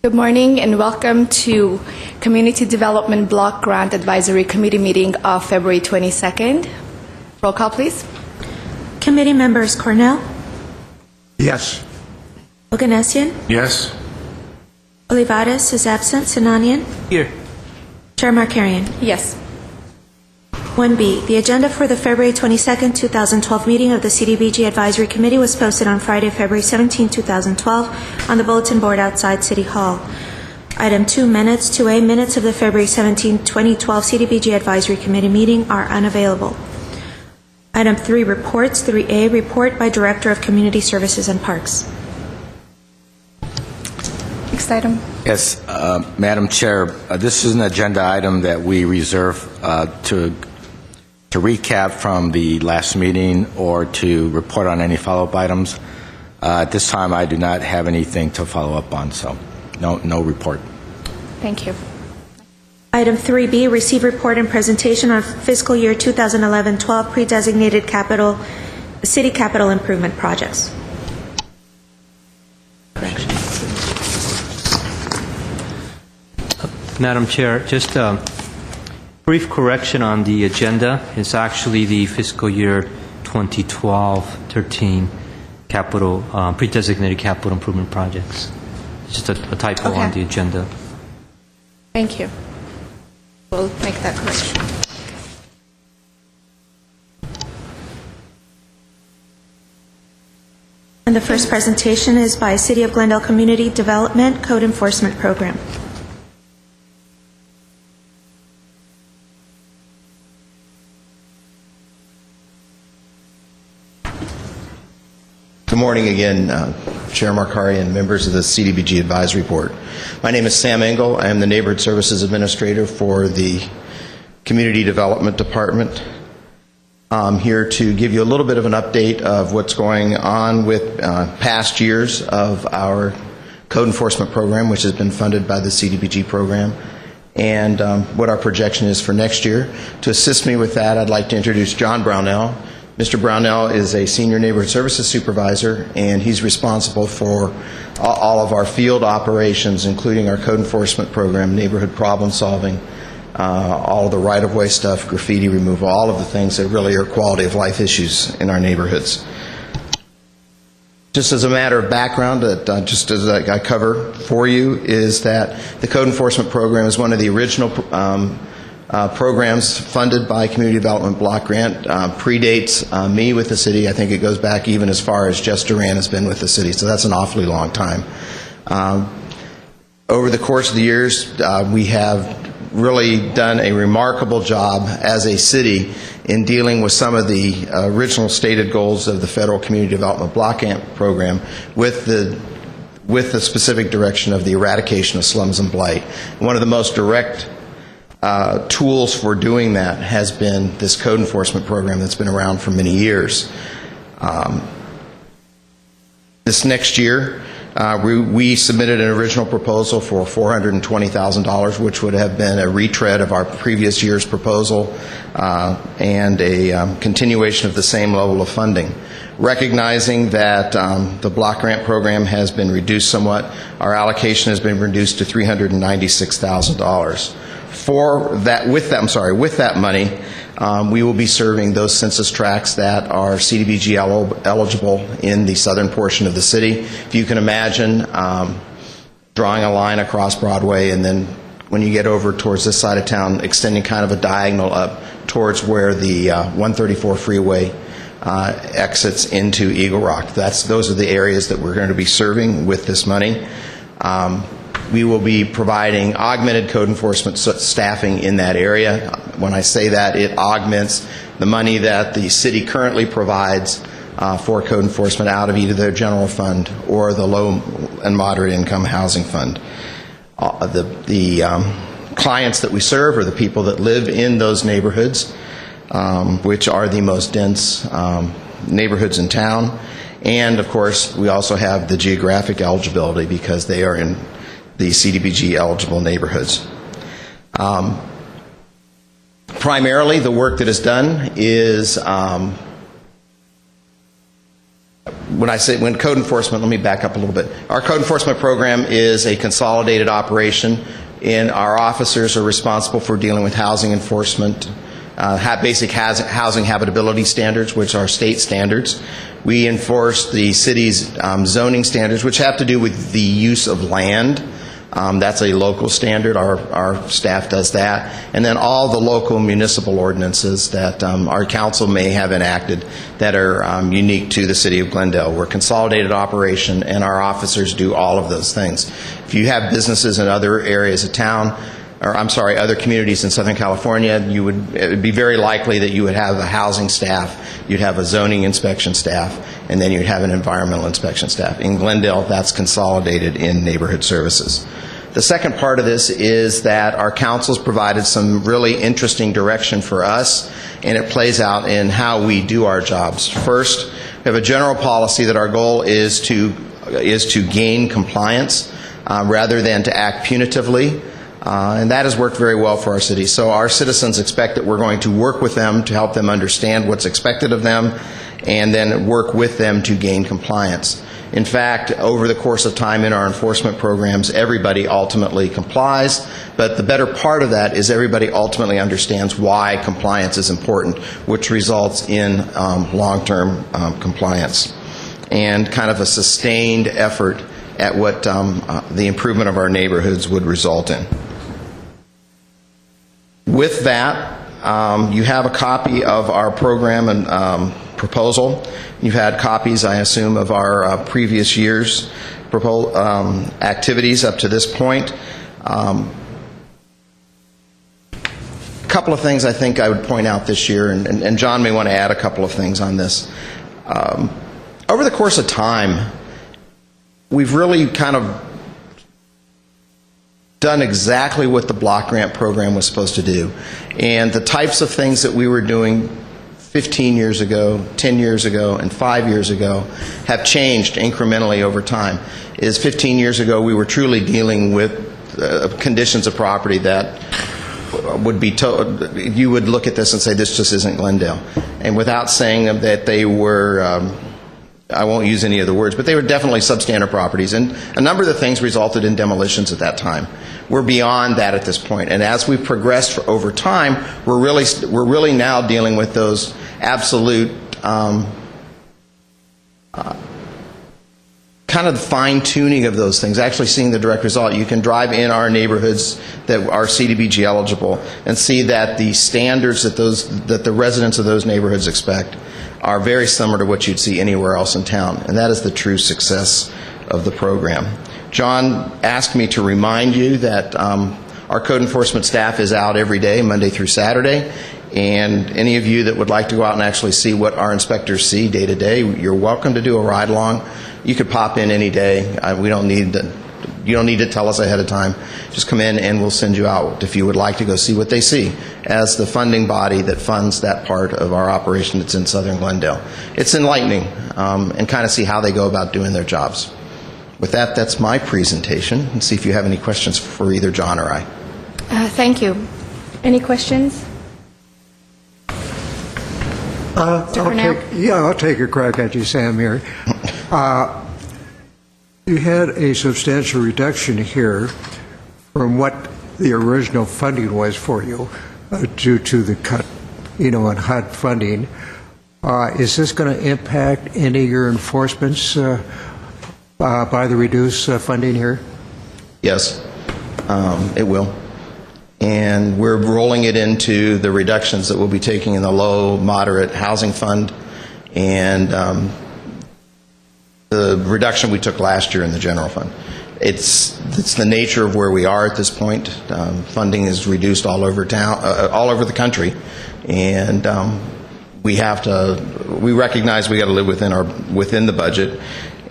Good morning and welcome to Community Development Block Grant Advisory Committee meeting of February 22nd. Roll call, please. Committee members Cornell, Yes. Oganessian, Yes. Olivares is absent, Sinanian, Here. Chair Markarian. Yes. 1B, the agenda for the February 22nd, 2012 meeting of the CDBG Advisory Committee was posted on Friday, February 17, 2012 on the bulletin board outside City Hall. Item 2, minutes. 2A, minutes of the February 17, 2012 CDBG Advisory Committee meeting are unavailable. Item 3, reports. 3A, report by Director of Community Services and Parks. Next item. Yes, Madam Chair, this is an agenda item that we reserve to recap from the last meeting or to report on any follow-up items. At this time, I do not have anything to follow up on, so no report. Thank you. Item 3B, receive report and presentation on fiscal year 2011-12 pre-designated city capital improvement projects. Madam Chair, just a brief correction on the agenda. It's actually the fiscal year 2012-13 capital pre-designated capital improvement projects. It's just a typo on the agenda. Thank you. We'll make that correction. And the first presentation is by City of Glendale Community Development Code Enforcement Program. Good morning again, Chair Markari and members of the CDBG Advisory Board. My name is Sam Engel. I am the Neighborhood Services Administrator for the Community Development Department. I'm here to give you a little bit of an update of what's going on with past years of our code enforcement program, which has been funded by the CDBG program, and what our projection is for next year. To assist me with that, I'd like to introduce John Brownell. Mr. Brownell is a Senior Neighborhood Services Supervisor, and he's responsible for all of our field operations, including our code enforcement program, neighborhood problem solving, all of the right-of-way stuff, graffiti removal, all of the things that really are quality of life issues in our neighborhoods. Just as a matter of background, just as I cover for you, is that the code enforcement program is one of the original programs funded by Community Development Block Grant, predates me with the city. I think it goes back even as far as Jess Duran has been with the city, so that's an awfully long time. Over the course of the years, we have really done a remarkable job as a city in dealing with some of the original stated goals of the Federal Community Development Block Grant program with the specific direction of the eradication of slums and blight. One of the most direct tools for doing that has been this code enforcement program that's been around for many years. This next year, we submitted an original proposal for $420,000, which would have been a retread of our previous year's proposal and a continuation of the same level of funding. Recognizing that the block grant program has been reduced somewhat, our allocation has been reduced to $396,000. With that money, we will be serving those census tracts that are CDBG eligible in the southern portion of the city. If you can imagine drawing a line across Broadway, and then when you get over towards this side of town, extending kind of a diagonal up towards where the 134 freeway exits into Eagle Rock. Those are the areas that we're going to be serving with this money. We will be providing augmented code enforcement staffing in that area. When I say that, it augments the money that the city currently provides for code enforcement out of either their general fund or the low and moderate income housing fund. The clients that we serve are the people that live in those neighborhoods, which are the most dense neighborhoods in town. And, of course, we also have the geographic eligibility because they are in the CDBG eligible neighborhoods. Primarily, the work that is done is when code enforcement, let me back up a little bit. Our code enforcement program is a consolidated operation, and our officers are responsible for dealing with housing enforcement, basic housing habitability standards, which are state standards. We enforce the city's zoning standards, which have to do with the use of land. That's a local standard. Our staff does that. And then all the local municipal ordinances that our council may have enacted that are unique to the city of Glendale. We're a consolidated operation, and our officers do all of those things. If you have businesses in other areas of town, or I'm sorry, other communities in Southern California, it would be very likely that you would have a housing staff, you'd have a zoning inspection staff, and then you'd have an environmental inspection staff. In Glendale, that's consolidated in neighborhood services. The second part of this is that our council's provided some really interesting direction for us, and it plays out in how we do our jobs. First, we have a general policy that our goal is to gain compliance rather than to act punitively. And that has worked very well for our city. So our citizens expect that we're going to work with them to help them understand what's expected of them, and then work with them to gain compliance. In fact, over the course of time in our enforcement programs, everybody ultimately complies, but the better part of that is everybody ultimately understands why compliance is important, which results in long-term compliance and kind of a sustained effort at what the improvement of our neighborhoods would result in. With that, you have a copy of our program and proposal. You've had copies, I assume, of our previous year's activities up to this point. A couple of things I think I would point out this year, and John may want to add a couple of things on this. Over the course of time, we've really kind of done exactly what the block grant program was supposed to do. And the types of things that we were doing 15 years ago, 10 years ago, and 5 years ago have changed incrementally over time. 15 years ago, we were truly dealing with conditions of property that would be you would look at this and say, this just isn't Glendale. And without saying that they were I won't use any of the words, but they were definitely substandard properties, and a number of the things resulted in demolitions at that time. We're beyond that at this point, and as we've progressed over time, we're really now dealing with those absolute kind of fine-tuning of those things, actually seeing the direct result. You can drive in our neighborhoods that are CDBG eligible and see that the standards that the residents of those neighborhoods expect are very similar to what you'd see anywhere else in town, and that is the true success of the program. John asked me to remind you that our code enforcement staff is out every day, Monday through Saturday, and any of you that would like to go out and actually see what our inspectors see day to day, you're welcome to do a ride along. You could pop in any day. You don't need to tell us ahead of time. Just come in and we'll send you out if you would like to go see what they see as the funding body that funds that part of our operation that's in Southern Glendale. It's enlightening and kind of see how they go about doing their jobs. With that, that's my presentation, and see if you have any questions for either John or I. Thank you. Any questions? I'll take a crack at you, Sam, here. You had a substantial reduction here from what the original funding was for you due to the cut, in HUD funding. Is this going to impact any of your enforcements by the reduced funding here? Yes, it will. And we're rolling it into the reductions that we'll be taking in the low, moderate housing fund, and the reduction we took last year in the general fund. It's the nature of where we are at this point. Funding is reduced all over town, all over the country, and we recognize we got to live within the budget,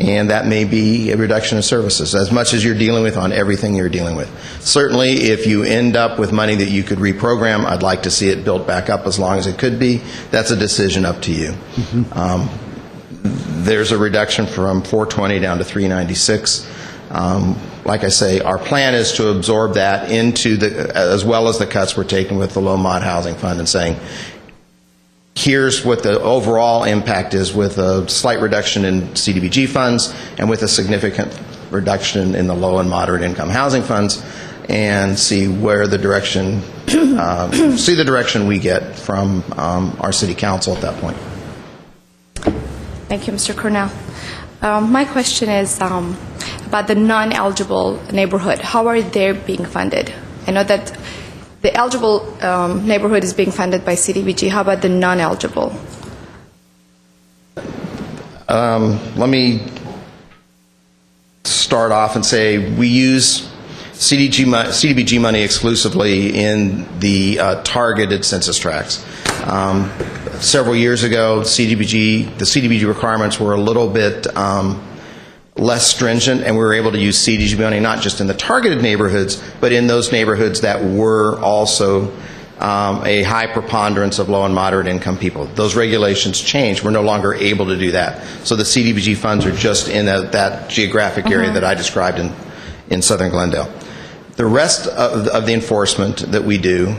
and that may be a reduction of services, as much as you're dealing with on everything you're dealing with. Certainly, if you end up with money that you could reprogram, I'd like to see it built back up as long as it could be. That's a decision up to you. Mm-hmm. There's a reduction from 420 down to 396. Like I say, our plan is to absorb that into as well as the cuts we're taking with the low mod housing fund, and saying, here's what the overall impact is with a slight reduction in CDBG funds and with a significant reduction in the low and moderate income housing funds, and see where the direction, see the direction we get from our city council at that point. Thank you, Mr. Cornell. My question is about the non-eligible neighborhood. How are they being funded? I know that the eligible neighborhood is being funded by CDBG. How about the non-eligible? Let me start off and say we use CDBG money exclusively in the targeted census tracts. Several years ago, the CDBG requirements were a little bit less stringent, and we were able to use CDBG money not just in the targeted neighborhoods, but in those neighborhoods that were also a high preponderance of low and moderate income people. Those regulations changed. We're no longer able to do that. So the CDBG funds are just in that geographic area that I described in southern Glendale. The rest of the enforcement that we do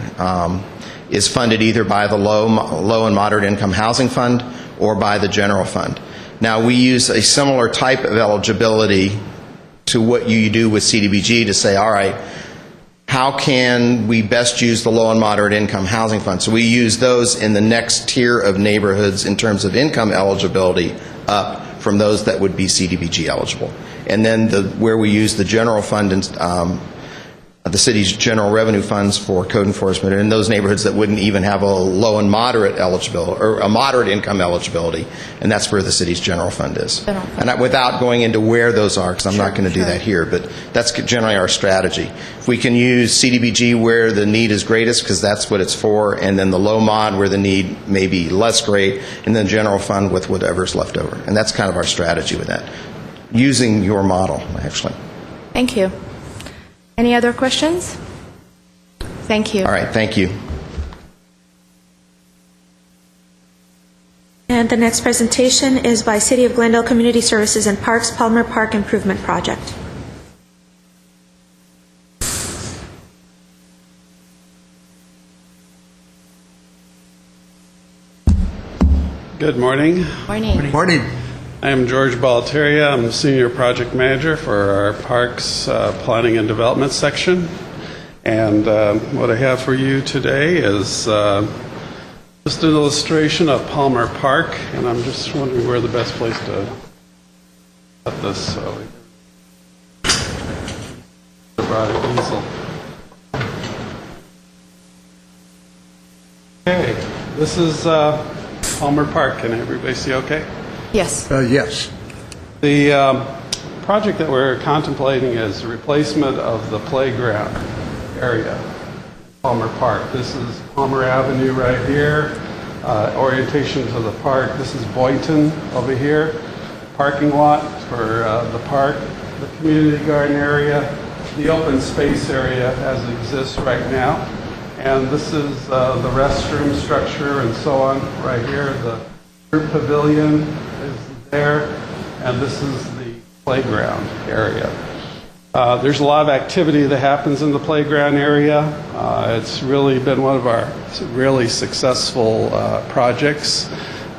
is funded either by the low and moderate income housing fund or by the general fund. Now, we use a similar type of eligibility to what you do with CDBG to say, all right, how can we best use the low and moderate income housing fund? So we use those in the next tier of neighborhoods in terms of income eligibility up from those that would be CDBG eligible. And then where we use the general fund and the city's general revenue funds for code enforcement are in those neighborhoods that wouldn't even have a low and moderate eligibility or a moderate income eligibility, and that's where the city's general fund is. And without going into where those are, because I'm not going to do that here, but that's generally our strategy. If we can use CDBG where the need is greatest, because that's what it's for, and then the low mod where the need may be less great, and then general fund with whatever's left over. And that's kind of our strategy with that, using your model, actually. Thank you. Any other questions? Thank you. All right, thank you. And the next presentation is by City of Glendale Community Services and Parks Palmer Park Improvement Project. Good morning. Morning. Morning. I am George Balateria. I'm the Senior Project Manager for our Parks Planning and Development section. And what I have for you today is just an illustration of Palmer Park. And I'm just wondering where the best place to put this. So I brought an easel. Okay, this is Palmer Park. Can everybody see okay? Yes. Yes. The project that we're contemplating is the replacement of the playground area, Palmer Park. This is Palmer Avenue right here, orientation to the park. This is Boynton over here, parking lot for the park, the community garden area, the open space area as it exists right now. And this is the restroom structure and so on right here. The group pavilion is there, and this is the playground area. There's a lot of activity that happens in the playground area. It's really been one of our really successful projects.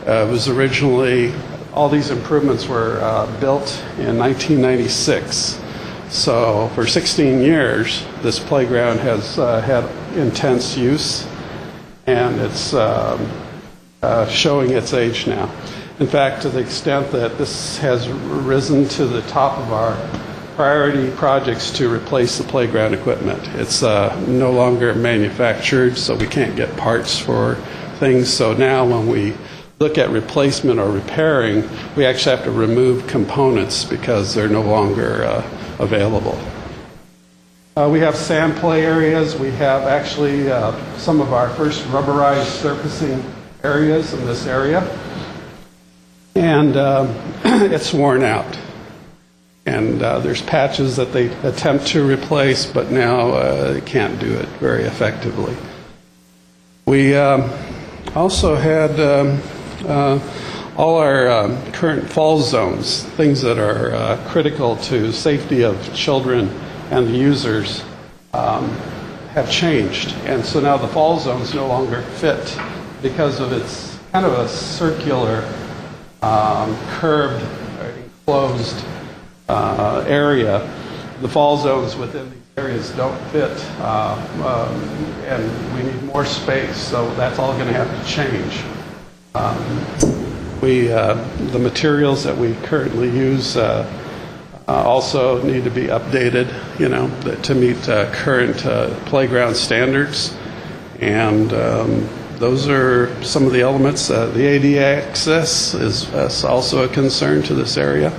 It was originally, all these improvements were built in 1996. So for 16 years, this playground has had intense use, and it's showing its age now. In fact, to the extent that this has risen to the top of our priority projects to replace the playground equipment. It's no longer manufactured, so we can't get parts for things. So now when we look at replacement or repairing, we actually have to remove components because they're no longer available. We have sand play areas. We have actually some of our first rubberized surfacing areas in this area. And it's worn out. And there's patches that they attempt to replace, but now they can't do it very effectively. We also had all our current fall zones, things that are critical to safety of children and the users, have changed. And so now the fall zones no longer fit because of its kind of a circular, curved, enclosed area. The fall zones within these areas don't fit, and we need more space, so that's all going to have to change. The materials that we currently use also need to be updated, to meet current playground standards. And those are some of the elements. The ADA access is also a concern to this area.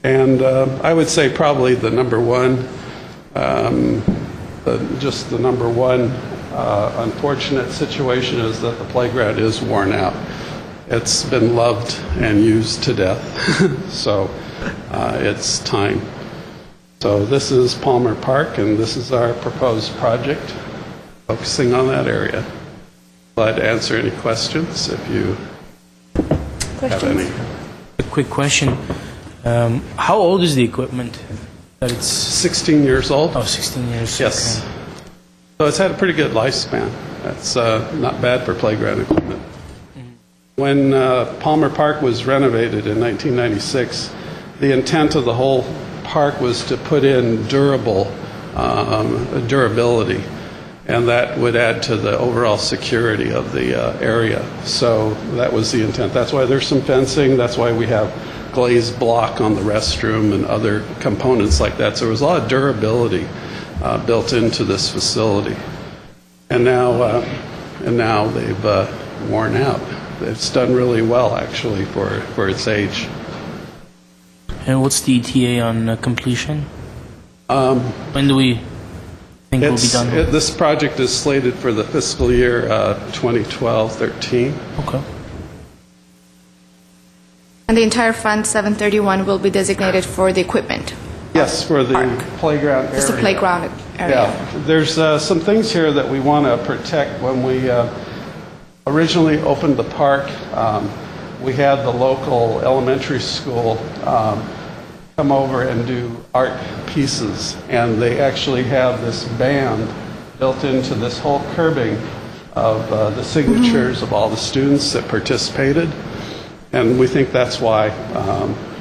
And I would say probably the number one, unfortunate situation is that the playground is worn out. It's been loved and used to death, so it's time. So this is Palmer Park, and this is our proposed project, focusing on that area. Glad to answer any questions if you have any. A quick question. How old is the equipment? That it's 16 years old. Oh, 16 years. Yes. Okay. So it's had a pretty good lifespan. That's not bad for playground equipment. When Palmer Park was renovated in 1996, the intent of the whole park was to put in durability, and that would add to the overall security of the area. So that was the intent. That's why there's some fencing. That's why we have glazed block on the restroom and other components like that. So there was a lot of durability built into this facility. And now they've worn out. It's done really well, actually, for its age. And what's the ETA on completion? When do we think we'll be done? This project is slated for the fiscal year 2012-13. Okay. And the entire fund 731 will be designated for the equipment. Yes, for the Park. playground area. Just the playground area. Yeah, there's some things here that we want to protect. When we originally opened the park, we had the local elementary school come over and do art pieces, and they actually have this band built into this whole curbing of the signatures of all the students that participated, and we think that's why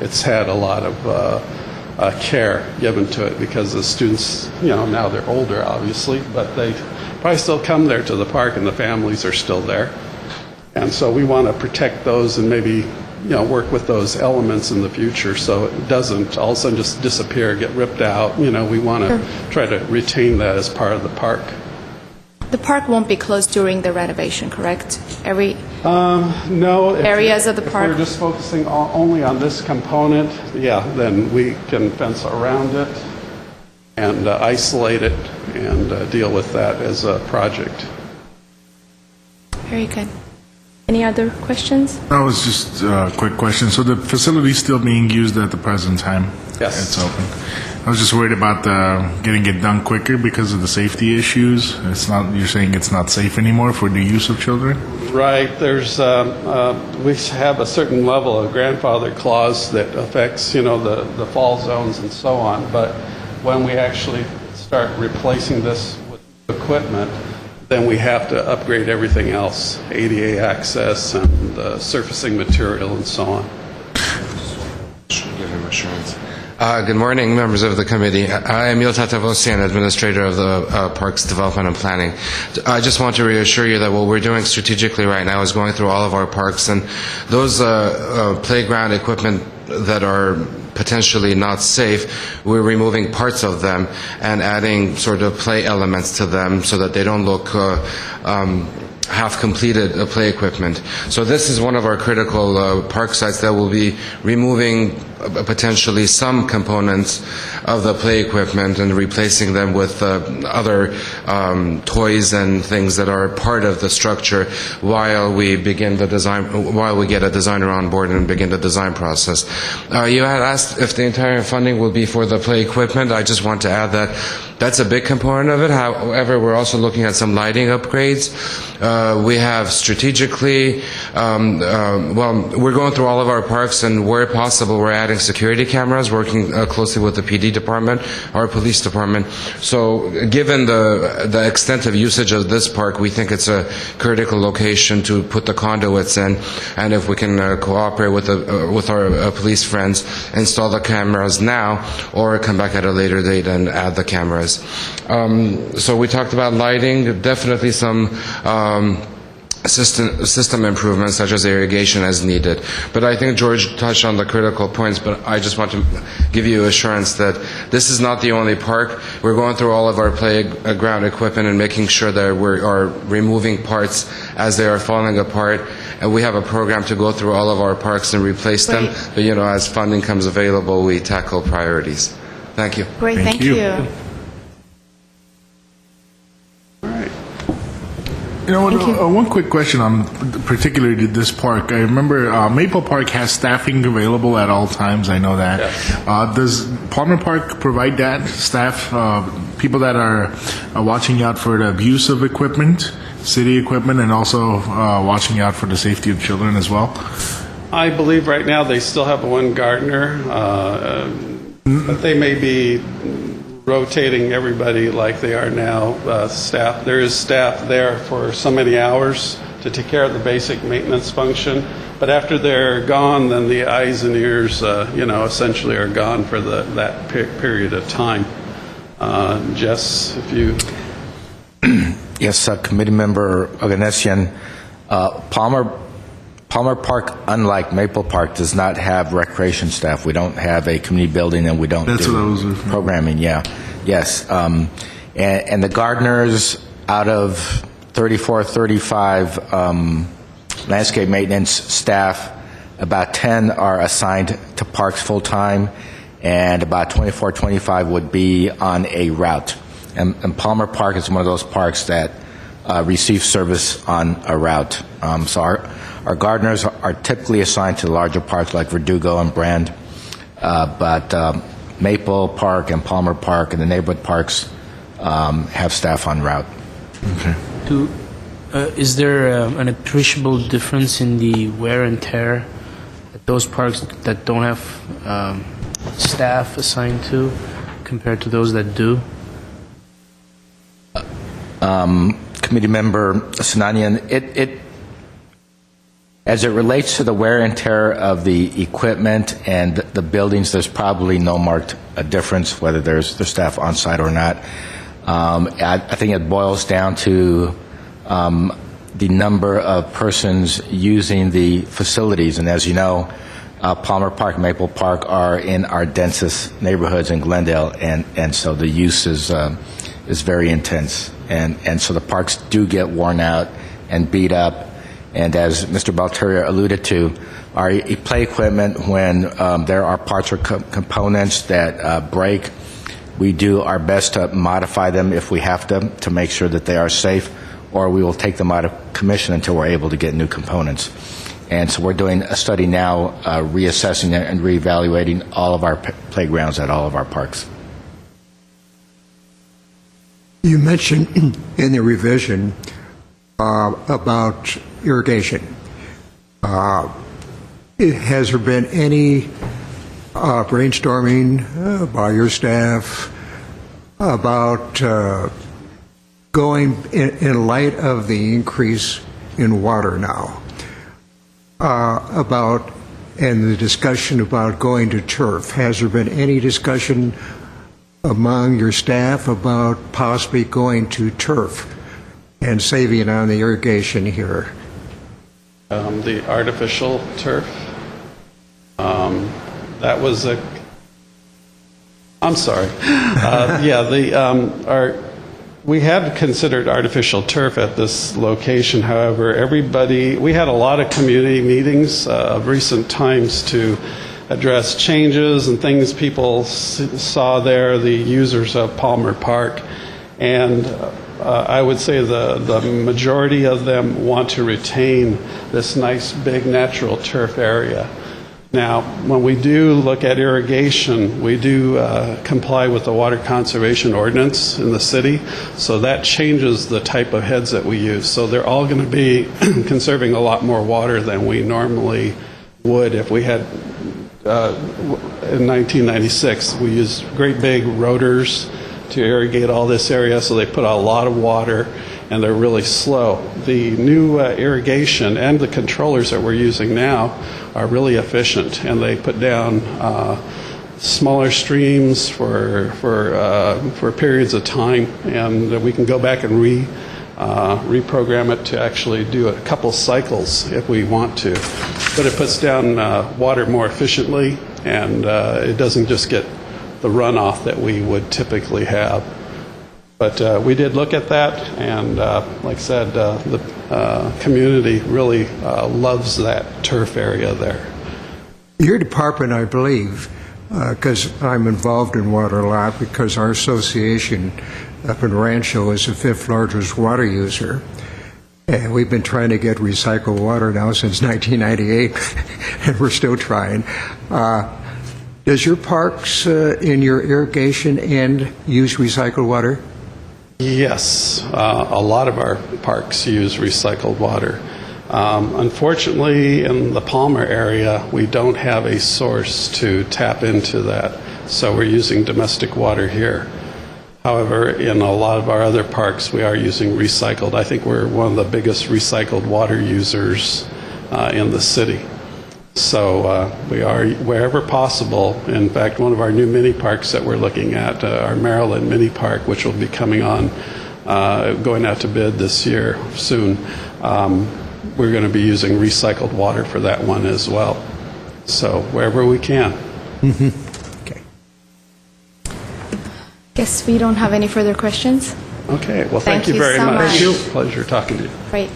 it's had a lot of care given to it, because the students, now they're older, obviously, but they probably still come there to the park, and the families are still there. And so we want to protect those and maybe, work with those elements in the future so it doesn't all of a sudden just disappear, get ripped out. We want to try to retain that as part of the park. The park won't be closed during the renovation, correct? No. Areas of the park? If we're just focusing only on this component, then we can fence around it and isolate it and deal with that as a project. Very good. Any other questions? That was just a quick question. So the facility's still being used at the present time? Yes. It's open. I was just worried about getting it done quicker because of the safety issues. You're saying it's not safe anymore for the use of children? Right. There's we have a certain level of grandfather clause that affects, the fall zones and so on. But when we actually start replacing this with equipment, then we have to upgrade everything else, ADA access and surfacing material and so on. Give him assurance. Good morning, members of the committee. I am Yilta Tavosian, Administrator of the Parks Development and Planning. I just want to reassure you that what we're doing strategically right now is going through all of our parks, and those playground equipment that are potentially not safe, we're removing parts of them and adding sort of play elements to them so that they don't look half-completed play equipment. So this is one of our critical park sites that will be removing potentially some components of the play equipment and replacing them with other toys and things that are part of the structure while we begin the design, while we get a designer on board and begin the design process. You had asked if the entire funding will be for the play equipment. I just want to add that that's a big component of it. However, we're also looking at some lighting upgrades. We have strategically, we're going through all of our parks, and where possible, we're adding adding security cameras, working closely with the PD department, our police department. So given the extent of usage of this park, we think it's a critical location to put the conduits in, and if we can cooperate with our police friends, install the cameras now, or come back at a later date and add the cameras. So we talked about lighting, definitely some system improvements such as irrigation as needed. But I think George touched on the critical points, but I just want to give you assurance that this is not the only park. We're going through all of our playground equipment and making sure that we are removing parts as they are falling apart. And we have a program to go through all of our parks and replace them. But, as funding comes available, we tackle priorities. Thank you. Great, thank you. you. One quick question on particularly this park. I remember Maple Park has staffing available at all times. I know that. Yes. Does Palmer Park provide that staff, people that are watching out for the abuse of equipment, city equipment, and also watching out for the safety of children as well? I believe right now they still have one gardener, but they may be rotating everybody like they are now. Staff, there is staff there for so many hours to take care of the basic maintenance function. But after they're gone, then the eyes and ears, essentially are gone for that period of time. Jess, if you... Yes, Committee Member Oganessian. Palmer Park, unlike Maple Park, does not have recreation staff. We don't have a community building, and we don't do programming. Yeah, yes, and the gardeners out of 34, 35 landscape maintenance staff, about 10 are assigned to parks full time, and about 24, 25 would be on a route. And Palmer Park is one of those parks that receive service on a route. So our gardeners are typically assigned to larger parks like Verdugo and Brand, but Maple Park and Palmer Park and the neighborhood parks have staff en route. Okay. Is there an appreciable difference in the wear and tear at those parks that don't have staff assigned to compared to those that do? Committee Member Sinanian, as it relates to the wear and tear of the equipment and the buildings, there's probably no marked difference whether there's staff on site or not. I think it boils down to the number of persons using the facilities. And as you know, Palmer Park and Maple Park are in our densest neighborhoods in Glendale, and so the use is very intense. And so the parks do get worn out and beat up. And as Mr. Balteria alluded to, our play equipment, when there are parts or components that break, we do our best to modify them if we have to make sure that they are safe, or we will take them out of commission until we're able to get new components. And so we're doing a study now, reassessing and reevaluating all of our playgrounds at all of our parks. You mentioned in the revision about irrigation. Has there been any brainstorming by your staff about going, in light of the increase in water now, and the discussion about going to turf? Has there been any discussion among your staff about possibly going to turf and saving on the irrigation here? The artificial turf. That was a... I'm sorry. We had considered artificial turf at this location. However, we had a lot of community meetings of recent times to address changes and things people saw there, the users of Palmer Park. And I would say the majority of them want to retain this nice big natural turf area. Now, when we do look at irrigation, we do comply with the water conservation ordinance in the city, so that changes the type of heads that we use. So they're all going to be conserving a lot more water than we normally would if we had in 1996. We used great big rotors to irrigate all this area, so they put out a lot of water, and they're really slow. The new irrigation and the controllers that we're using now are really efficient, and they put down smaller streams for periods of time, and we can go back and reprogram it to actually do a couple cycles if we want to. But it puts down water more efficiently, and it doesn't just get the runoff that we would typically have. But we did look at that, and like I said, the community really loves that turf area there. Your department, I believe, because I'm involved in water a lot, because our association up in Rancho is the 5th largest water user. And we've been trying to get recycled water now since 1998, and we're still trying. Does your parks in your irrigation end use recycled water? Yes, a lot of our parks use recycled water. Unfortunately, in the Palmer area, we don't have a source to tap into that, so we're using domestic water here. However, in a lot of our other parks, we are using recycled. I think we're one of the biggest recycled water users in the city. So we are, wherever possible. In fact, one of our new mini parks that we're looking at, our Maryland mini park, which will be coming on, going out to bid this year soon, we're going to be using recycled water for that one as well. So wherever we can. Okay. Guess we don't have any further questions. Okay, well, Thank thank you you very so much. much. Thank you. Pleasure talking to you. Great.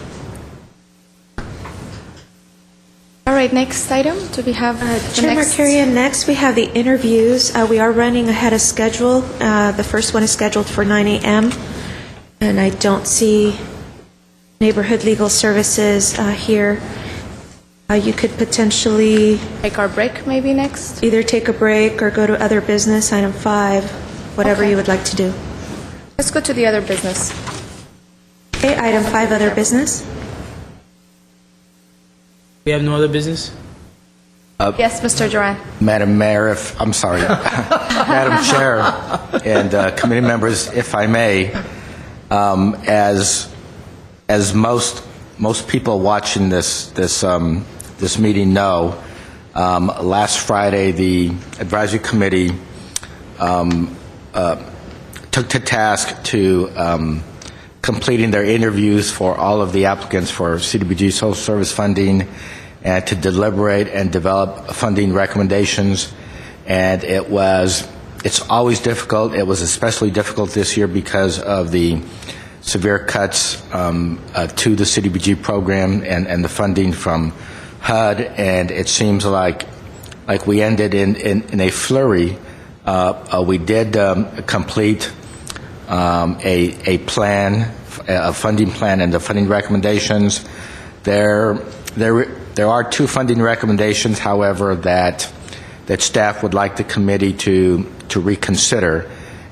All right, next item. Do we have the Chair next? Markarian, next we have the interviews. We are running ahead of schedule. The first one is scheduled for 9 a.m., and I don't see Neighborhood Legal Services here. You could potentially Take our break maybe next? either take a break or go to other business, item 5, whatever Okay. you would like to do. Let's go to the other business. Okay, item 5, other business. We have no other business? Yes, Mr. Duran. Madam Mayor, I'm sorry, Madam Chair and committee members, if I may, as most people watching this meeting know, last Friday the advisory committee took to task to completing their interviews for all of the applicants for CDBG social service funding, and to deliberate and develop funding recommendations. And it's always difficult. It was especially difficult this year because of the severe cuts to the CDBG program and the funding from HUD. And it seems like we ended in a flurry. We did complete a plan, a funding plan, and the funding recommendations. There are 2 funding recommendations, however, that staff would like the committee to reconsider,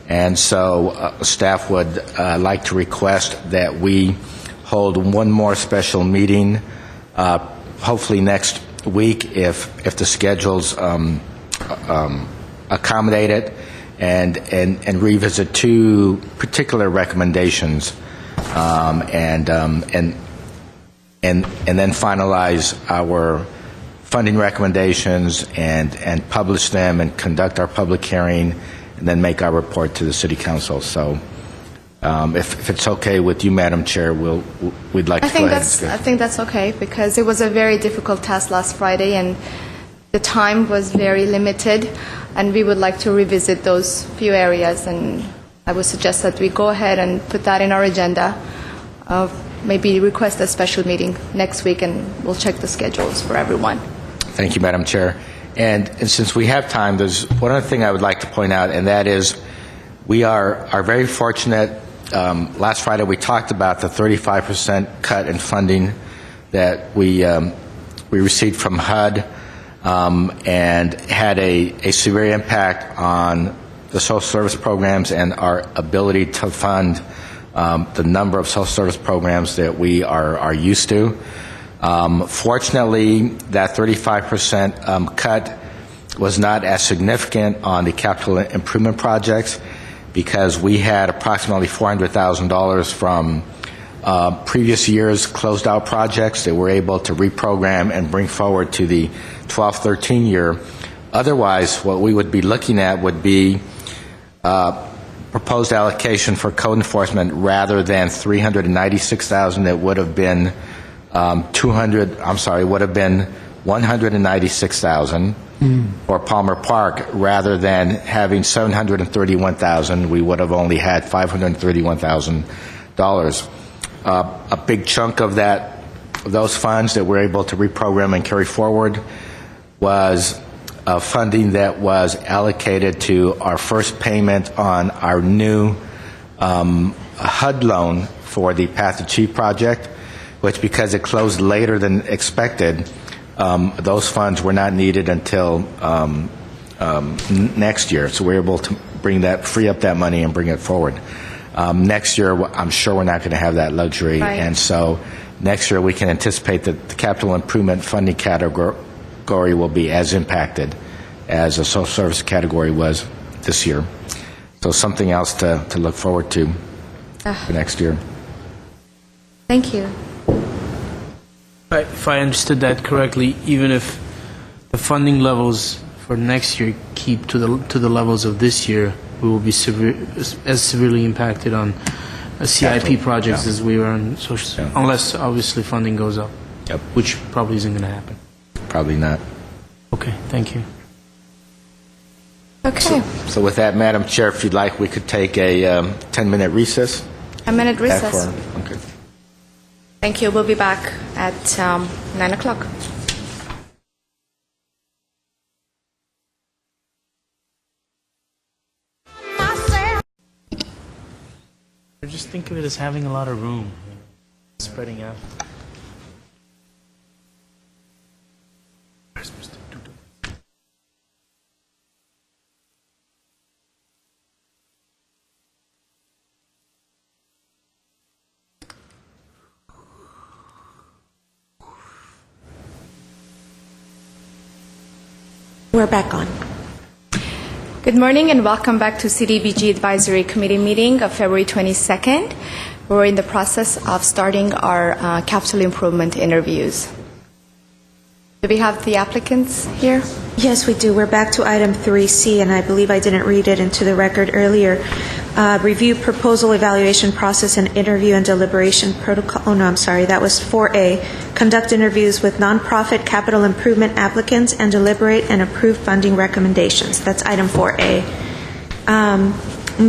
and so staff would like to request that we hold one more special meeting, hopefully next week if the schedules accommodate it, and revisit 2 particular recommendations, and then finalize our funding recommendations and publish them and conduct our public hearing and then make our report to the City Council. So if it's okay with you, Madam Chair, we'd like to go ahead. I think that's okay, because it was a very difficult task last Friday and the time was very limited, and we would like to revisit those few areas, and I would suggest that we go ahead and put that in our agenda. Maybe request a special meeting next week, and we'll check the schedules for everyone. Thank you, Madam Chair. And since we have time, there's one other thing I would like to point out, and that is we are very fortunate. Last Friday we talked about the 35% cut in funding that we received from HUD, and had a severe impact on the social service programs and our ability to fund the number of social service programs that we are used to. Fortunately, that 35% cut was not as significant on the capital improvement projects because we had approximately $400,000 from previous years closed out projects that we're able to reprogram and bring forward to the 12-13 year. Otherwise, what we would be looking at would be proposed allocation for code enforcement rather than $396,000 that would have been would have been $196,000 for Palmer Park rather than having $731,000. We would have only had $531,000. A big chunk of those funds that we're able to reprogram and carry forward was funding that was allocated to our first payment on our new HUD loan for the Path to Chief project, which because it closed later than expected, those funds were not needed until next year. So we're able to free up that money and bring it forward. Next year, I'm sure we're not going to have that luxury. Right. And so next year we can anticipate that the capital improvement funding category will be as impacted as a social service category was this year. So something else to look forward to for next year. Thank you. If I understood that correctly, even if the funding levels for next year keep to the levels of this year, we will be as severely impacted on CIP projects as we were on social, unless obviously funding goes up, which probably isn't going to happen. Probably not. Okay, thank you. Okay. So with that, Madam Chair, if you'd like, we could take a 10-minute recess. A minute recess. Okay. Thank you. We'll be back at 9 o'clock. Just think of it as having a lot of room, spreading out. We're back on. Good morning and welcome back to CDBG Advisory Committee meeting of February 22nd. We're in the process of starting our capital improvement interviews. Do we have the applicants here? Yes, we do. We're back to item 3C, and I believe I didn't read it into the record earlier. Review proposal evaluation process and interview and deliberation protocol. Oh, no, I'm sorry. That was 4A. Conduct interviews with nonprofit capital improvement applicants and deliberate and approve funding recommendations. That's item 4A.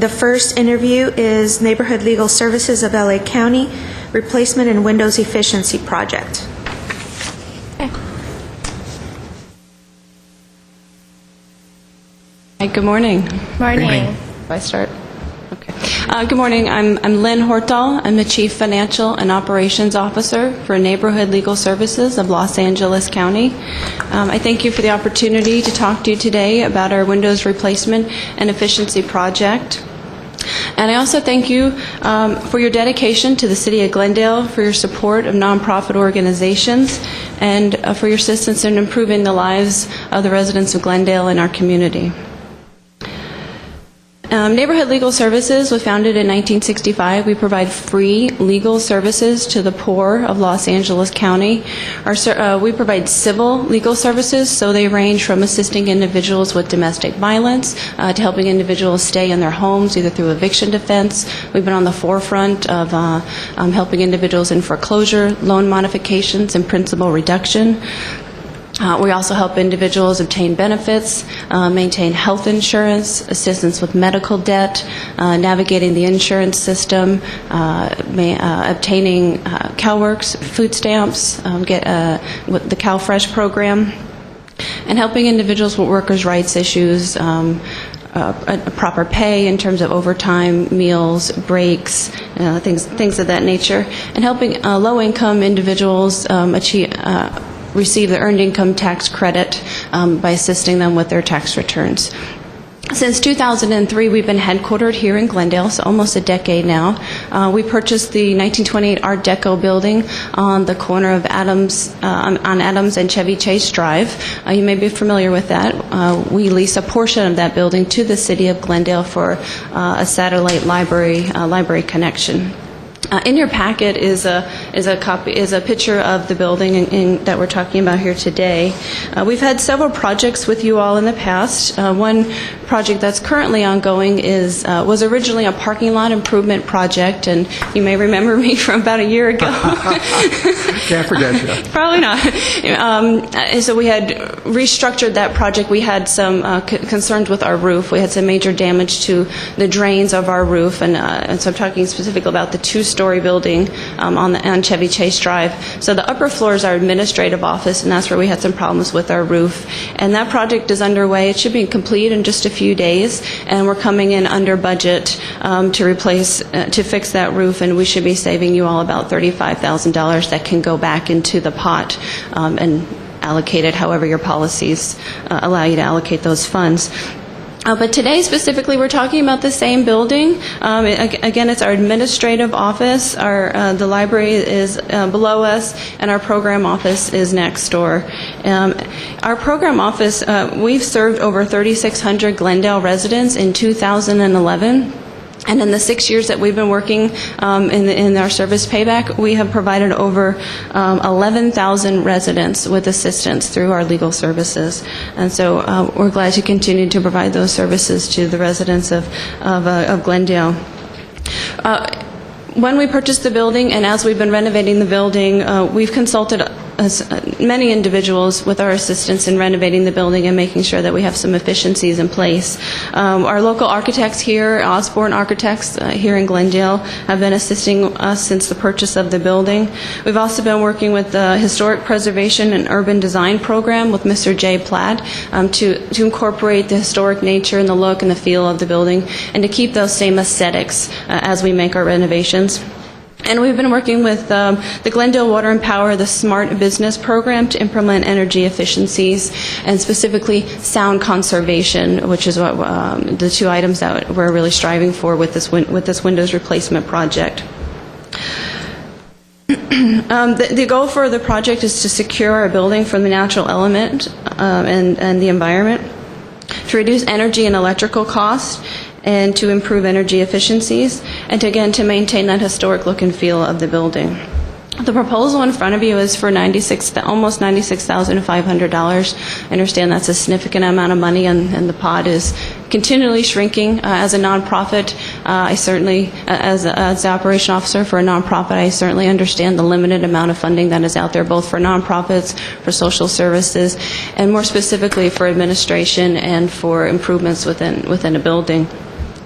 The first interview is Neighborhood Legal Services of LA County, Replacement and Windows Efficiency Project. Hi, good morning. Morning. Do I start? Okay. Good morning. I'm Lynn Hortal. I'm the Chief Financial and Operations Officer for Neighborhood Legal Services of Los Angeles County. I thank you for the opportunity to talk to you today about our Windows Replacement and Efficiency Project. And I also thank you for your dedication to the City of Glendale, for your support of nonprofit organizations, and for your assistance in improving the lives of the residents of Glendale and our community. Neighborhood Legal Services was founded in 1965. We provide free legal services to the poor of Los Angeles County. We provide civil legal services, so they range from assisting individuals with domestic violence to helping individuals stay in their homes, either through eviction defense. We've been on the forefront of helping individuals in foreclosure, loan modifications, and principal reduction. We also help individuals obtain benefits, maintain health insurance, assistance with medical debt, navigating the insurance system, obtaining CalWorks food stamps, with the CalFresh program, and helping individuals with workers' rights issues, proper pay in terms of overtime, meals, breaks, things of that nature, and helping low-income individuals receive the Earned Income Tax Credit by assisting them with their tax returns. Since 2003, we've been headquartered here in Glendale, so almost a decade now. We purchased the 1928 Art Deco building on the corner of on Adams and Chevy Chase Drive. You may be familiar with that. We lease a portion of that building to the city of Glendale for a satellite library connection. In your packet is a picture of the building that we're talking about here today. We've had several projects with you all in the past. One project that's currently ongoing was originally a parking lot improvement project, and you may remember me from about a year ago. Can't forget you. Probably not. So we had restructured that project. We had some concerns with our roof. We had some major damage to the drains of our roof, and so I'm talking specifically about the two-story building on Chevy Chase Drive. So the upper floor is our administrative office, and that's where we had some problems with our roof. And that project is underway. It should be complete in just a few days, and we're coming in under budget to fix that roof, and we should be saving you all about $35,000 that can go back into the pot and allocate it however your policies allow you to allocate those funds. But today, specifically, we're talking about the same building. Again, it's our administrative office. The library is below us, and our program office is next door. Our program office, we've served over 3,600 Glendale residents in 2011. And in the 6 years that we've been working in our service payback, we have provided over 11,000 residents with assistance through our legal services. And so we're glad to continue to provide those services to the residents of Glendale. When we purchased the building, and as we've been renovating the building, we've consulted many individuals with our assistance in renovating the building and making sure that we have some efficiencies in place. Our local architects here, Osborne Architects here in Glendale, have been assisting us since the purchase of the building. We've also been working with the Historic Preservation and Urban Design Program with Mr. Jay Platt to incorporate the historic nature and the look and the feel of the building and to keep those same aesthetics as we make our renovations. And we've been working with the Glendale Water and Power, the Smart Business Program, to implement energy efficiencies and specifically sound conservation, which is what the two items that we're really striving for with this windows replacement project. The goal for the project is to secure our building from the natural element and the environment, to reduce energy and electrical costs, and to improve energy efficiencies, and to maintain that historic look and feel of the building. The proposal in front of you is for almost $96,500. I understand that's a significant amount of money, and the pot is continually shrinking. As a nonprofit, I certainly, as the operation officer for a nonprofit, I certainly understand the limited amount of funding that is out there, both for nonprofits, for social services, and more specifically for administration and for improvements within a building.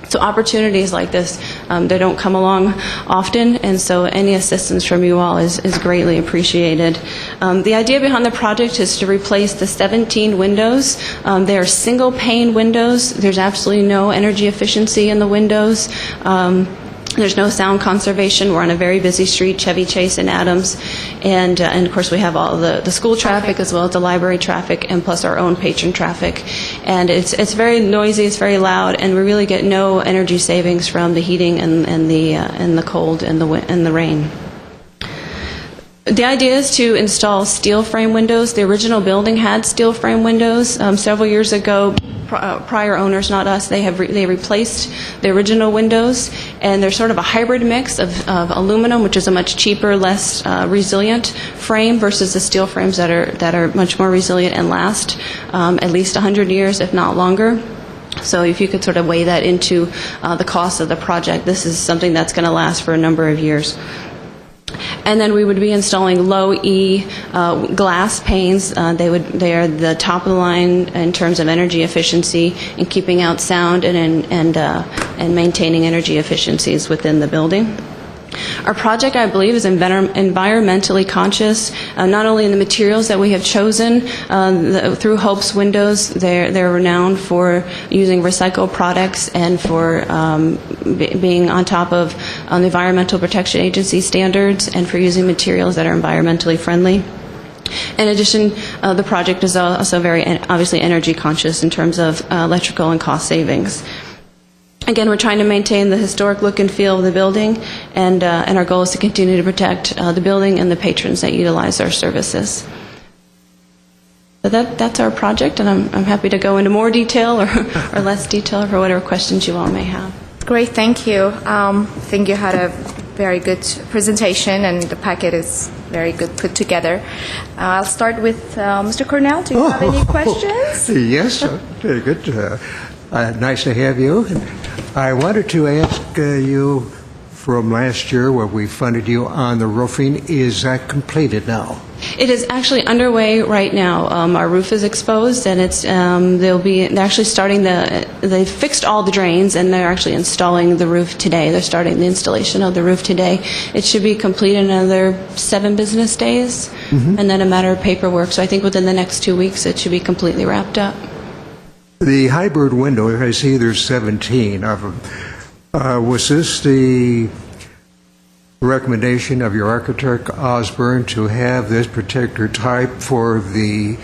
So opportunities like this, they don't come along often, and so any assistance from you all is greatly appreciated. The idea behind the project is to replace the 17 windows. They are single-pane windows. There's absolutely no energy efficiency in the windows. There's no sound conservation. We're on a very busy street, Chevy Chase and Adams, and of course we have all the school traffic as well as the library traffic, and plus our own patron traffic. And it's very noisy, it's very loud, and we really get no energy savings from the heating and the cold and the rain. The idea is to install steel frame windows. The original building had steel frame windows. Several years ago, prior owners, not us, they replaced the original windows, and they're sort of a hybrid mix of aluminum, which is a much cheaper, less resilient frame, versus the steel frames that are much more resilient and last at least 100 years, if not longer. So if you could sort of weigh that into the cost of the project, this is something that's going to last for a number of years. And then we would be installing low-E glass panes. They are the top of the line in terms of energy efficiency and keeping out sound and maintaining energy efficiencies within the building. Our project, I believe, is environmentally conscious, not only in the materials that we have chosen. Through Hope's Windows, they're renowned for using recycled products and for being on top of the Environmental Protection Agency standards, and for using materials that are environmentally friendly. In addition, the project is also very obviously energy conscious in terms of electrical and cost savings. Again, we're trying to maintain the historic look and feel of the building, and our goal is to continue to protect the building and the patrons that utilize our services. So that's our project, and I'm happy to go into more detail or less detail for whatever questions you all may have. Great, thank you. I think you had a very good presentation, and the packet is very good put together. I'll start with Mr. Cornell. Do you have any questions? Yes, very good. Nice to have you. I wanted to ask you from last year where we funded you on the roofing. Is that completed now? It is actually underway right now. Our roof is exposed, and they're actually starting they fixed all the drains, and they're actually installing the roof today. They're starting the installation of the roof today. It should be complete in another 7 business days, and then a matter of paperwork. So I think within the next 2 weeks, it should be completely wrapped up. The hybrid window, I see there's 17 of them. Was this the recommendation of your architect, Osborne, to have this particular type for the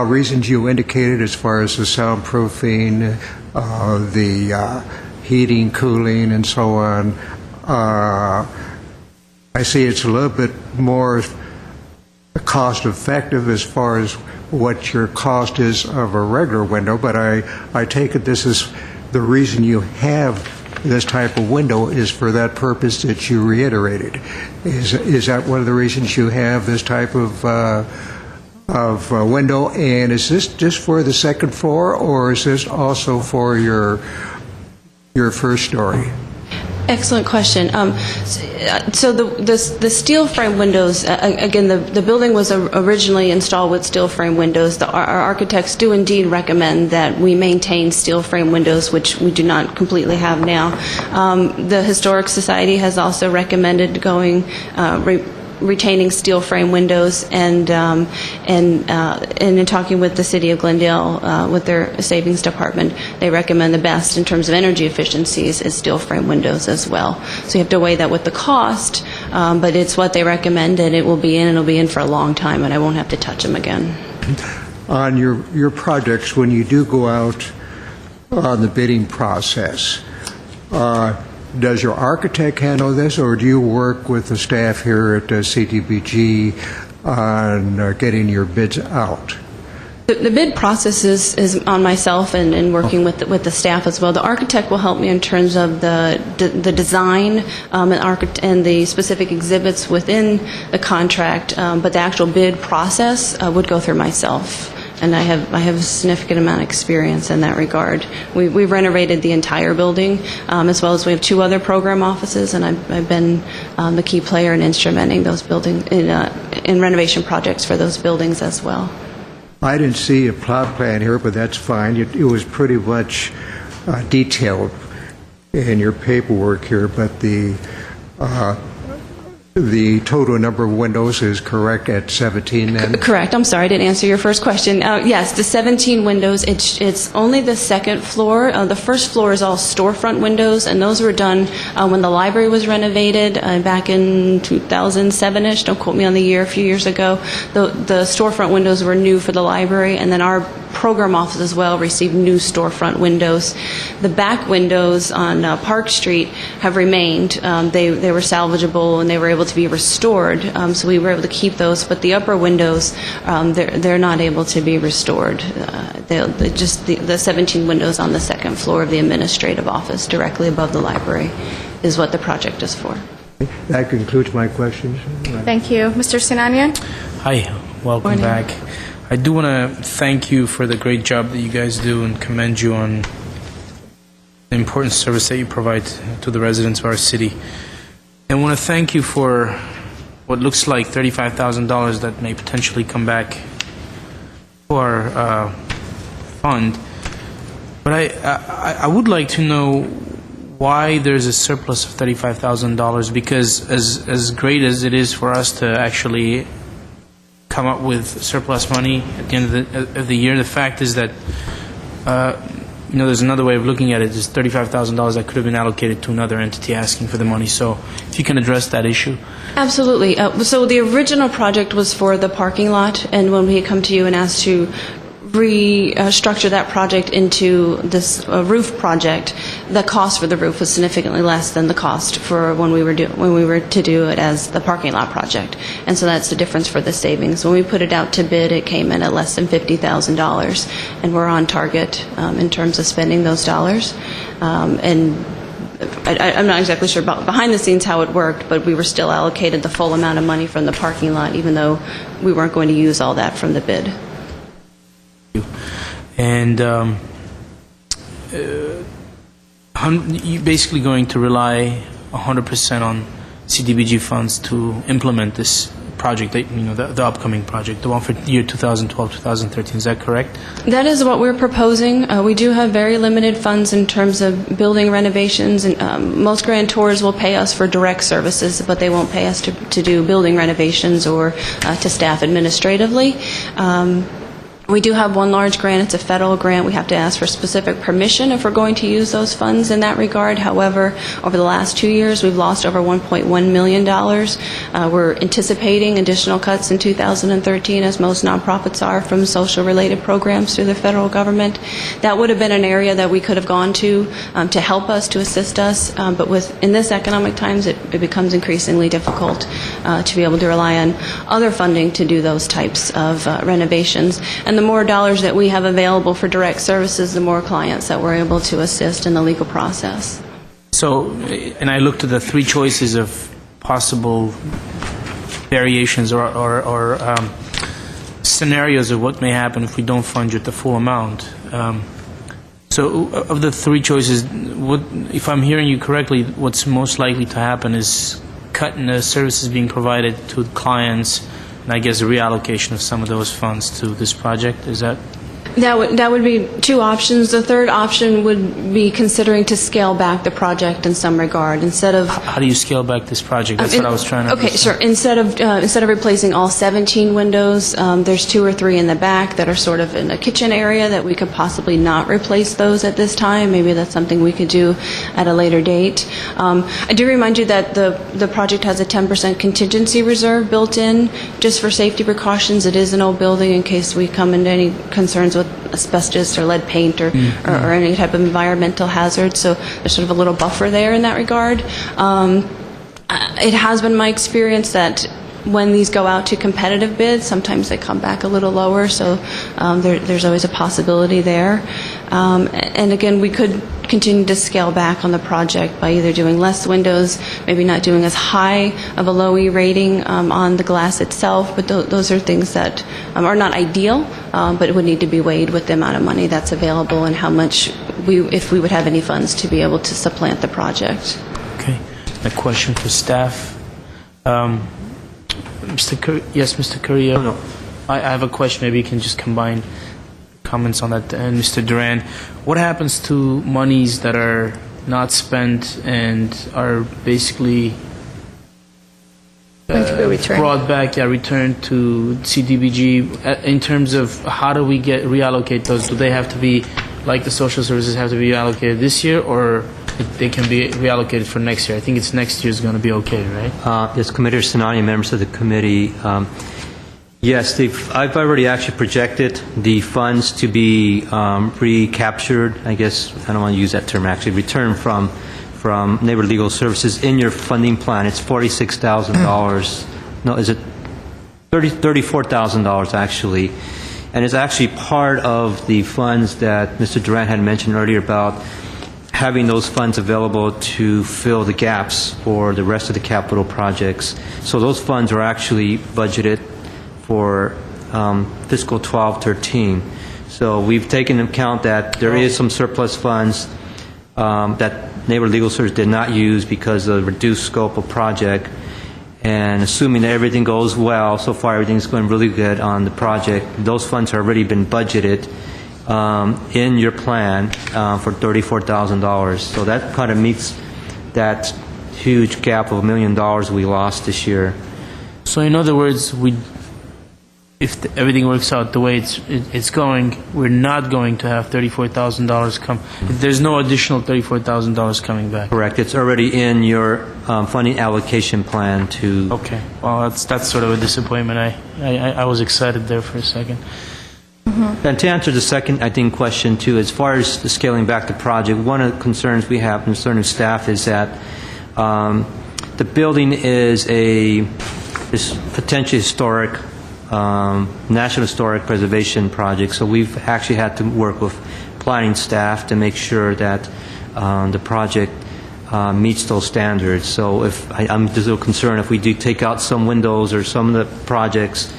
reasons you indicated as far as the soundproofing, the heating, cooling, and so on? I see it's a little bit more cost effective as far as what your cost is of a regular window, but I take it this is the reason you have this type of window is for that purpose that you reiterated. Is that one of the reasons you have this type of window? And is this just for the second floor, or is this also for your first story? Excellent question. So the steel frame windows, again, the building was originally installed with steel frame windows. Our architects do indeed recommend that we maintain steel frame windows, which we do not completely have now. The Historic Society has also recommended retaining steel frame windows, and in talking with the City of Glendale, with their savings department, they recommend the best in terms of energy efficiencies is steel frame windows as well. So you have to weigh that with the cost, but it's what they recommend, and it'll be in for a long time, and I won't have to touch them again. On your projects, when you do go out on the bidding process, does your architect handle this, or do you work with the staff here at CDBG on getting your bids out? The bid process is on myself and working with the staff as well. The architect will help me in terms of the design and the specific exhibits within the contract, but the actual bid process would go through myself. And I have a significant amount of experience in that regard. We've renovated the entire building, as well as we have 2 other program offices, and I've been the key player in instrumenting those buildings in renovation projects for those buildings as well. I didn't see a plot plan here, but that's fine. It was pretty much detailed in your paperwork here, but the total number of windows is correct at 17 then? Correct. I'm sorry, I didn't answer your first question. Yes, the 17 windows, it's only the second floor. The first floor is all storefront windows, and those were done when the library was renovated back in 2007-ish. Don't quote me on the year, a few years ago. The storefront windows were new for the library, and then our program office as well received new storefront windows. The back windows on Park Street have remained. They were salvageable, and they were able to be restored, so we were able to keep those, but the upper windows, they're not able to be restored. Just the 17 windows on the second floor of the administrative office directly above the library is what the project is for. That concludes my questions. Thank you. Mr. Sinanian? Hi, welcome back. I do want to thank you for the great job that you guys do and commend you on the important service that you provide to the residents of our city. I want to thank you for what looks like $35,000 that may potentially come back to our fund. But I would like to know why there's a surplus of $35,000, because as great as it is for us to actually come up with surplus money at the end of the year, the fact is that there's another way of looking at it. There's $35,000 that could have been allocated to another entity asking for the money. So if you can address that issue. Absolutely. So the original project was for the parking lot, and when we had come to you and asked to restructure that project into this roof project, the cost for the roof was significantly less than the cost for when we were to do it as the parking lot project. And so that's the difference for the savings. When we put it out to bid, it came in at less than $50,000, and we're on target in terms of spending those dollars. And I'm not exactly sure about behind the scenes how it worked, but we were still allocated the full amount of money from the parking lot, even though we weren't going to use all that from the bid. And you're basically going to rely 100% on CDBG funds to implement this project, the upcoming project, the one for year 2012-2013. Is that correct? That is what we're proposing. We do have very limited funds in terms of building renovations, and most grantors will pay us for direct services, but they won't pay us to do building renovations or to staff administratively. We do have one large grant. It's a federal grant. We have to ask for specific permission if we're going to use those funds in that regard. However, over the last 2 years, we've lost over $1.1 million. We're anticipating additional cuts in 2013, as most nonprofits are, from social-related programs through the federal government. That would have been an area that we could have gone to help us, to assist us. But in this economic times, it becomes increasingly difficult to be able to rely on other funding to do those types of renovations. And the more dollars that we have available for direct services, the more clients that we're able to assist in the legal process. So, and I looked at the three choices of possible variations or scenarios of what may happen if we don't fund you at the full amount. So, of the three choices, if I'm hearing you correctly, what's most likely to happen is cut in the services being provided to clients, and I guess a reallocation of some of those funds to this project. Is that? That would be two options. The third option would be considering to scale back the project in some regard. Instead of How do you scale back this project? That's what I was trying to understand. Sure. Instead of replacing all 17 windows, there's 2 or 3 in the back that are sort of in the kitchen area that we could possibly not replace those at this time. Maybe that's something we could do at a later date. I do remind you that the project has a 10% contingency reserve built in just for safety precautions. It is an old building in case we come into any concerns with asbestos or lead paint or any type of environmental hazard. So there's sort of a little buffer there in that regard. It has been my experience that when these go out to competitive bids, sometimes they come back a little lower, so there's always a possibility there. And again, we could continue to scale back on the project by either doing less windows, maybe not doing as high of a low E rating on the glass itself, but those are things that are not ideal, but it would need to be weighed with the amount of money that's available and how much if we would have any funds to be able to supplant the project. Okay. A question for staff. Mr. Curry. No. I have a question. Maybe you can just combine comments on that. And Mr. Duran, what happens to monies that are not spent and are basically brought back, returned to CDBG? In terms of how do we reallocate those? Do they have to be, like the social services, have to be allocated this year, or they can be reallocated for next year? I think it's next year is going to be okay, right? Yes, Commissioner Sinani, members of the committee. Yes, I've already actually projected the funds to be recaptured. I guess I don't want to use that term. Actually, returned from Neighborhood Legal Services in your funding plan. It's $46,000. No, is it $34,000 actually? And it's actually part of the funds that Mr. Duran had mentioned earlier about having those funds available to fill the gaps for the rest of the capital projects. So those funds are actually budgeted for fiscal 12-13. So we've taken into account that there is some surplus funds that Neighborhood Legal Services did not use because of the reduced scope of project. And assuming that everything goes well, so far everything's going really good on the project, those funds have already been budgeted in your plan for $34,000. So that kind of meets that huge gap of $1 million we lost this year. So in other words, if everything works out the way it's going, we're not going to have $34,000 come. There's no additional $34,000 coming back. Correct. It's already in your funding allocation plan to... Okay. Well, that's sort of a disappointment. I was excited there for a second. And to answer the second, I think, question too, as far as the scaling back the project, one of the concerns we have, concerning staff, is that the building is potentially historic, National Historic Preservation project, so we've actually had to work with planning staff to make sure that the project meets those standards. So if I'm just a little concerned if we do take out some windows or some of the projects,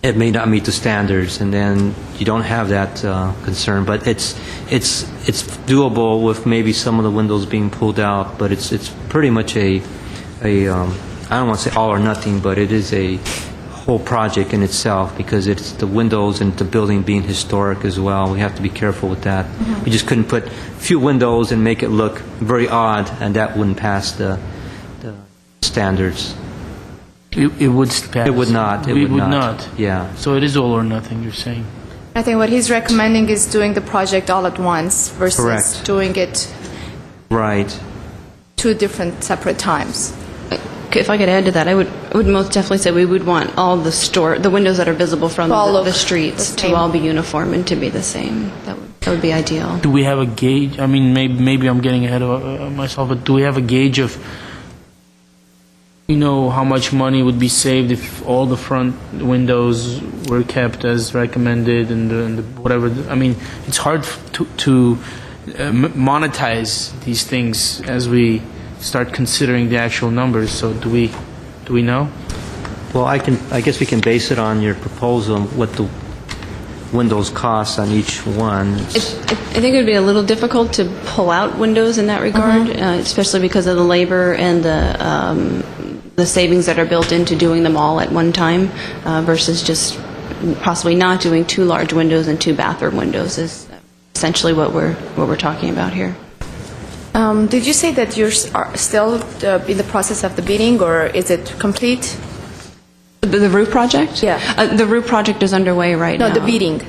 it may not meet the standards, and then you don't have that concern. But it's doable with maybe some of the windows being pulled out. But it's pretty much a I don't want to say all or nothing, but it is a whole project in itself because it's the windows and the building being historic as well. We have to be careful with that. We just couldn't put a few windows and make it look very odd, and that wouldn't pass the standards. It would pass. It would not. It would not. Yeah. So it is all or nothing, you're saying? I think what he's recommending is doing the project all at once versus Correct. doing it Right. 2 different separate times. If I could add to that, I would most definitely say we would want all the windows that are visible from To all look the streets the to same. all be uniform and to be the same. That would be ideal. Do we have a gauge? I mean, maybe I'm getting ahead of myself, but do we have a gauge of, how much money would be saved if all the front windows were kept as recommended and the whatever? I mean, it's hard to monetize these things as we start considering the actual numbers. So do we know? Well, I guess we can base it on your proposal, what the windows cost on each one. I think it would be a little difficult to pull out windows in that regard, especially because of the labor and the savings that are built into doing them all at one time versus just possibly not doing 2 large windows and 2 bathroom windows is essentially what we're talking about here. Did you say that you're still in the process of the bidding, or is it complete? The roof project? Yeah. The roof project is underway right now. No, the bidding.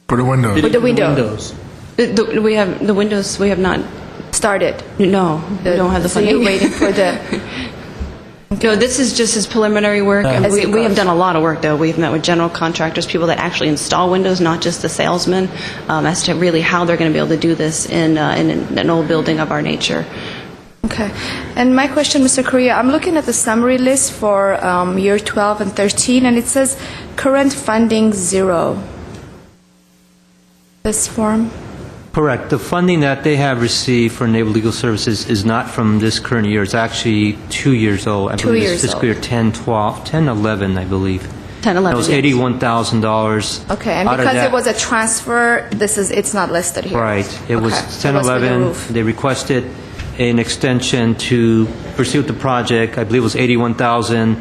For the windows. With the window. Windows. We have the windows. We have not Started. No, we don't have the So funding. you're waiting for the... No, this is just as preliminary work. And As it we have goes. done a lot of work, though. We've met with general contractors, people that actually install windows, not just the salesmen, as to really how they're going to be able to do this in an old building of our nature. Okay. And my question, Mr. Correa, I'm looking at the summary list for year 12 and 13, and it says current funding 0. This form? Correct. The funding that they have received for Naval Legal Services is not from this current year. It's actually 2 years old. I 2 believe years it's fiscal old. year 10, 11, I believe. 10, 11, It was yes. $81,000. Okay, and Out of because that- it was a transfer, it's not listed here. Right. It was Okay, 10, so it must be the 11. roof. They requested an extension to pursue the project. I believe it was $81,000.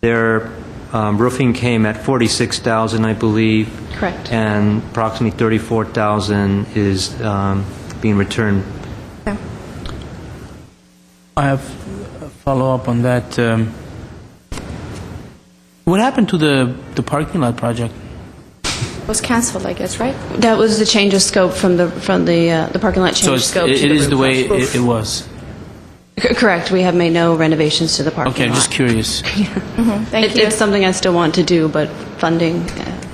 Their roofing came at $46,000, I believe. Correct. And approximately $34,000 is being returned. Okay. I have a follow-up on that. What happened to the parking lot project? It was canceled, I guess, right? That was the change of scope from the parking lot So change scope. it to is the roof. way it was. Correct. We have made no renovations to the parking Okay, I'm lot. just curious. Thank you. It's something I still want to do, but funding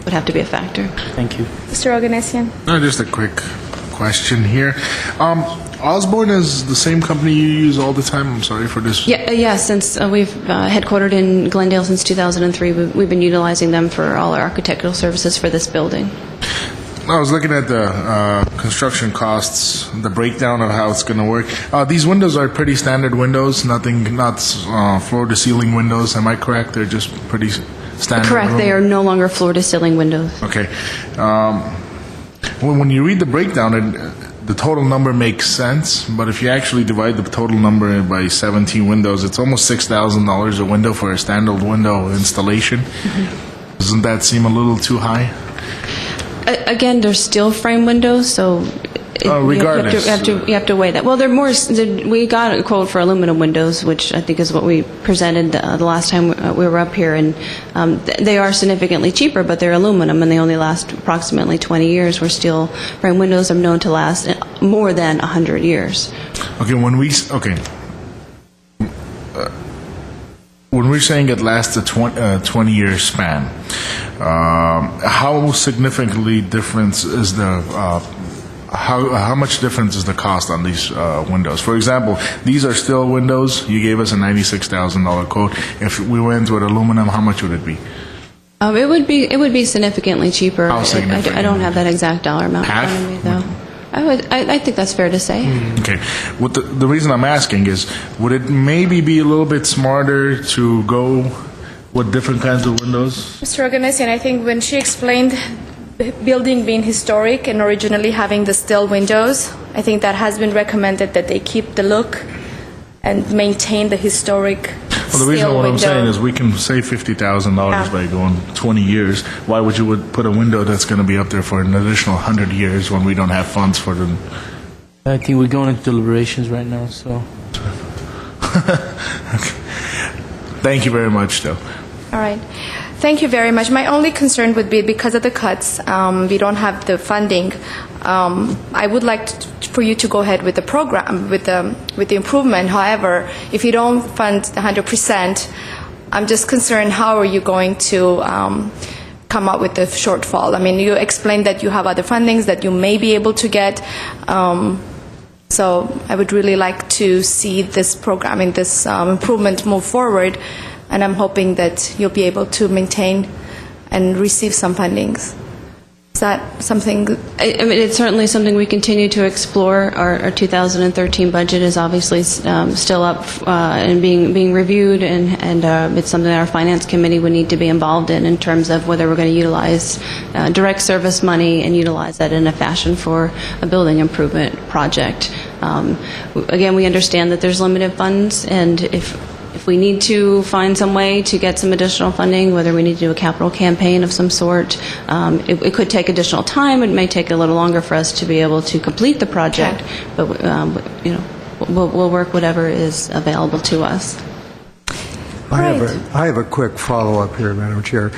would have to be a factor. Thank you. Mr. Oganessian? No, just a quick question here. Osborne is the same company you use all the time? I'm sorry for this. Yeah, since we've headquartered in Glendale since 2003, we've been utilizing them for all our architectural services for this building. I was looking at the construction costs, the breakdown of how it's going to work. These windows are pretty standard windows, not floor-to-ceiling windows. Am I correct? They're just pretty standard. Correct. They are no longer floor-to-ceiling windows. Okay. When you read the breakdown, the total number makes sense, but if you actually divide the total number by 17 windows, it's almost $6,000 a window for a standard window installation. Doesn't that seem a little too high? Again, they're steel frame windows, so Regardless. You have to weigh that. Well, we got a quote for aluminum windows, which I think is what we presented the last time we were up here, and they are significantly cheaper, but they're aluminum, and they only last approximately 20 years, where steel frame windows are known to last more than 100 years. Okay, when we're saying it lasts a 20-year span, how significantly difference is the how much difference is the cost on these windows? For example, these are steel windows. You gave us a $96,000 quote. If we went with aluminum, how much would it be? It would be significantly cheaper. How significant? I don't have that exact dollar amount Half? in front of me, though. I think that's fair to say. Okay. What the reason I'm asking is, would it maybe be a little bit smarter to go with different kinds of windows? Mr. Oganessian, I think when she explained the building being historic and originally having the steel windows, I think that has been recommended that they keep the look and maintain the historic Well, the reason steel what I'm window. saying is we can save $50,000 by going 20 years. Why would you put a window that's going to be up there for an additional 100 years when we don't have funds for them? I think we're going into deliberations right now, so. Okay. Thank you very much, though. All right. Thank you very much. My only concern would be because of the cuts, we don't have the funding. I would like for you to go ahead with the program, with the improvement. However, if you don't fund 100%, I'm just concerned how are you going to come up with the shortfall. I mean, you explained that you have other fundings that you may be able to get. So I would really like to see this program, this improvement move forward. And I'm hoping that you'll be able to maintain and receive some fundings. Is that something? I mean, it's certainly something we continue to explore. Our 2013 budget is obviously still up and being reviewed, and it's something that our finance committee would need to be involved in terms of whether we're going to utilize direct service money and utilize that in a fashion for a building improvement project. Again, we understand that there's limited funds, and if we need to find some way to get some additional funding, whether we need to do a capital campaign of some sort, it could take additional time. It may take a little longer for us to be able to complete the project, but we'll work whatever is available to us. I have a quick follow-up here, Madam Chair.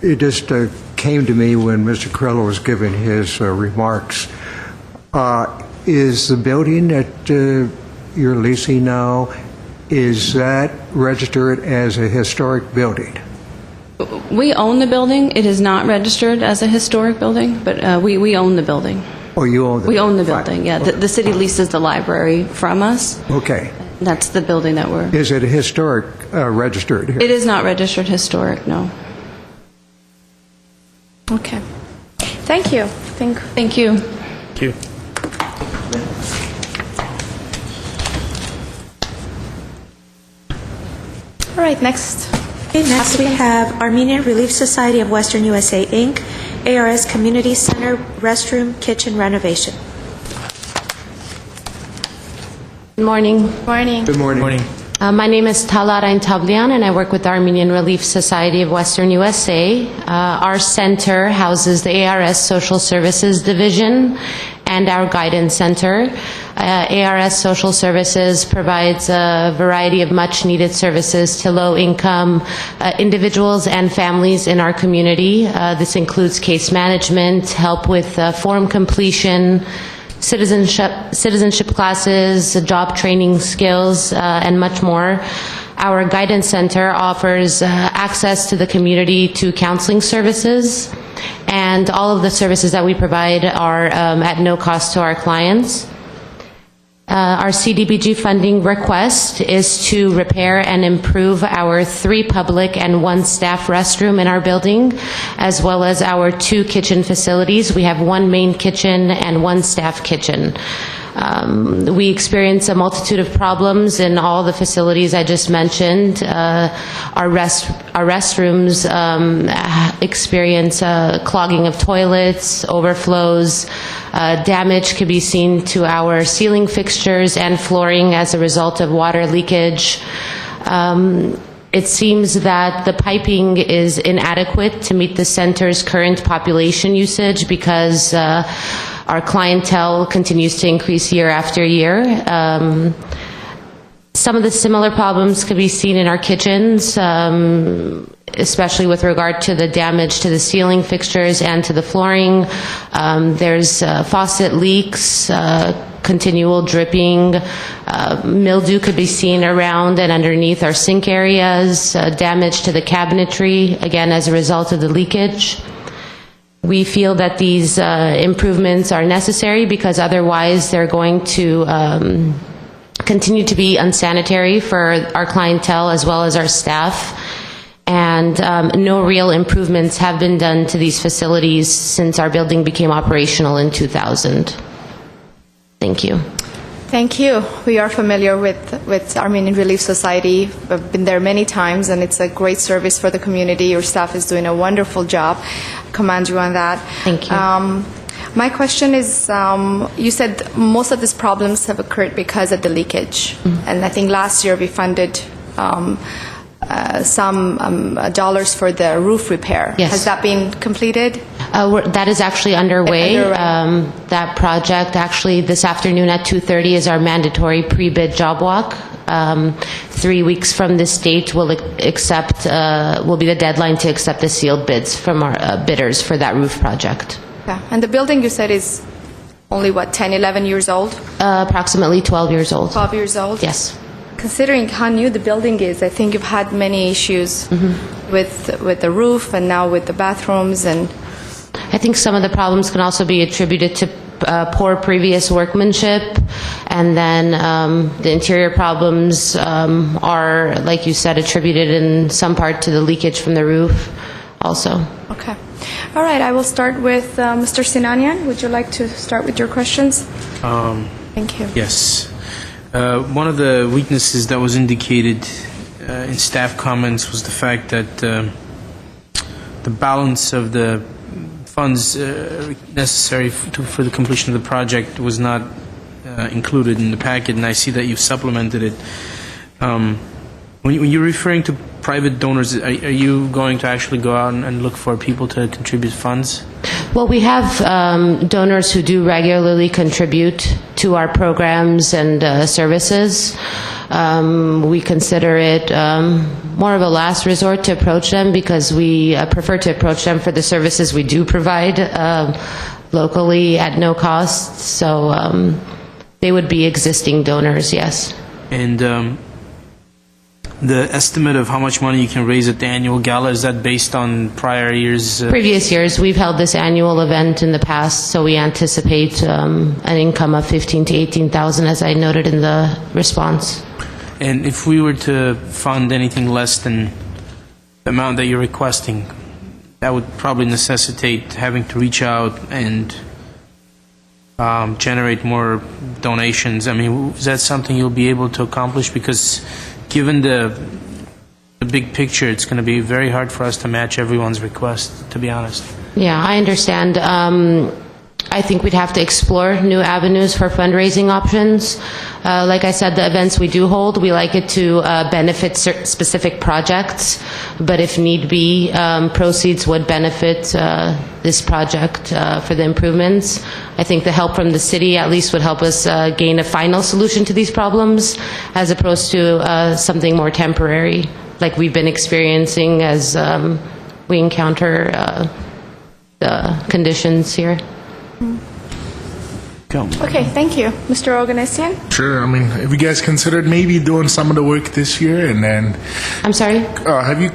It just came to me when Mr. Carrillo was giving his remarks. Is the building that you're leasing now, is that registered as a historic building? We own the building. It is not registered as a historic building, but we own the building. Oh, you own the building? We own the building, yeah. The city leases the library from us. Okay. That's the building that we're... Is it a historic registered here? It is not registered historic, no. Okay. Thank you. Thank you. Thank you. All right, next. Okay, next we have Armenian Relief Society of Western USA, Inc., ARS Community Center Restroom Kitchen Renovation. Good morning. Morning. Good morning. Morning. My name is Talara Tablian, and I work with the Armenian Relief Society of Western USA. Our center houses the ARS Social Services Division and our Guidance Center. ARS Social Services provides a variety of much-needed services to low-income individuals and families in our community. This includes case management, help with form completion, citizenship classes, job training skills, and much more. Our Guidance Center offers access to the community to counseling services, and all of the services that we provide are at no cost to our clients. Our CDBG funding request is to repair and improve our 3 public and 1 staff restroom in our building, as well as our 2 kitchen facilities. We have 1 main kitchen and 1 staff kitchen. We experience a multitude of problems in all the facilities I just mentioned. Our restrooms experience clogging of toilets, overflows. Damage can be seen to our ceiling fixtures and flooring as a result of water leakage. It seems that the piping is inadequate to meet the center's current population usage because Our clientele continues to increase year after year. Some of the similar problems could be seen in our kitchens, especially with regard to the damage to the ceiling fixtures and to the flooring. There's faucet leaks, continual dripping. Mildew could be seen around and underneath our sink areas, damage to the cabinetry, again, as a result of the leakage. We feel that these improvements are necessary because otherwise they're going to continue to be unsanitary for our clientele as well as our staff. And no real improvements have been done to these facilities since our building became operational in 2000. Thank you. Thank you. We are familiar with Armenian Relief Society. I've been there many times, and it's a great service for the community. Your staff is doing a wonderful job. Commend you on that. Thank you. My question is, you said most of these problems have occurred because of the leakage. And I think last year we funded some dollars for the roof repair. Yes. Has that been completed? That is actually underway. That project, actually, this afternoon at 2:30 is our mandatory pre-bid job walk. 3 weeks from this date, will be the deadline to accept the sealed bids from our bidders for that roof project. Yeah. And the building you said is only, 10, 11 years old? Approximately 12 years old. 12 years old? Yes. Considering how new the building is, I think you've had many issues with the roof and now with the bathrooms. And I think some of the problems can also be attributed to poor previous workmanship, and then the interior problems are, like you said, attributed in some part to the leakage from the roof also. Okay. All right, I will start with Mr. Sinanian. Would you like to start with your questions? Thank you. Yes. One of the weaknesses that was indicated in staff comments was the fact that the balance of the funds necessary for the completion of the project was not included in the packet, and I see that you've supplemented it. When you're referring to private donors, are you going to actually go out and look for people to contribute funds? Well, we have donors who do regularly contribute to our programs and services. We consider it more of a last resort to approach them because we prefer to approach them for the services we do provide locally at no cost. So they would be existing donors, yes. And the estimate of how much money you can raise at the annual gala, is that based on prior years? Previous years, we've held this annual event in the past, so we anticipate an income of $15,000 to $18,000, as I noted in the response. And if we were to fund anything less than the amount that you're requesting, that would probably necessitate having to reach out and generate more donations. I mean, is that something you'll be able to accomplish? Because given the big picture, it's going to be very hard for us to match everyone's request, to be honest. Yeah, I understand. I think we'd have to explore new avenues for fundraising options. Like I said, the events we do hold, we like it to benefit specific projects, but if need be, proceeds would benefit this project for the improvements. I think the help from the city at least would help us gain a final solution to these problems, as opposed to something more temporary, like we've been experiencing as we encounter the conditions here. Okay, thank you. Mr. Oganessian? Sure. I mean, have you guys considered maybe doing some of the work this year and then? I'm sorry? Have you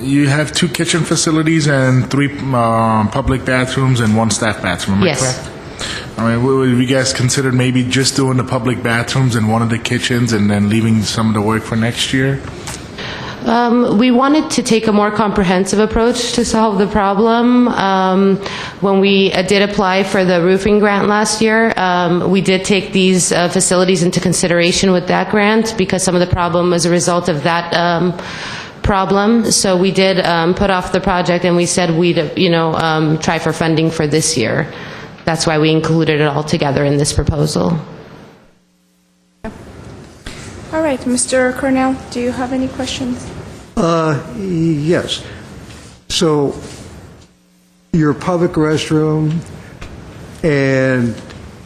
you have 2 kitchen facilities and 3 public bathrooms and 1 staff bathroom? Am I correct? I mean, would you guys consider maybe just doing the public bathrooms and one of the kitchens and then leaving some of the work for next year? We wanted to take a more comprehensive approach to solve the problem. When we did apply for the roofing grant last year, we did take these facilities into consideration with that grant because some of the problem was a result of that problem. So we did put off the project, and we said we'd try for funding for this year. That's why we included it all together in this proposal. All right, Mr. Cornell, do you have any questions? Yes. So your public restroom And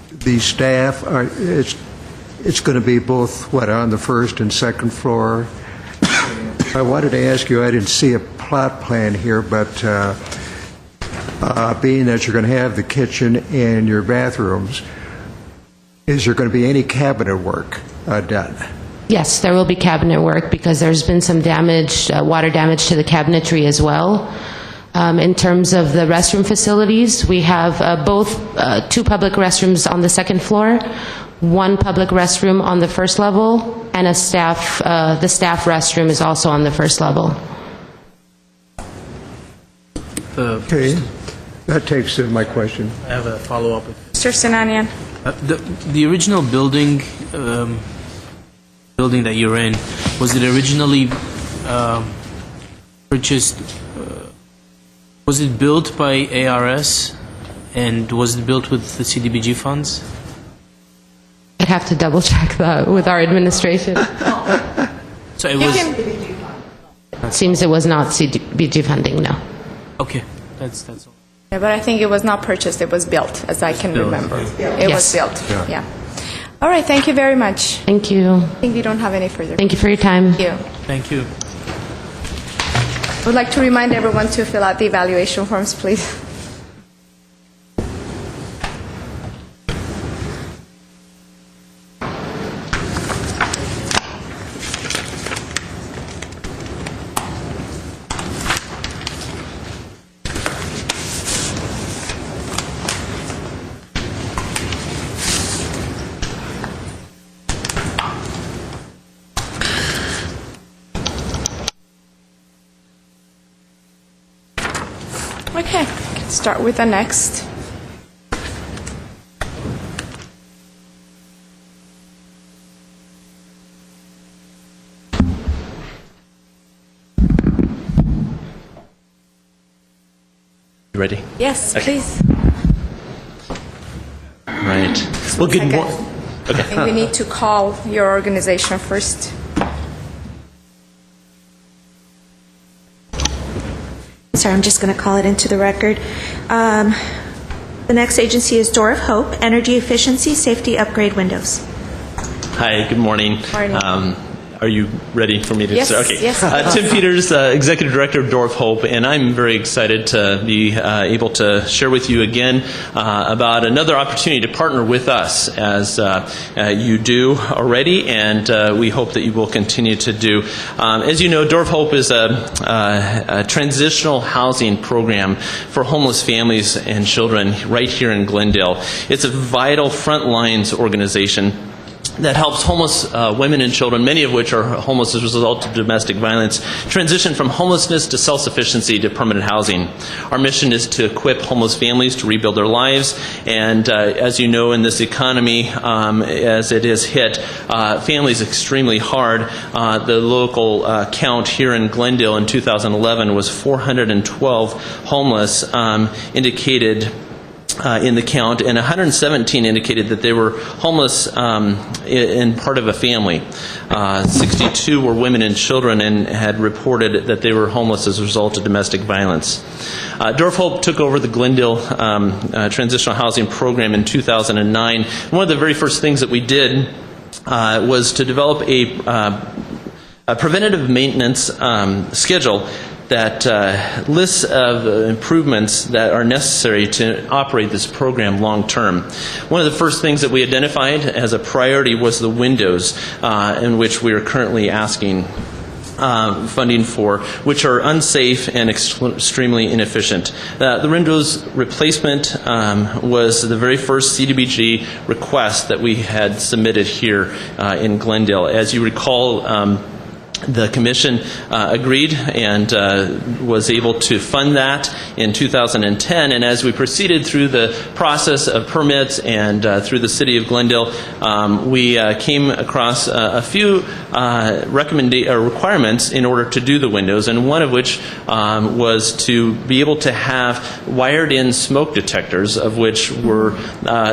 the staff, it's going to be both, what, on the first and second floor? I wanted to ask you, I didn't see a plot plan here, but being that you're going to have the kitchen and your bathrooms, is there going to be any cabinet work done? Yes, there will be cabinet work because there's been some damage, water damage to the cabinetry as well. In terms of the restroom facilities, we have both two public restrooms on the second floor, one public restroom on the first level, and the staff restroom is also on the first level. Okay, that takes my question. I have a follow-up. Mr. Sinanian. The original building that you're in, was it originally purchased? Was it built by ARS, and was it built with the CDBG funds? I'd have to double check that with our administration. So it was. It seems it was not CDBG funding, no. Okay, that's all. Yeah, but I think it was not purchased, it was built, as I can remember. It was Yes. built, yeah. All right, thank you very much. Thank you. I think we don't have any further. Thank you for your time. Thank you. Thank you. I would like to remind everyone to fill out the evaluation forms, please. Okay, let's start with the next. You ready? Yes, please. Right. Well, good morning. I think we need to call your organization first. Sorry, I'm just going to call it into the record. The next agency is Door of Hope, Energy Efficiency Safety Upgrade Windows. Hi, good morning. Morning. Are you ready for me to Yes, start? Okay. yes. Tim Peters, Executive Director of Door of Hope, and I'm very excited to be able to share with you again about another opportunity to partner with us, as you do already, and we hope that you will continue to do. As you know, Door of Hope is a transitional housing program for homeless families and children right here in Glendale. It's a vital front lines organization that helps homeless women and children, many of which are homeless as a result of domestic violence, transition from homelessness to self-sufficiency to permanent housing. Our mission is to equip homeless families to rebuild their lives, and as you know, in this economy, as it is hit families extremely hard, the local count here in Glendale in 2011 was 412 homeless indicated in the count, and 117 indicated that they were homeless in part of a family. 62 were women and children and had reported that they were homeless as a result of domestic violence. Door of Hope took over the Glendale Transitional Housing Program in 2009. One of the very first things that we did was to develop a preventative maintenance schedule that lists of improvements that are necessary to operate this program long term. One of the first things that we identified as a priority was the windows, in which we are currently asking funding for, which are unsafe and extremely inefficient. The windows replacement was the very first CDBG request that we had submitted here in Glendale. As you recall, the Commission agreed and was able to fund that in 2010. And as we proceeded through the process of permits and through the City of Glendale, we came across a few requirements in order to do the windows, and one of which was to be able to have wired-in smoke detectors, of which were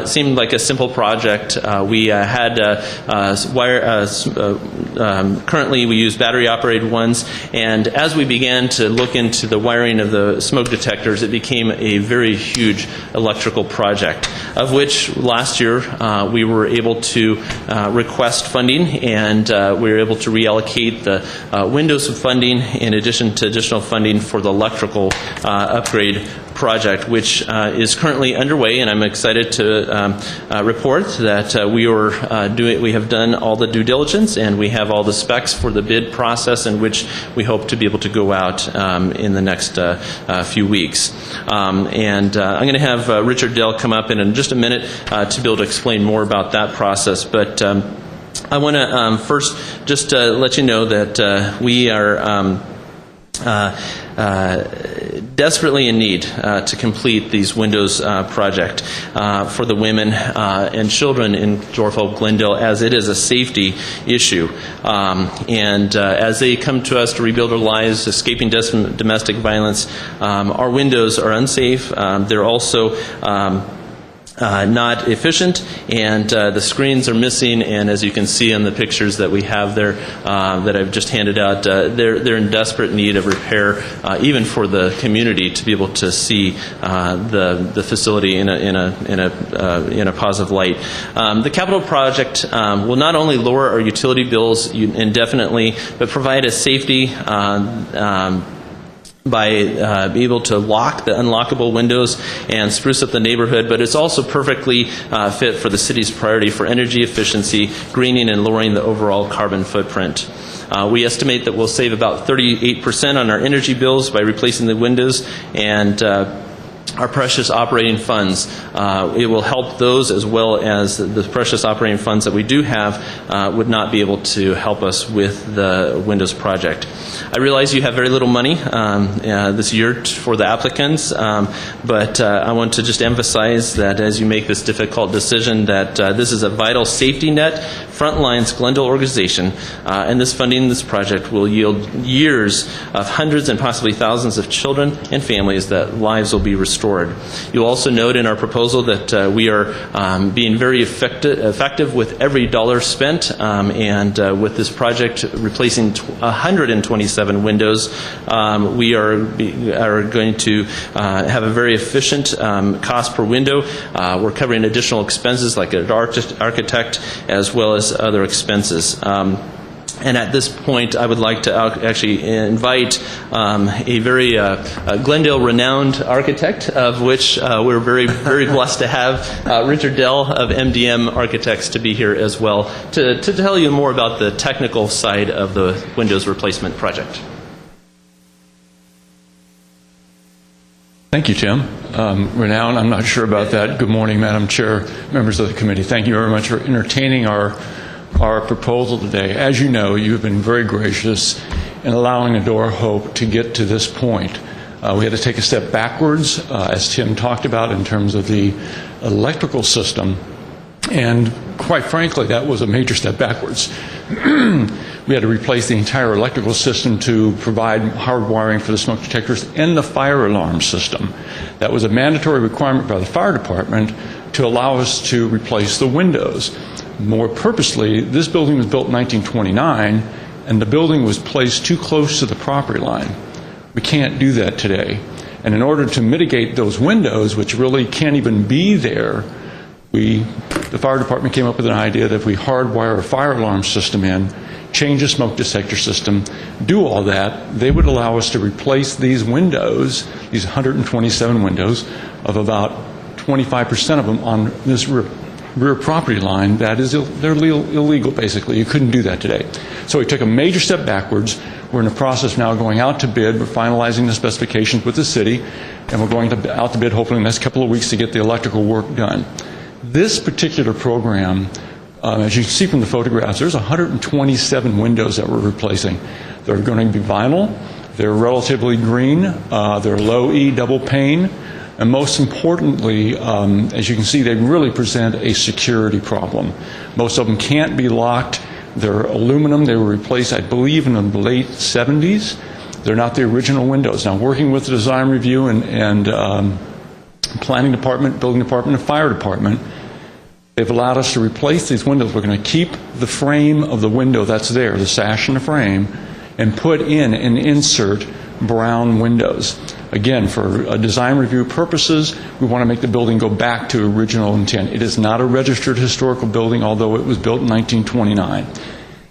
seemed like a simple project. We had currently we use battery-operated ones. And as we began to look into the wiring of the smoke detectors, it became a very huge electrical project, of which last year we were able to request funding, and we were able to reallocate the windows of funding in addition to additional funding for the electrical upgrade project, which is currently underway, and I'm excited to report that we have done all the due diligence and we have all the specs for the bid process, in which we hope to be able to go out in the next few weeks. And I'm going to have Richard Dell come up in just a minute to be able to explain more about that process. But I want to first just let you know that we are desperately in need to complete these windows project for the women and children in Dorf Hope Glendale, as it is a safety issue. And as they come to us to rebuild their lives, escaping domestic violence, our windows are unsafe. They're also not efficient, and the screens are missing, and as you can see on the pictures that we have there that I've just handed out, they're in desperate need of repair, even for the community to be able to see the facility in a positive light. The capital project will not only lower our utility bills indefinitely, but provide a safety by being able to lock the unlockable windows and spruce up the neighborhood, but it's also perfectly fit for the city's priority for energy efficiency, greening, and lowering the overall carbon footprint. We estimate that we'll save about 38% on our energy bills by replacing the windows, and our precious operating funds. It will help those, as well as the precious operating funds that we do have would not be able to help us with the Windows project. I realize you have very little money this year for the applicants, but I want to just emphasize that as you make this difficult decision, that this is a vital safety net, Frontlines Glendale organization, and this funding, this project, will yield years of hundreds and possibly thousands of children and families that lives will be restored. You'll also note in our proposal that we are being very effective with every dollar spent, and with this project replacing 127 windows, we are going to have a very efficient cost per window. We're covering additional expenses like an architect, as well as other expenses. And at this point, I would like to actually invite a very Glendale-renowned architect, of which we're very, very blessed to have Richard Dell of MDM Architects to be here as well to tell you more about the technical side of the Windows replacement project. Thank you, Tim. Renowned, I'm not sure about that. Good morning, Madam Chair, members of the committee. Thank you very much for entertaining our proposal today. As you know, you have been very gracious in allowing Adore Hope to get to this point. We had to take a step backwards, as Tim talked about, in terms of the electrical system, and quite frankly, that was a major step backwards. We had to replace the entire electrical system to provide hardwiring for the smoke detectors and the fire alarm system. That was a mandatory requirement by the fire department to allow us to replace the windows. More purposely, this building was built in 1929, and the building was placed too close to the property line. We can't do that today. And in order to mitigate those windows, which really can't even be there, the fire department came up with an idea that if we hardwire a fire alarm system in, change the smoke detector system, do all that, they would allow us to replace these windows, these 127 windows, of about 25% of them on this rear property line. That is, they're illegal, basically. You couldn't do that today. So we took a major step backwards. We're in the process now of going out to bid. We're finalizing the specifications with the city, and we're going out to bid hopefully in the next couple of weeks to get the electrical work done. This particular program, as you can see from the photographs, there's 127 windows that we're replacing. They're going to be vinyl. They're relatively green. They're low E double pane. And most importantly, as you can see, they really present a security problem. Most of them can't be locked. They're aluminum. They were replaced, I believe, in the late 70s. They're not the original windows. Now, working with the design review and planning department, building department, and fire department, they've allowed us to replace these windows. We're going to keep the frame of the window that's there, the sash and the frame, and put in and insert brown windows. Again, for design review purposes, we want to make the building go back to original intent. It is not a registered historical building, although it was built in 1929.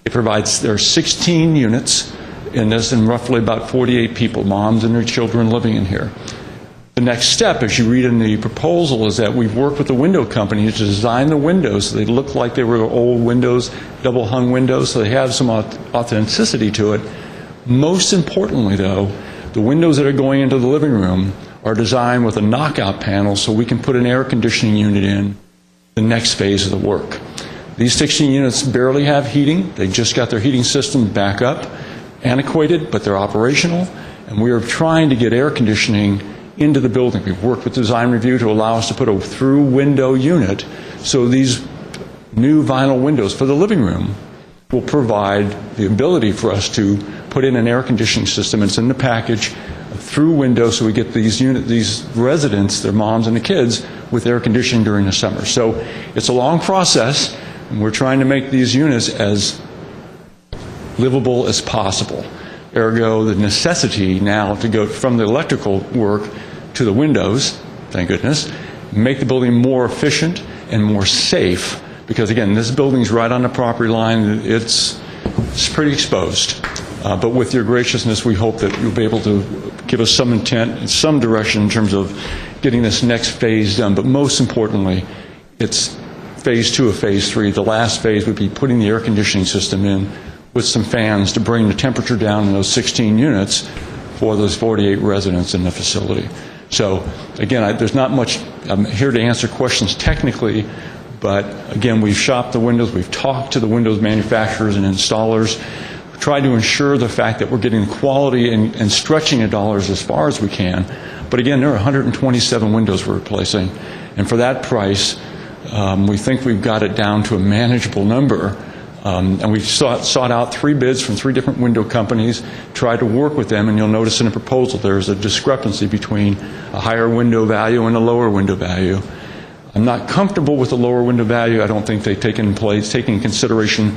It provides, there are 16 units in this and roughly about 48 people, moms and their children living in here. The next step, as you read in the proposal, is that we've worked with the window company to design the windows so they look like they were old windows, double hung windows, so they have some authenticity to it. Most importantly, though, the windows that are going into the living room are designed with a knockout panel so we can put an air conditioning unit in the next phase of the work. These 16 units barely have heating. They just got their heating system back up, antiquated, but they're operational, and we are trying to get air conditioning into the building. We've worked with design review to allow us to put a through window unit, so these new vinyl windows for the living room will provide the ability for us to put in an air conditioning system. It's in the package, a through window, so we get these residents, their moms and the kids, with air conditioning during the summer. So it's a long process, and we're trying to make these units as livable as possible. Ergo, the necessity now to go from the electrical work to the windows, thank goodness, make the building more efficient and more safe, because again, this building's right on the property line. It's pretty exposed. But with your graciousness, we hope that you'll be able to give us some intent and some direction in terms of getting this next phase done. But most importantly, it's phase 2 of phase 3. The last phase would be putting the air conditioning system in with some fans to bring the temperature down in those 16 units for those 48 residents in the facility. So again, there's not much. I'm here to answer questions technically, but again, we've shopped the windows, we've talked to the windows manufacturers and installers, tried to ensure the fact that we're getting quality and stretching the dollars as far as we can. But again, there are 127 windows we're replacing, and for that price, we think we've got it down to a manageable number. And we've sought out 3 bids from 3 different window companies, tried to work with them, and you'll notice in the proposal there's a discrepancy between a higher window value and a lower window value. I'm not comfortable with the lower window value. I don't think they've taken in consideration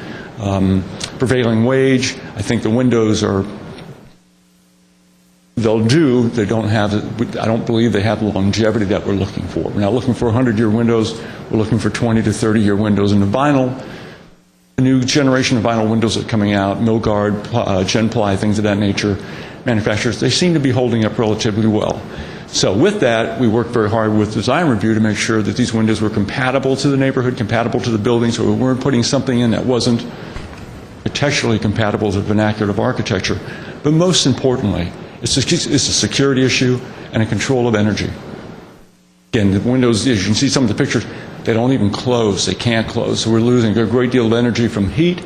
prevailing wage. I think the windows they'll do. They don't have. I don't believe they have the longevity that we're looking for. We're not looking for 100-year windows. We're looking for 20 to 30-year windows. And the vinyl, the new generation of vinyl windows that are coming out, Milgard, Genply, things of that nature, manufacturers, they seem to be holding up relatively well. So with that, we worked very hard with design review to make sure that these windows were compatible to the neighborhood, compatible to the building, so we weren't putting something in that wasn't architecturally compatible to the vernacular of architecture. But most importantly, it's a security issue and a control of energy. Again, the windows, as you can see some of the pictures, they don't even close. They can't close. So we're losing a great deal of energy from heat,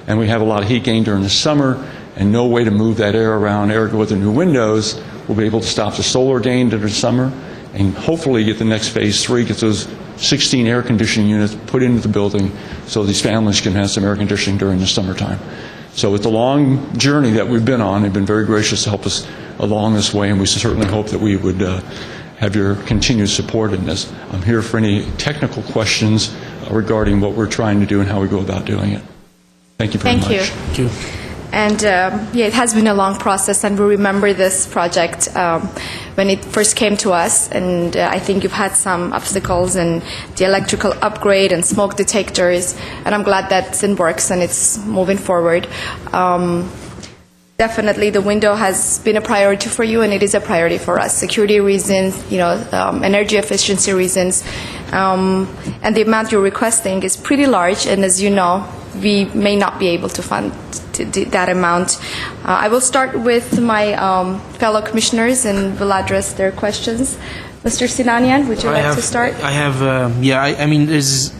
and we have a lot of heat gain during the summer, and no way to move that air around. Ergo, with the new windows, we'll be able to stop the solar gain during the summer, and hopefully get the next phase 3, get those 16 air conditioning units put into the building so these families can have some air conditioning during the summertime. So it's a long journey that we've been on. They've been very gracious to help us along this way, and we certainly hope that we would have your continued support in this. I'm here for any technical questions regarding what we're trying to do and how we go about doing it. Thank you very much. Thank you. And yeah, it has been a long process, and we remember this project when it first came to us, and I think you've had some obstacles in the electrical upgrade and smoke detectors, and I'm glad that's in works and it's moving forward. Definitely the window has been a priority for you, and it is a priority for us. Security reasons, energy efficiency reasons, and the amount you're requesting is pretty large, and as you know, we may not be able to fund that amount. I will start with my fellow commissioners and will address their questions. Mr. Sinanian, would you like to start? I have, I mean, there's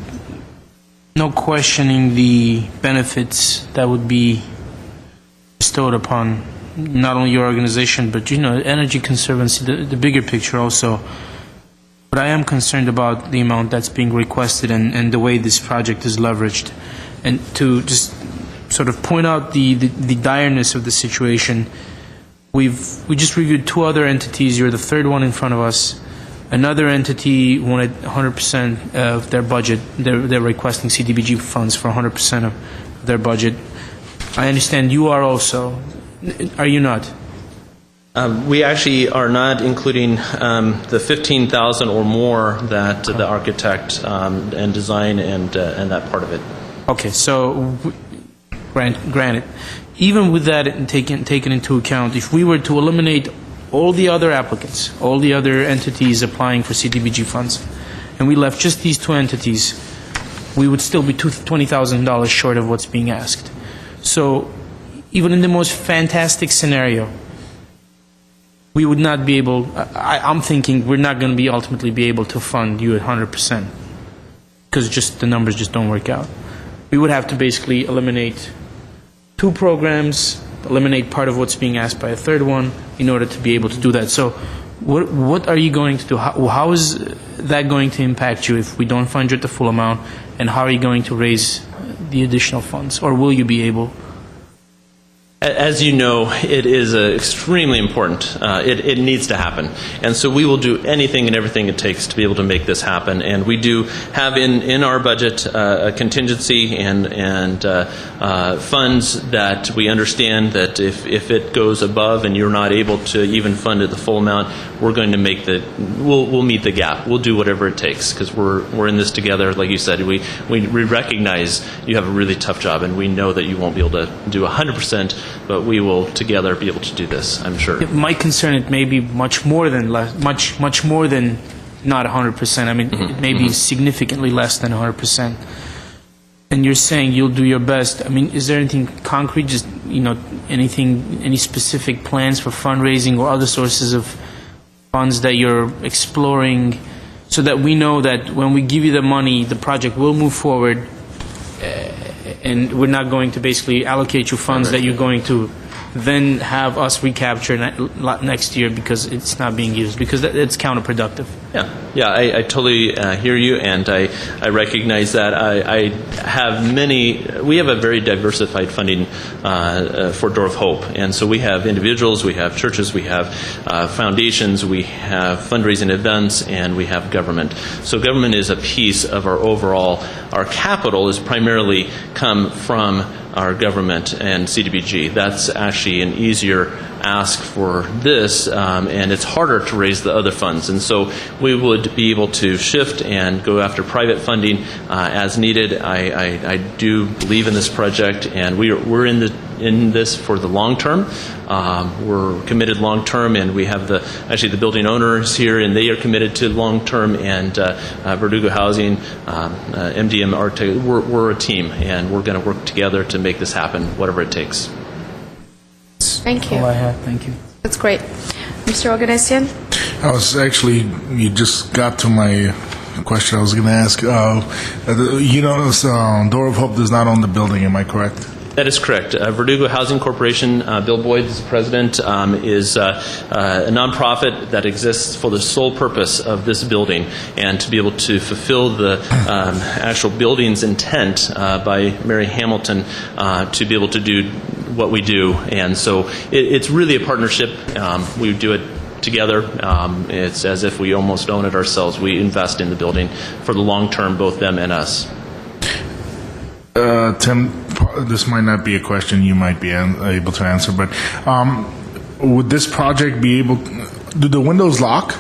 no questioning the benefits that would be bestowed upon not only your organization, but, energy conservancy, the bigger picture also. But I am concerned about the amount that's being requested and the way this project is leveraged. And to just sort of point out the direness of the situation, we just reviewed 2 other entities. You're the 3rd one in front of us. Another entity wanted 100% of their budget. They're requesting CDBG funds for 100% of their budget. I understand you are also. Are you not? We actually are not including the 15,000 or more that the architect and design and that part of it. Okay, so granted, even with that taken into account, if we were to eliminate all the other applicants, all the other entities applying for CDBG funds, and we left just these two entities, we would still be $20,000 short of what's being asked. So even in the most fantastic scenario, we would not be able, I'm thinking we're not going to be ultimately be able to fund you at 100% because just the numbers just don't work out. We would have to basically eliminate two programs, eliminate part of what's being asked by a third one in order to be able to do that. So what are you going to do? How is that going to impact you if we don't fund you at the full amount, and how are you going to raise the additional funds, or will you be able? As you know, it is extremely important. It needs to happen. And so we will do anything and everything it takes to be able to make this happen. And we do have in our budget a contingency and funds that we understand that if it goes above and you're not able to even fund it the full amount, we're going to make we'll meet the gap. We'll do whatever it takes because we're in this together. Like you said, we recognize you have a really tough job, and we know that you won't be able to do 100%. But we will together be able to do this, I'm sure. My concern, it may be much more than not 100%. I mean, it may be significantly less than 100%. And you're saying you'll do your best. I mean, is there anything concrete, just, any specific plans for fundraising or other sources of funds that you're exploring so that we know that when we give you the money, the project will move forward and we're not going to basically allocate you funds that you're going to then have us recapture next year because it's not being used, because it's counterproductive. Yeah, I totally hear you, and I recognize that. We have a very diversified funding for Door of Hope, and so we have individuals, we have churches, we have foundations, we have fundraising events, and we have government. So government is a piece of our overall, our capital is primarily come from our government and CDBG. That's actually an easier ask for this, and it's harder to raise the other funds. And so we would be able to shift and go after private funding as needed. I do believe in this project, and we're in this for the long term. We're committed long term, and we have the building owners here, and they are committed to long term. And Verdugo Housing, MDM, we're a team, and we're going to work together to make this happen, whatever it takes. Thank you. All I have. Thank you. That's great. Mr. Oganessian? You just got to my question I was going to ask. Door of Hope does not own the building, am I correct? That is correct. Verdugo Housing Corporation, Bill Boyd is the president, is a nonprofit that exists for the sole purpose of this building and to be able to fulfill the actual building's intent by Mary Hamilton to be able to do what we do. And so it's really a partnership. We do it together. It's as if we almost own it ourselves. We invest in the building for the long term, both them and us. Tim, this might not be a question you might be able to answer, but would this project be able do the windows lock?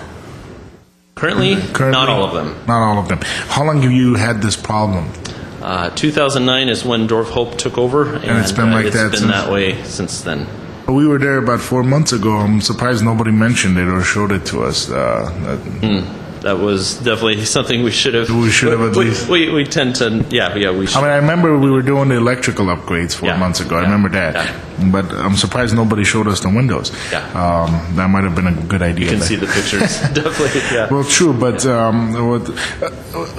Currently, not all of them. Not all of them. How long have you had this problem? 2009 is when Door of Hope took over, and it's been like that it's been that way since then. We were there about 4 months ago. I'm surprised nobody mentioned it or showed it to us. That was definitely something we should have. We should have at least. We tend to, we should. I mean, I remember we were doing the electrical upgrades 4 months ago. I remember that. Yeah. But I'm surprised nobody showed us the windows. Yeah. That might have been a good idea. You can see the pictures, definitely. Yeah. Well, true, but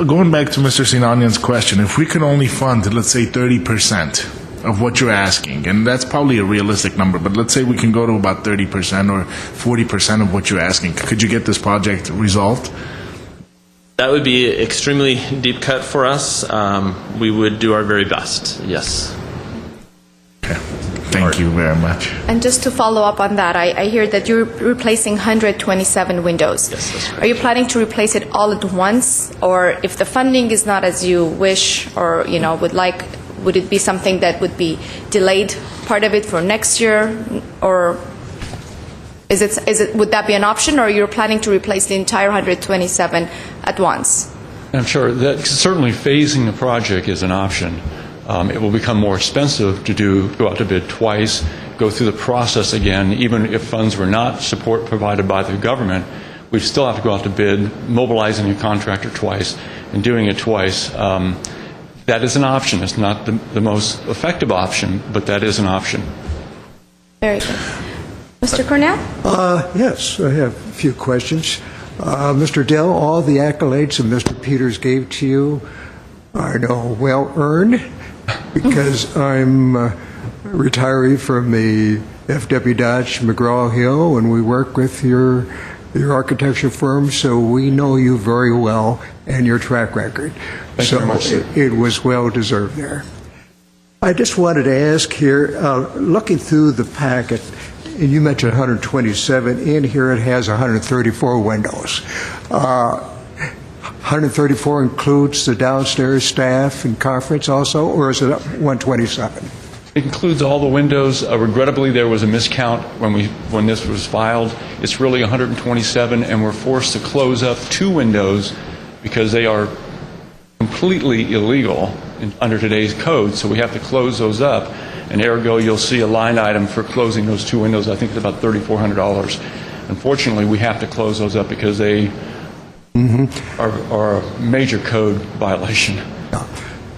going back to Mr. Sinanian's question, if we could only fund, let's say, 30% of what you're asking, and that's probably a realistic number, but let's say we can go to about 30% or 40% of what you're asking, could you get this project resolved? That would be extremely deep cut for us. We would do our very best, yes. Okay. Thank you very much. And just to follow up on that, I hear that you're replacing 127 windows. Yes, that's correct. Are you planning to replace it all at once? Or if the funding is not as you wish or would like, would it be something that would be delayed, part of it for next year, or would that be an option, or you're planning to replace the entire 127 at once? I'm sure that certainly phasing the project is an option. It will become more expensive to go out to bid twice, go through the process again. Even if funds were not support provided by the government, we'd still have to go out to bid, mobilizing a contractor twice and doing it twice. That is an option. It's not the most effective option, but that is an option. Very good. Mr. Cornell? Yes, I have a few questions. Mr. Dell, all the accolades that Mr. Peters gave to you are well earned, because I'm a retiree from the F.W. Dodge McGraw-Hill, and we work with your architecture firm, so we know you very well and your track record. Thank you very much, sir. It was well deserved there. I just wanted to ask here, looking through the packet, and you mentioned 127. In here it has 134 windows. 134 includes the downstairs staff and conference also, or is it 127? It includes all the windows. Regrettably, there was a miscount when this was filed. It's really 127, and we're forced to close up 2 windows because they are completely illegal under today's code, so we have to close those up. And ergo, you'll see a line item for closing those 2 windows. I think it's about $3,400. Unfortunately, we have to close those up because they are a major code violation.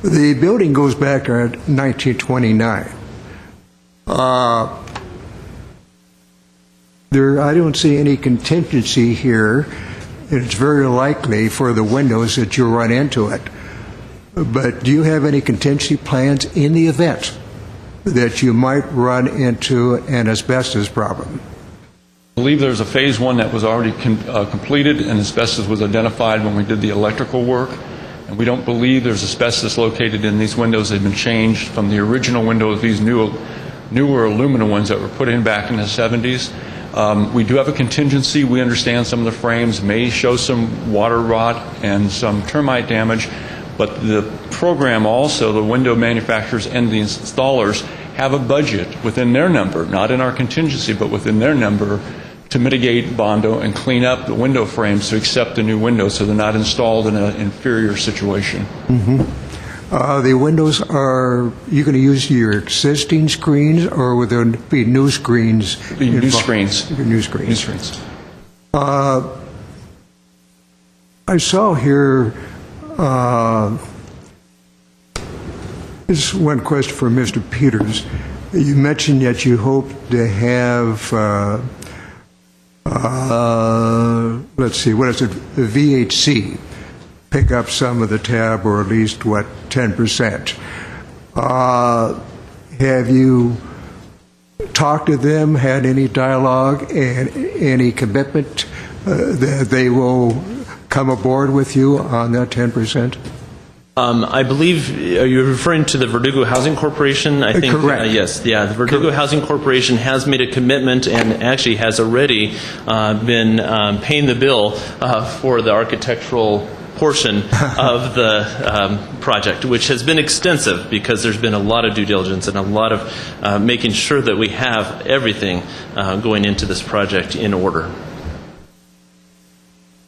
The building goes back to 1929. I don't see any contingency here, and it's very likely for the windows that you'll run into it. But do you have any contingency plans in the event that you might run into an asbestos problem? I believe there's a phase 1 that was already completed, and asbestos was identified when we did the electrical work. And we don't believe there's asbestos located in these windows. They've been changed from the original windows, these newer aluminum ones that were put in back in the 70s. We do have a contingency. We understand some of the frames may show some water rot and some termite damage, but the program also, the window manufacturers and the installers have a budget within their number, not in our contingency, but within their number, to mitigate Bondo and clean up the window frames to accept the new windows so they're not installed in an inferior situation. The windows, are you going to use your existing screens, or will there be new screens? New screens. New screens. New screens. I saw here, this is one question for Mr. Peters. You mentioned that you hope to have let's see, what is it, the VHC, pick up some of the tab, or at least, 10%. Have you talked to them, had any dialogue, and any commitment that they will come aboard with you on that 10%? I believe, are you referring to the Verdugo Housing Corporation? I think, correct. Yes, the Verdugo Housing Corporation has made a commitment and actually has already been paying the bill for the architectural portion of the project, which has been extensive because there's been a lot of due diligence and a lot of making sure that we have everything going into this project in order.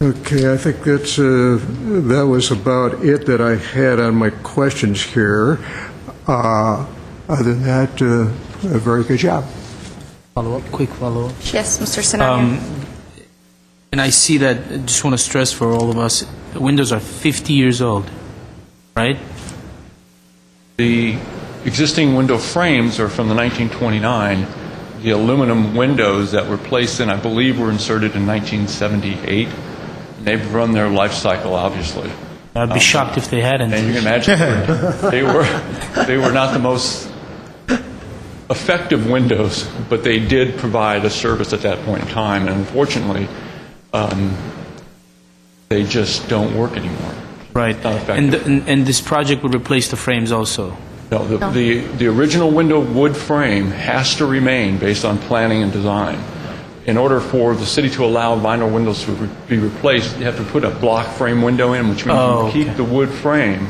Okay, I think that was about it that I had on my questions here. Other than that, a very good job. Quick follow-up. Yes, Mr. Senator. And I see that, I just want to stress for all of us, the windows are 50 years old, right? The existing window frames are from the 1929. The aluminum windows that were placed in, I believe, were inserted in 1978. They've run their life cycle, obviously. I'd be shocked if they hadn't. And you can imagine they were not the most effective windows, but they did provide a service at that point in time. And unfortunately, they just don't work anymore. Right. And this project would replace the frames also? No, the original window wood frame has to remain based on planning and design. In order for the city to allow vinyl windows to be replaced, you have to put a block frame window in, which means you keep the wood frame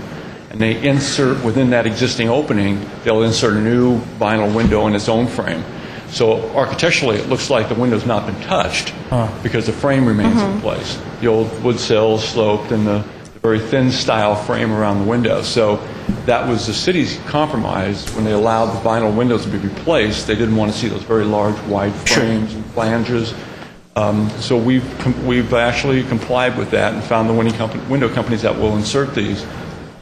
and they insert within that existing opening, they'll insert a new vinyl window in its own frame. So architecturally, it looks like the window's not been touched because the frame remains in place. The old wood sills sloped and the very thin style frame around the window. So that was the city's compromise when they allowed the vinyl windows to be replaced. They didn't want to see those very large, wide frames and flanges. So we've actually complied with that and found the window companies that will insert these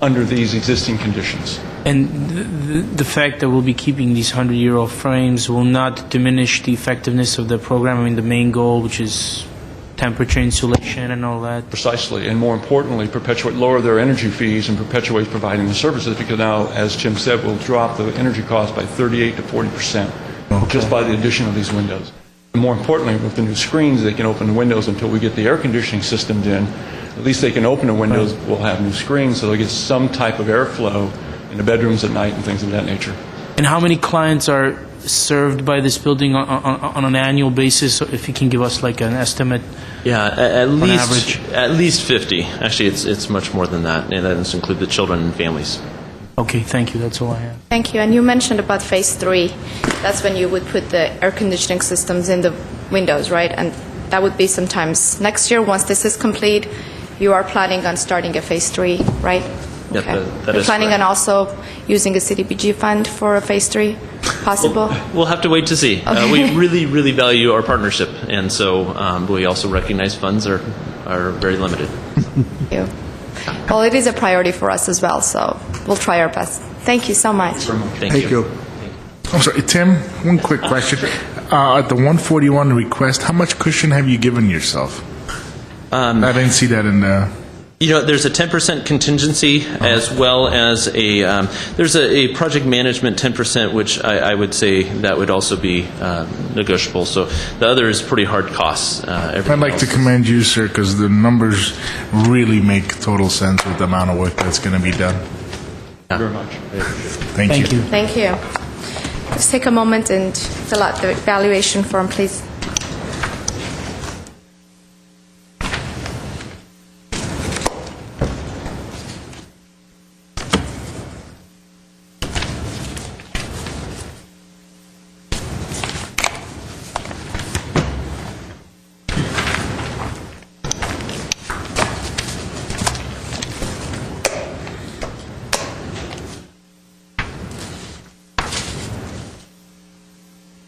under these existing conditions. And the fact that we'll be keeping these 100-year-old frames will not diminish the effectiveness of the program. I mean, the main goal, which is temperature insulation and all that. Precisely, and more importantly, lower their energy fees and perpetuate providing the services, because now, as Jim said, we'll drop the energy cost by 38 to 40% just by the addition of these windows. And more importantly, with the new screens, they can open the windows until we get the air conditioning systems in. At least they can open the windows. We'll have new screens, so they'll get some type of airflow in the bedrooms at night and things of that nature. And how many clients are served by this building on an annual basis? If you can give us like an estimate. Yeah, at least 50. Actually, it's much more than that, and that doesn't include the children and families. Okay, thank you. That's all I have. Thank you. And you mentioned about phase 3. That's when you would put the air conditioning systems in the windows, right? And that would be sometimes next year. Once this is complete, you are planning on starting a phase 3, right? Yeah, Okay. that You're is planning correct. on also using a CDBG fund for a phase 3, possible? We'll have to wait to see. Okay. We really, really value our partnership, and so we also recognize funds are very limited. Thank you. Well, it is a priority for us as well, so we'll try our best. Thank you so much. Thank you. I'm sorry, Tim, one quick question. At the 141 request, how much cushion have you given yourself? I didn't see that in the... There's a 10% contingency as well as there's a project management 10%, which I would say that would also be negotiable. So the other is pretty hard costs. I'd like to commend you, sir, because the numbers really make total sense with the amount of work that's going to be done. Thank you very much. Thank you. Thank you. Let's take a moment and fill out the evaluation form, please.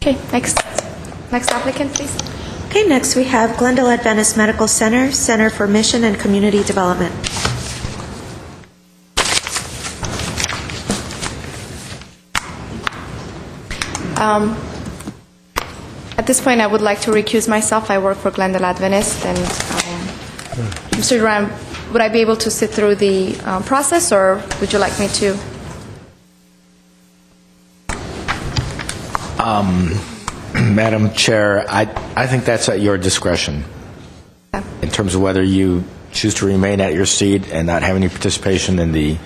Okay, next applicant, please. Okay, next we have Glendale Adventist Medical Center, Center for Mission and Community Development. At this point, I would like to recuse myself. I work for Glendale Adventist, and Mr. Duran, would I be able to sit through the process, or would you like me to? Madam Chair, I think that's at your discretion in terms of whether you choose to remain at your seat and not have any participation in the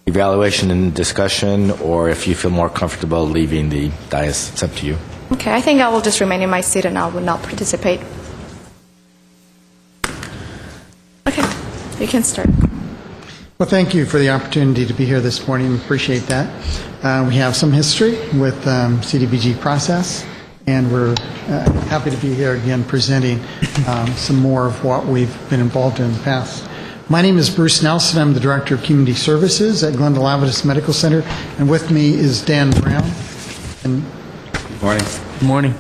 evaluation and discussion, or if you feel more comfortable leaving the dais. It's up to you. Okay, I think I will just remain in my seat and I will not participate. Okay, you can start. Well, thank you for the opportunity to be here this morning. Appreciate that. We have some history with CDBG process, and we're happy to be here again presenting some more of what we've been involved in the past. My name is Bruce Nelson. I'm the Director of Community Services at Glendale Adventist Medical Center, and with me is Dan Brown. And Morning. Good morning.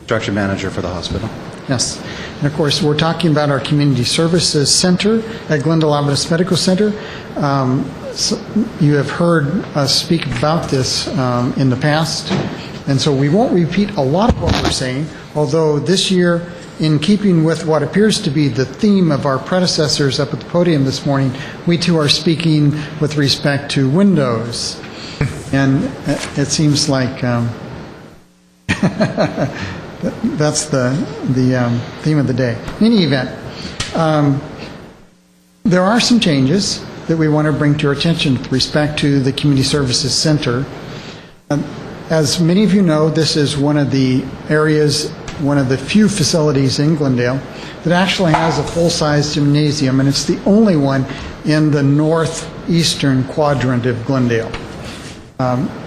Structure manager for the hospital. yes, and of course, we're talking about our Community Services Center at Glendale Adventist Medical Center. So you have heard us speak about this in the past, and so we won't repeat a lot of what we're saying, although this year, in keeping with what appears to be the theme of our predecessors up at the podium this morning, we too are speaking with respect to windows. And it seems like that's the theme of the day. In any event, there are some changes that we want to bring to your attention with respect to the Community Services Center. As many of you know, this is one of the areas, one of the few facilities in Glendale that actually has a full-size gymnasium, and it's the only one in the north northeastern quadrant of Glendale.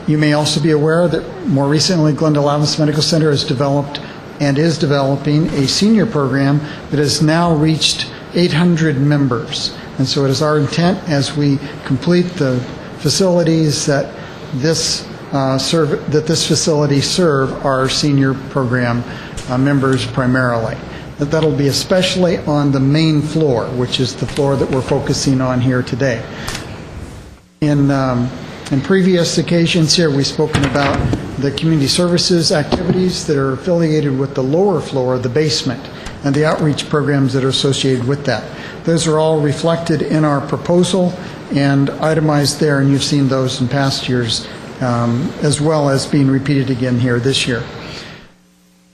You may also be aware that more recently Glendale Adventist Medical Center has developed and is developing a senior program that has now reached 800 members. And so it is our intent, as we complete the facilities that this facility serve our senior program members primarily. That'll be especially on the main floor, which is the floor that we're focusing on here today. In previous occasions here, we've spoken about the community services activities that are affiliated with the lower floor, the basement, and the outreach programs that are associated with that. Those are all reflected in our proposal and itemized there, and you've seen those in past years, as well as being repeated again here this year.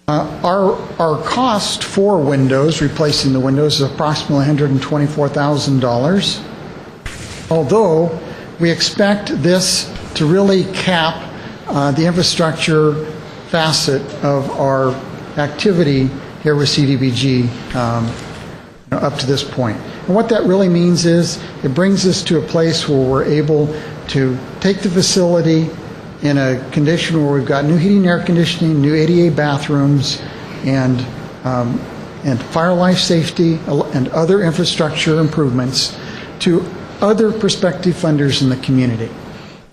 Our cost for windows, replacing the windows, is approximately $124,000, although we expect this to really cap the infrastructure facet of our activity here with CDBG up to this point. And what that really means is it brings us to a place where we're able to take the facility in a condition where we've got new heating and air conditioning, new ADA bathrooms, and fire life safety and other infrastructure improvements to other prospective funders in the community.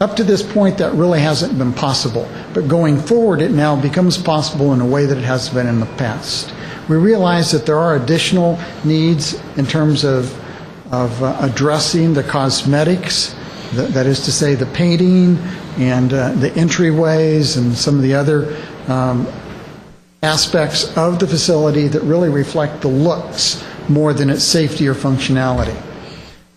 Up to this point, that really hasn't been possible, but going forward, it now becomes possible in a way that it hasn't been in the past. We realize that there are additional needs in terms of addressing the cosmetics, that is to say the painting and the entryways and some of the other aspects of the facility that really reflect the looks more than its safety or functionality.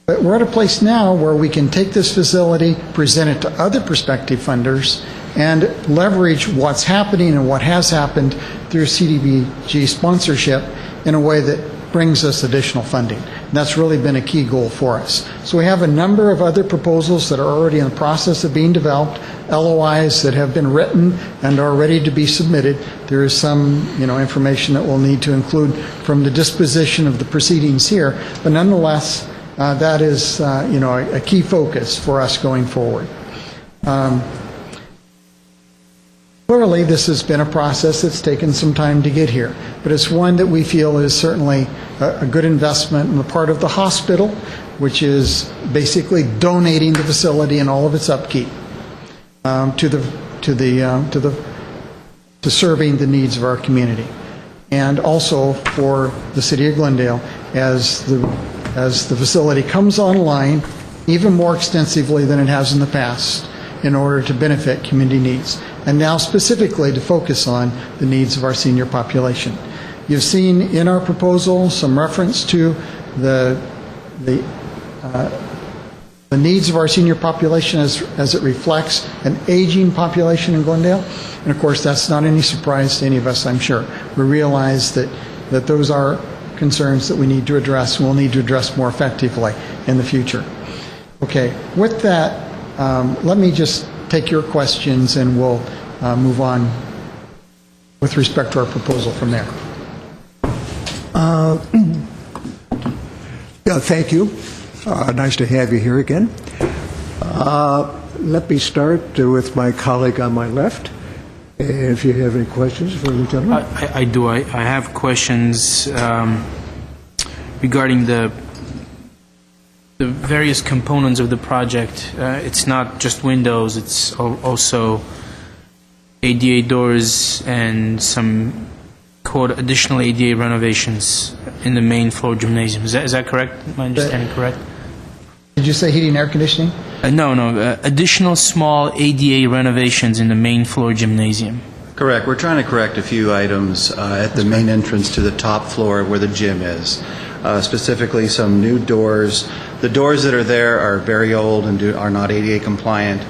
But we're at a place now where we can take this facility, present it to other prospective funders, and leverage what's happening and what has happened through CDBG sponsorship in a way that brings us additional funding. And that's really been a key goal for us. So we have a number of other proposals that are already in the process of being developed, LOIs that have been written and are ready to be submitted. There is some, information that we'll need to include from the disposition of the proceedings here, but nonetheless, that is, a key focus for us going forward. Clearly, this has been a process that's taken some time to get here, but it's one that we feel is certainly a good investment on the part of the hospital, which is basically donating the facility and all of its upkeep to serving the needs of our community, and also for the city of Glendale as the facility comes online even more extensively than it has in the past in order to benefit community needs, and now specifically to focus on the needs of our senior population. You've seen in our proposal some reference to the needs of our senior population as it reflects an aging population in Glendale, and of course that's not any surprise to any of us, I'm sure. We realize that those are concerns that we need to address and we'll need to address more effectively in the future. Okay, with that, let me just take your questions and we'll move on with respect to our proposal from there. Thank you. Nice to have you here again. Let me start with my colleague on my left. If you have any questions for the gentleman. I do. I have questions regarding the various components of the project. It's not just windows, it's also ADA doors and some quote additional ADA renovations in the main floor gymnasium. Is that correct? Am I understanding correct? Did you say heating and air conditioning? No. Additional small ADA renovations in the main floor gymnasium. Correct. We're trying to correct a few items at the main entrance to the top floor where the gym is. Specifically, some new doors. The doors that are there are very old and are not ADA compliant.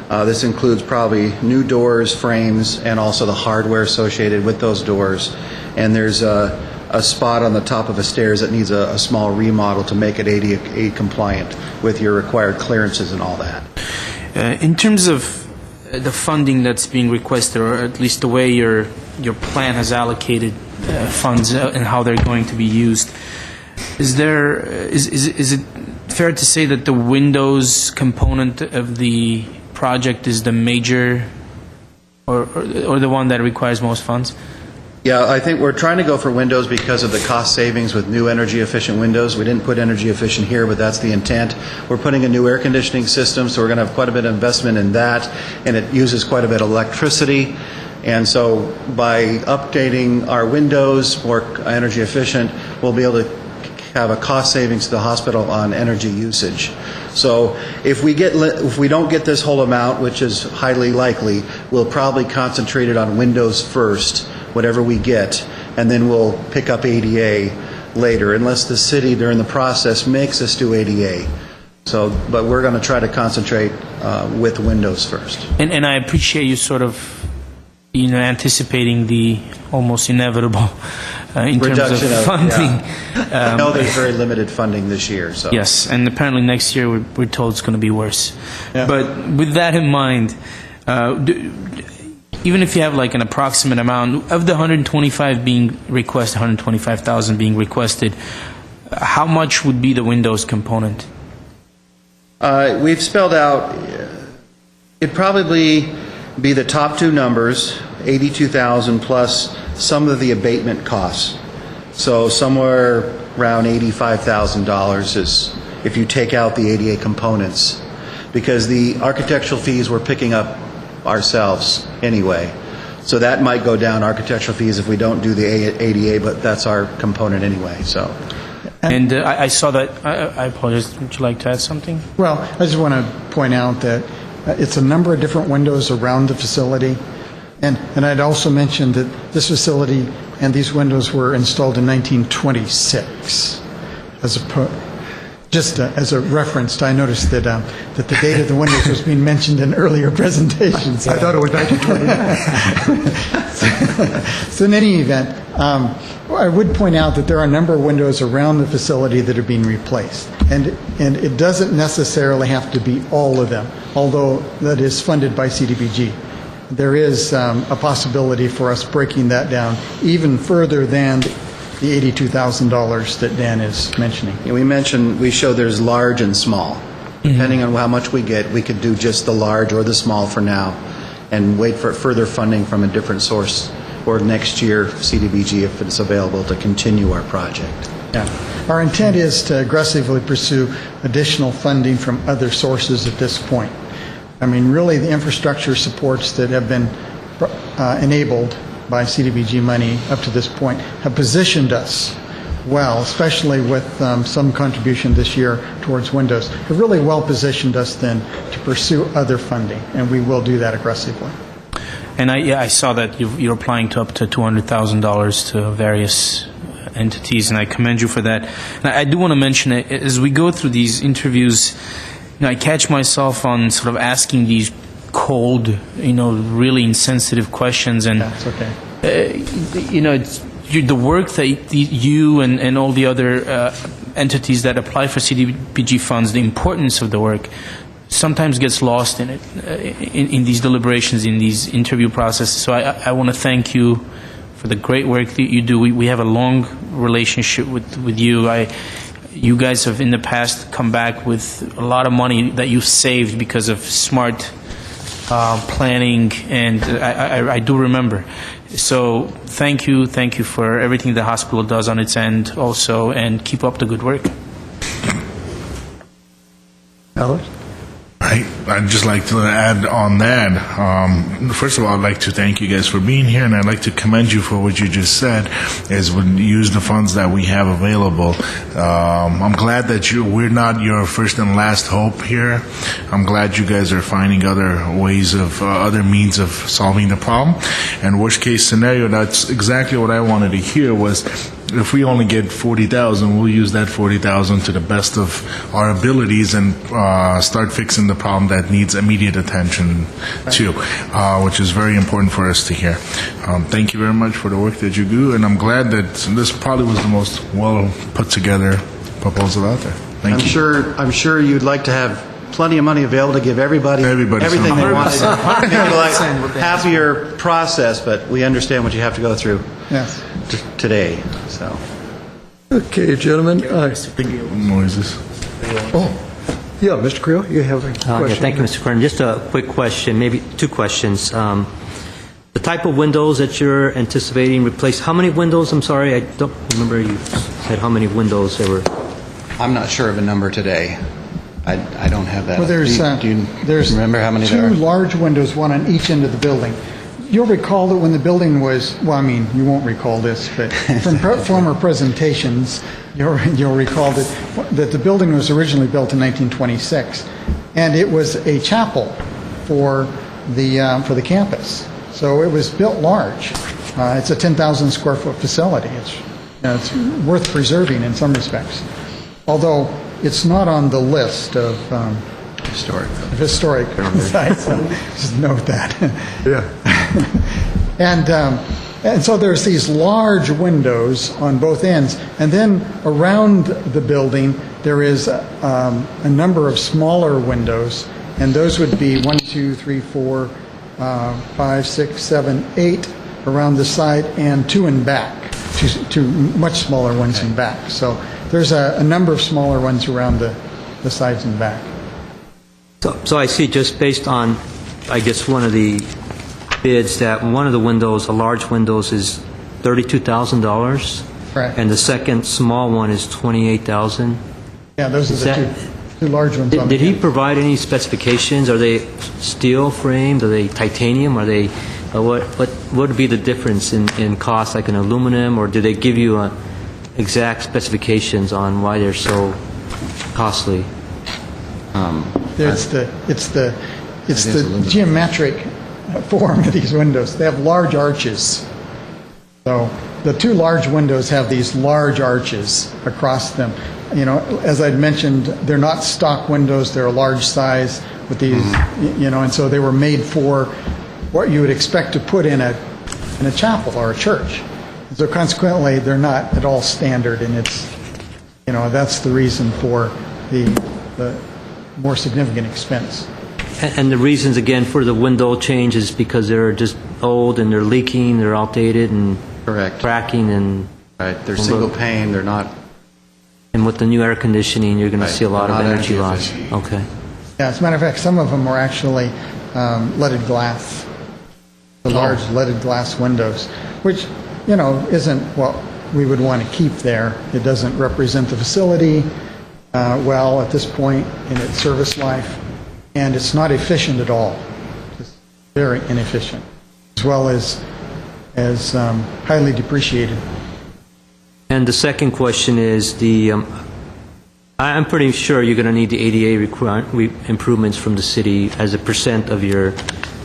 This includes probably new doors, frames, and also the hardware associated with those doors. And there's a spot on the top of the stairs that needs a small remodel to make it ADA compliant with your required clearances and all that. In terms of the funding that's being requested, or at least the way your plan has allocated funds and how they're going to be used, is it fair to say that the windows component of the project is the major or the one that requires most funds? Yeah, I think we're trying to go for windows because of the cost savings with new energy-efficient windows. We didn't put energy-efficient here, but that's the intent. We're putting a new air conditioning system, so we're going to have quite a bit of investment in that, and it uses quite a bit of electricity. And so by updating our windows, more energy efficient, we'll be able to have a cost savings to the hospital on energy usage. So if we don't get this whole amount, which is highly likely, we'll probably concentrate it on windows first, whatever we get, and then we'll pick up ADA later, unless the city during the process makes us do ADA. So, but we're going to try to concentrate with windows first. And I appreciate you sort of, anticipating the almost inevitable in Reduction terms of funding. Yeah. I know there's very limited funding this year. So Yes, and apparently next year we're told it's going to be worse. Yeah. But with that in mind, even if you have like an approximate amount of the 125 being requested, 125,000 being requested, how much would be the Windows component? we've spelled out, it'd probably be the top two numbers, 82,000 plus some of the abatement costs. So somewhere around $85,000 is if you take out the ADA components, because the architectural fees we're picking up ourselves anyway. So that might go down, architectural fees, if we don't do the ADA, but that's our component anyway. So. And I saw that, I apologize, would you like to add something? Well, I just want to point out that it's a number of different windows around the facility. And I'd also mentioned that this facility and these windows were installed in 1926. Just as a reference, I noticed that that the date of the windows was being mentioned in earlier presentations. I thought it was 1929. So in any event, I would point out that there are a number of windows around the facility that are being replaced. And it doesn't necessarily have to be all of them, although that is funded by CDBG. There is a possibility for us breaking that down even further than the $82,000 that Dan is mentioning. Yeah, we show there's large and small. Depending on how much we get, we could do just the large or the small for now and wait for further funding from a different source or next year CDBG if it's available to continue our project. Yeah. Our intent is to aggressively pursue additional funding from other sources at this point. I mean, really the infrastructure supports that have been enabled by CDBG money up to this point have positioned us well, especially with some contribution this year towards Windows, have really well positioned us then to pursue other funding, and we will do that aggressively. And I saw that you're applying to up to $200,000 to various entities, and I commend you for that. And I do want to mention, as we go through these interviews, I catch myself on sort of asking these cold, really insensitive questions, and That's okay. it's the work that you and all the other entities that apply for CDBG funds, the importance of the work sometimes gets lost in it, in these deliberations, in these interview processes. So I want to thank you for the great work that you do. We have a long relationship with you. You guys have in the past come back with a lot of money that you've saved because of smart planning, and I do remember. So thank you for everything the hospital does on its end also, and keep up the good work. Alex? I'd just like to add on that. First of all, I'd like to thank you guys for being here, and I'd like to commend you for what you just said, is when you use the funds that we have available. I'm glad that we're not your first and last hope here. I'm glad you guys are finding other ways of, other means of solving the problem. And worst case scenario, that's exactly what I wanted to hear was, if we only get 40,000, we'll use that 40,000 to the best of our abilities and start fixing the problem that needs immediate attention too, which is very important for us to hear. Thank you very much for the work that you do, and I'm glad that this probably was the most well put together proposal out there. Thank you. I'm sure you'd like to have plenty of money available to give everybody everything they want. Happier process, but we understand what you have to go through. Yes. Today. So. Okay, gentlemen. Noises. Yeah, Mr. Creel, you have a question? Yeah, thank you, Mr. Kern. Just a quick question, maybe two questions. The type of windows that you're anticipating replace, how many windows? I'm sorry, I don't remember you said how many windows there were. I'm not sure of a number today. I don't have that. Well, there's Do you remember how many there two are? large windows, one on each end of the building. You'll recall that when the building was, well, I mean, you won't recall this, but from former presentations, you'll recall that the building was originally built in 1926, and it was a chapel for the campus. So it was built large. It's a 10,000 square foot facility. It's worth preserving in some respects, although it's not on the list of historic sites. So just note that. Yeah. And so there's these large windows on both ends, and then around the building there is a number of smaller windows, and those would be 1, 2, 3, 4, 5, 6, 7, 8 around the side, and 2 in back, two much smaller ones in back. So there's a number of smaller ones around the sides and back. So I see, just based on, I guess, one of the bids, that one of the windows, a large windows, is $32,000. Right. And the second small one is $28,000. Yeah, those are the two large ones. Did he provide any specifications? Are they steel framed? Are they titanium? Are they, what would be the difference in cost, like an aluminum, or do they give you exact specifications on why they're so costly? It's the geometric form of these windows. They have large arches. So the two large windows have these large arches across them. You know, as I'd mentioned, they're not stock windows. They're a large size with these, you know, and so they were made for what you would expect to put in a chapel or a church. And so consequently, they're not at all standard, and it's, you know, that's the reason for the more significant expense. And the reasons, again, for the window change is because they're just old and they're leaking, they're outdated and cracking and... Right, they're single pane, they're not... And with the new air conditioning, you're going to see a lot of They're not energy loss. efficient. Okay. Yeah, as a matter of fact, some of them are actually leaded glass, the large leaded glass windows, which, you know, isn't what we would want to keep there. It doesn't represent the facility well at this point in its service life, and it's not efficient at all. It's very inefficient, as well as highly depreciated. And the second question is I'm pretty sure you're going to need the ADA improvements from the city as a % of your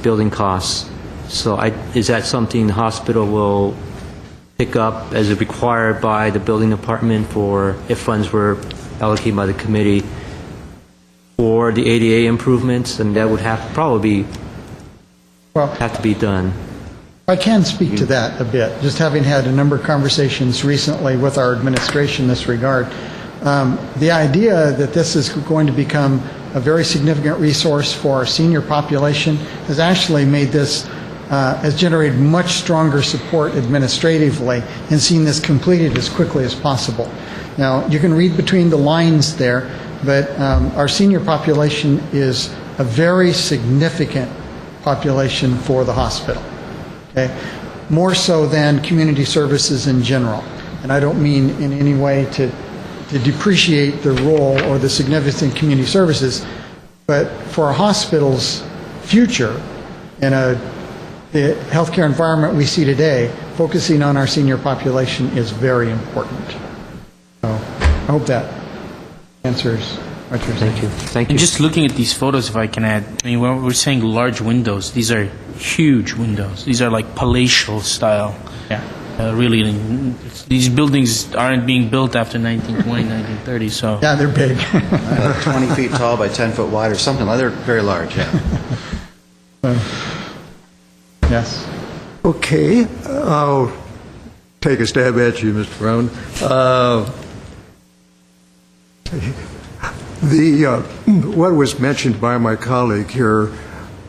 building costs. So is that something the hospital will pick up as required by the building department for, if funds were allocated by the committee for the ADA improvements? And that would have to be done. I can speak to that a bit, just having had a number of conversations recently with our administration in this regard. The idea that this is going to become a very significant resource for our senior population has actually made this, has generated much stronger support administratively in seeing this completed as quickly as possible. Now, you can read between the lines there, but our senior population is a very significant population for the hospital. Okay? More so than community services in general. And I don't mean in any way to depreciate the role or the significance in community services, but for a hospital's future in the healthcare environment we see today, focusing on our senior population is very important. So I hope that answers what you're saying. Thank you. Thank you. And just looking at these photos, if I can add, I mean, when we're saying large windows, these are huge windows. These are like palatial style. Yeah. Really, these buildings aren't being built after 1920, 1930, so... Yeah, they're big. 20 feet tall by 10 foot wide or something like that. They're very large, yeah. Yes. Okay, I'll take a stab at you, Mr. Brown. What was mentioned by my colleague here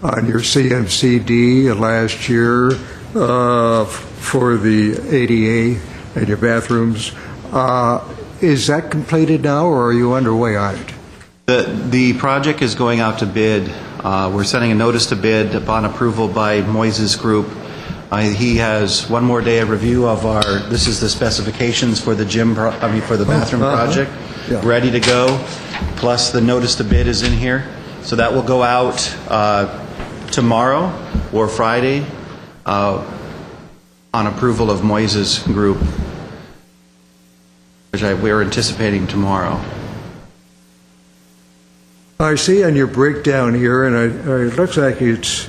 on your CMCD last year for the ADA and your bathrooms, is that completed now, or are you underway on it? The project is going out to bid. We're sending a notice to bid upon approval by Moises Group. He has one more day of review of this is the specifications for the for the bathroom project, ready to go, plus the notice to bid is in here. So that will go out tomorrow or Friday on approval of Moises Group, which we're anticipating tomorrow. I see on your breakdown here, and it looks like it's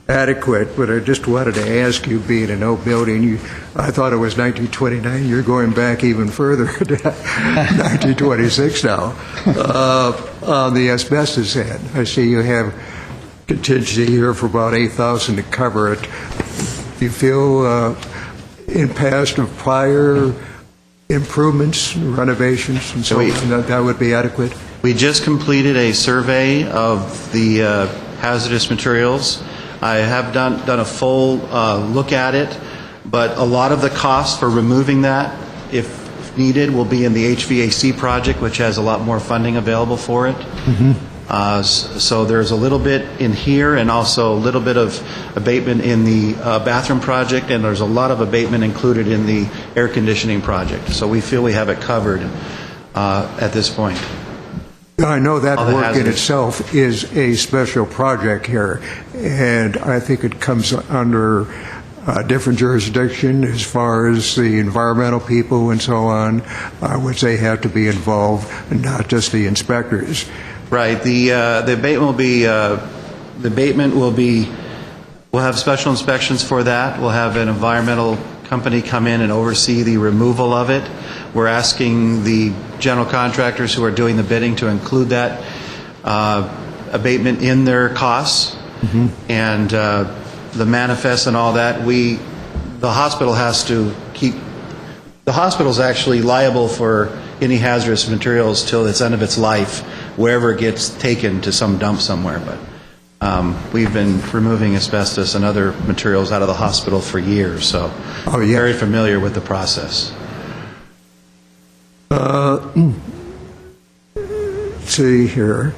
adequate, but I just wanted to ask you, being an old building, I thought it was 1929. You're going back even further to 1926 now. On the asbestos end, I see you have contingency here for about $8,000 to cover it. Do you feel in past or prior improvements, renovations, and so on, that would be adequate? We just completed a survey of the hazardous materials. I have done a full look at it, but a lot of the costs for removing that, if needed, will be in the HVAC project, which has a lot more funding available for it. So there's a little bit in here, and also a little bit of abatement in the bathroom project, and there's a lot of abatement included in the air conditioning project. So we feel we have it covered at this point. I know that work in itself is a special project here, and I think it comes under a different jurisdiction as far as the environmental people and so on, which they have to be involved, and not just the inspectors. Right. The abatement will be. We'll have special inspections for that. We'll have an environmental company come in and oversee the removal of it. We're asking the general contractors who are doing the bidding to include that abatement in their costs. And the manifest and all that, the hospital has to keep. The hospital's actually liable for any hazardous materials till its end of its life, wherever it gets taken to some dump somewhere. But we've been removing asbestos and other materials out of the hospital for years, so we're very familiar with the process. Let's see here.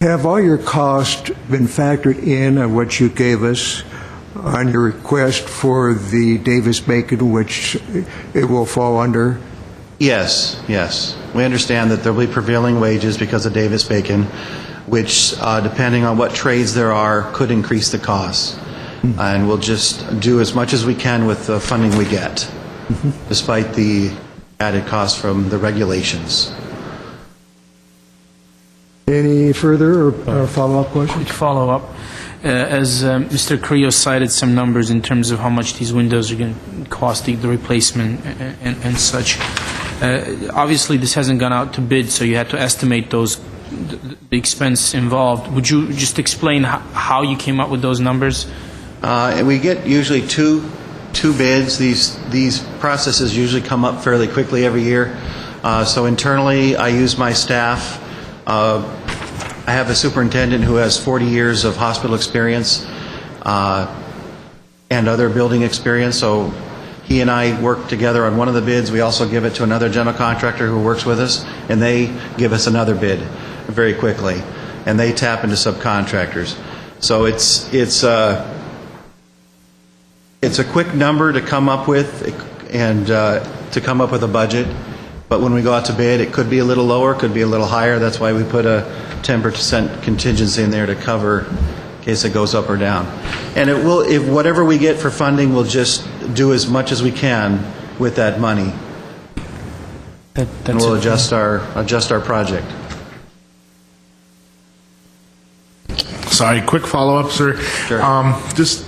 Have all your costs been factored in on what you gave us on your request for the Davis-Bacon, which it will fall under? Yes. We understand that there will be prevailing wages because of Davis-Bacon, which, depending on what trades there are, could increase the costs. And we'll just do as much as we can with the funding we get, despite the added cost from the regulations. Any further or follow-up questions? Quick follow-up. As Mr. Carrillo cited some numbers in terms of how much these windows are going to cost, the replacement and such. Obviously, this hasn't gone out to bid, so you had to estimate the expense involved. Would you just explain how you came up with those numbers? We get usually two bids. These processes usually come up fairly quickly every year. So internally, I use my staff. I have a superintendent who has 40 years of hospital experience and other building experience, so he and I work together on one of the bids. We also give it to another general contractor who works with us, and they give us another bid very quickly, and they tap into subcontractors. So it's a quick number to come up with and to come up with a budget. But when we go out to bid, it could be a little lower, could be a little higher. That's why we put a 10% contingency in there to cover in case it goes up or down. And it will, if whatever we get for funding, we'll just do as much as we can with that money. And we'll adjust our project. Sorry, quick follow-up, sir. Sure. Just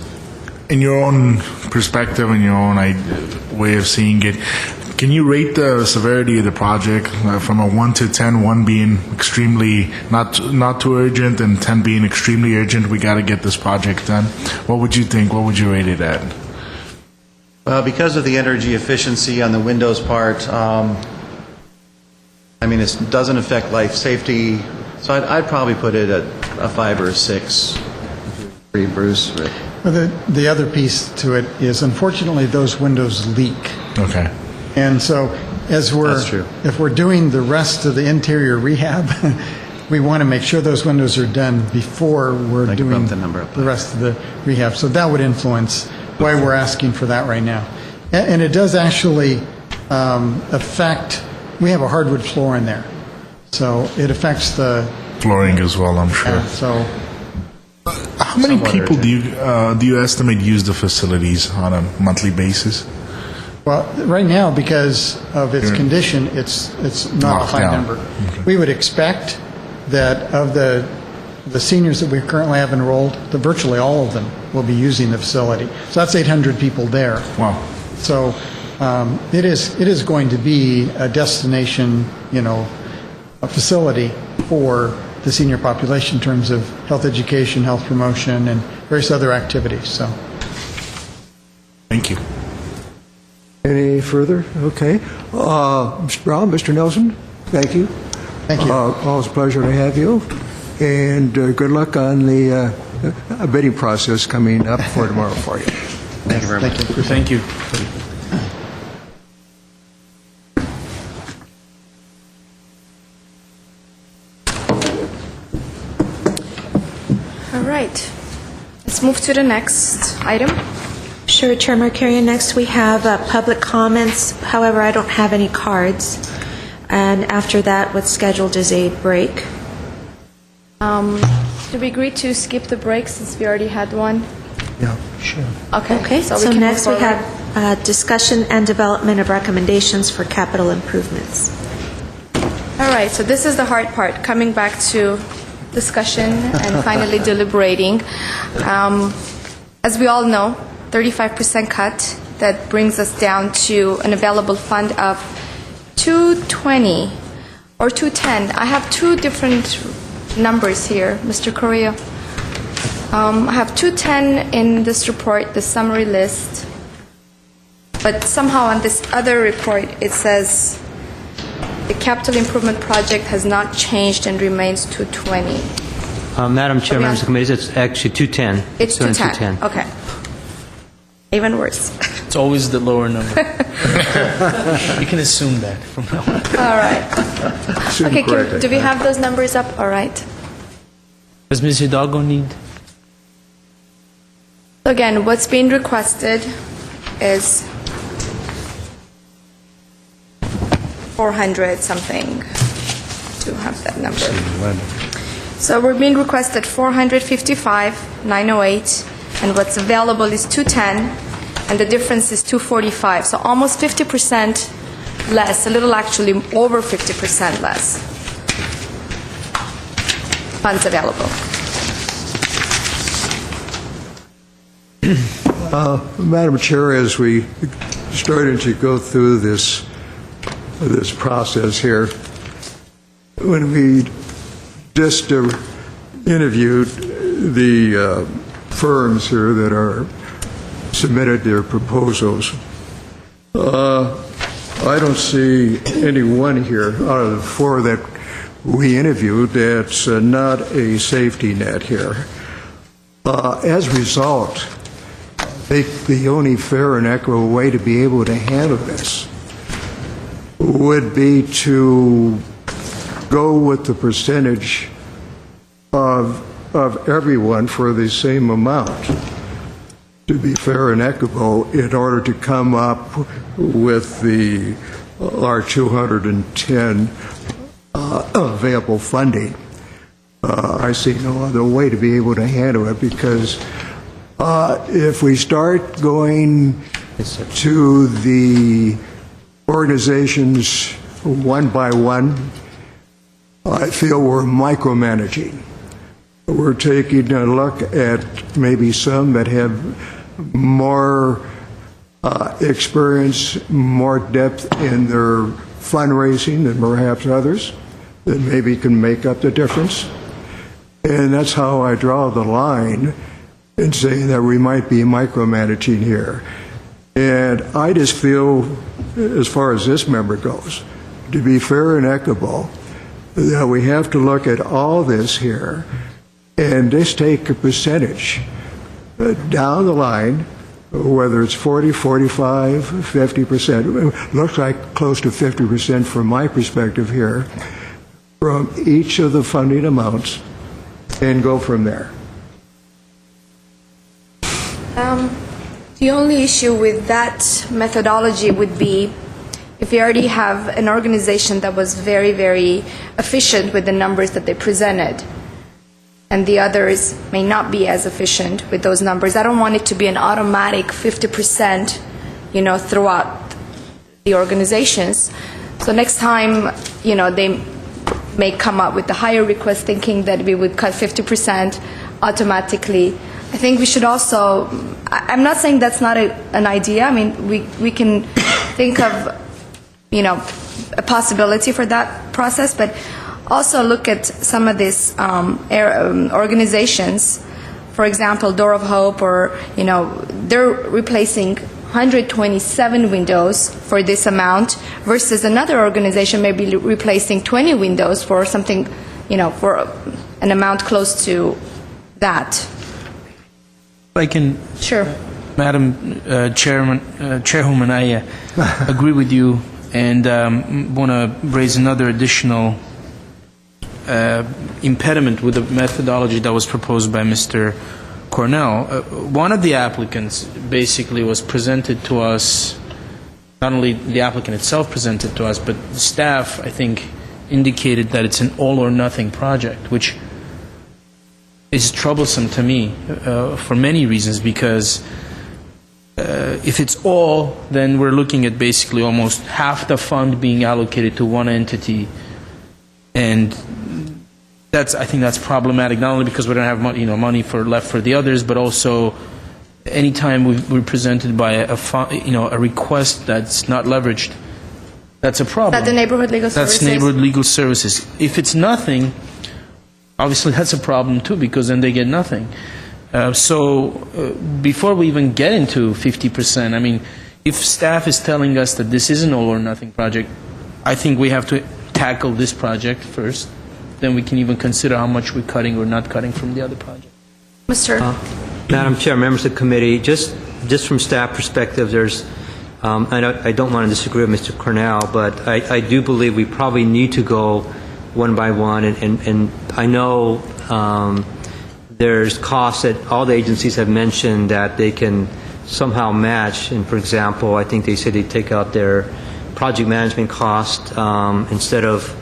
in your own perspective and your own way of seeing it, can you rate the severity of the project from a 1 to 10, 1 being extremely not too urgent and 10 being extremely urgent? We got to get this project done. What would you think? What would you rate it at? Because of the energy efficiency on the windows part, I mean, it doesn't affect life safety, so I'd probably put it at a 5 or a 6. Bruce? Rick? Well, the other piece to it is, unfortunately, those windows leak. Okay. And so as That's true. if we're doing the rest of the interior rehab, we want to make sure those windows are done before we're I can doing bump the number up. the rest of the rehab. So that would influence why we're asking for that right now. And it does actually affect, we have a hardwood floor in there. So it affects the, Flooring as well, I'm sure. so How many people do you estimate use the facilities on a monthly basis? well, right now, because of its condition, it's not a Locked high down. number. We would expect that of the seniors that we currently have enrolled, that virtually all of them will be using the facility. So that's 800 people there. Wow. So it is going to be a destination, a facility for the senior population in terms of health education, health promotion, and various other activities. So. Thank you. Any further? Okay. Mr. Brown, Mr. Nelson, thank you. Thank you. Always a pleasure to have you. And good luck on the bidding process coming up for tomorrow for you. Thank you very much. Thank you. All right. Let's move to the next item. Sure, Chair Markarian. Next, we have public comments. However, I don't have any cards. And after that, what's scheduled is a break. Did we agree to skip the break since we already had one? Yeah, sure. Okay, so can next we move forward. have discussion and development of recommendations for capital improvements. All right, so this is the hard part, coming back to discussion and finally deliberating. As we all know, 35% cut, that brings us down to an available fund of 220 or 210. I have two different numbers here, Mr. Correa. I have 210 in this report, the summary list, but somehow on this other report it says the capital improvement project has not changed and remains 220. Madam Chair, members of the committee, it's actually 210. It's Still in 210. Okay. Even worse. It's always the lower number. You can assume that from now on. All right. Okay, do we have those numbers up? All right. Does Ms. Hidalgo need? Again, what's being requested is 400 something to have that number. So we're being requested 455, 908, and what's available is 210, and the difference is 245. So almost 50% less, a little actually over 50% less funds available. Madam Chair, as we started to go through this process here, when we just interviewed the firms here that are submitted their proposals, I don't see any one here out of the four that we interviewed that's not a safety net here. As a result, I think the only fair and equitable way to be able to handle this would be to go with the percentage of everyone for the same amount, to be fair and equitable, in order to come up with our 210 available funding. I see no other way to be able to handle it, because if we start going to the organizations one by one, I feel we're micromanaging. We're taking a look at maybe some that have more experience, more depth in their fundraising than perhaps others, that maybe can make up the difference. And that's how I draw the line in saying that we might be micromanaging here. And I just feel, as far as this member goes, to be fair and equitable, that we have to look at all this here and just take a percentage down the line whether it's 40, 45, 50%. It looks like close to 50% from my perspective here, from each of the funding amounts, and go from there. The only issue with that methodology would be if you already have an organization that was very, very efficient with the numbers that they presented, and the others may not be as efficient with those numbers. I don't want it to be an automatic 50%, throughout the organizations. So next time, they may come up with a higher request thinking that we would cut 50% automatically. I think we should also, I'm not saying that's not an idea. I mean, we can think of, a possibility for that process, but also look at some of these organizations, for example, Door of Hope, or, they're replacing 127 windows for this amount versus another organization may be replacing 20 windows for something, for an amount close to that. I can, Sure. Madam Chairwoman, I agree with you, and want to raise another additional impediment with the methodology that was proposed by Mr. Cornell. One of the applicants basically was presented to us, not only the applicant itself presented to us, but the staff, I think, indicated that it's an all-or-nothing project, which is troublesome to me for many reasons, because if it's all, then we're looking at basically almost half the fund being allocated to one entity, and I think that's problematic, not only because we don't have money, money left for the others, but also anytime we're presented by a request that's not leveraged, that's a problem. That the neighborhood legal services? That's neighborhood legal services. If it's nothing, obviously that's a problem too, because then they get nothing. Before we even get into 50%, I mean, if staff is telling us that this is an all-or-nothing project, I think we have to tackle this project first. Then we can even consider how much we're cutting or not cutting from the other project. Mr. Madam Chair, members of the committee, just from staff perspective, there's, I don't want to disagree with Mr. Cornell, but I do believe we probably need to go one by one, and I know there's costs that all the agencies have mentioned that they can somehow match, and for example, I think they said they take out their project management cost instead of,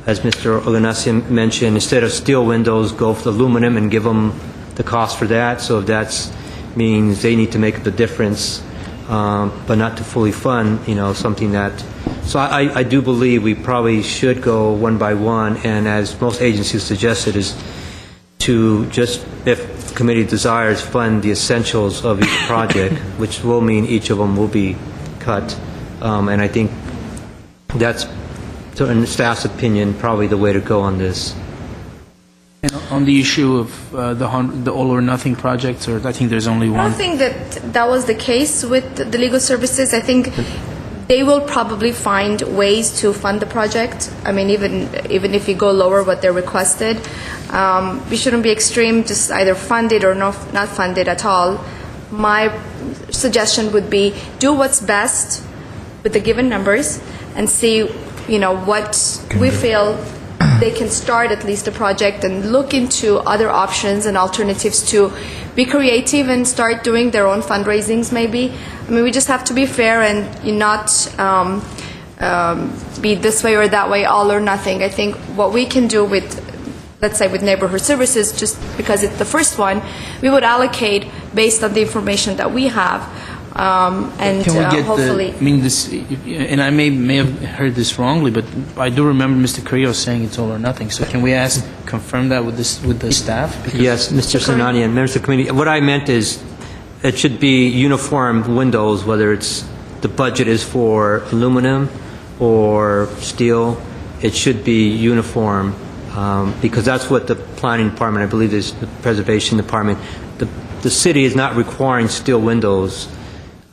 as Mr. Oganessian mentioned, instead of steel windows, go for aluminum and give them the cost for that. So if that means they need to make the difference, but not to fully fund, something that. So I do believe we probably should go one by one, and as most agencies suggested, is to just, if the committee desires, fund the essentials of each project, which will mean each of them will be cut. And I think that's, in staff's opinion, probably the way to go on this. And on the issue of the all-or-nothing projects, or I think there's only one. I don't think that was the case with the legal services. I think they will probably find ways to fund the project. I mean, even if you go lower what they're requested, we shouldn't be extreme, just either fund it or not fund it at all. My suggestion would be do what's best with the given numbers and see, what we feel they can start at least a project, and look into other options and alternatives to be creative and start doing their own fundraisings maybe. I mean, we just have to be fair and not be this way or that way, all or nothing. I think what we can do with, let's say with neighborhood services, just because it's the first one, we would allocate based on the information that we have. And Can we get hopefully, this, and I may have heard this wrongly, but I do remember Mr. Carrillo saying it's all or nothing. So can we confirm that with the staff? Because Yes, Mr. Sinani and members of the committee. What I meant is it should be uniform windows, whether it's the budget is for aluminum or steel. It should be uniform because that's what the planning department, I believe, is the preservation department. The city is not requiring steel windows.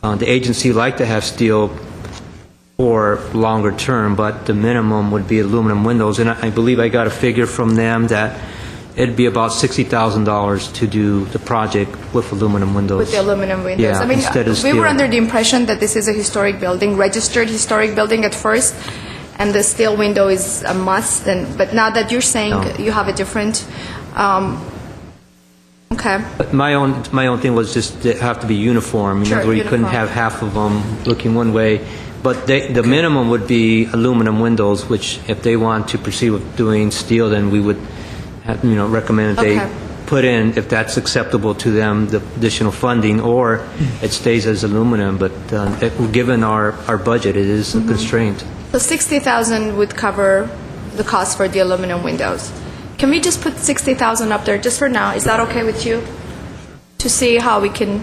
The agency like to have steel for longer term, but the minimum would be aluminum windows. And I believe I got a figure from them that it'd be about $60,000 to do the project with aluminum windows. With the aluminum windows. Yeah, I mean, instead of we were steel. under the impression that this is a historic building, registered historic building at first, and the steel window is a must. But now that you're saying you have a different, okay. But my own thing was just they have to be uniform. In Sure, other words, you couldn't uniform. have half of them looking one way. But the minimum would be aluminum windows, which if they want to proceed with doing steel, then we would have, recommend that Okay. they put in, if that's acceptable to them, the additional funding, or it stays as aluminum. But given our budget, it is a constraint. So 60,000 would cover the cost for the aluminum windows. Can we just put 60,000 up there just for now? Is that okay with you? To see how we can.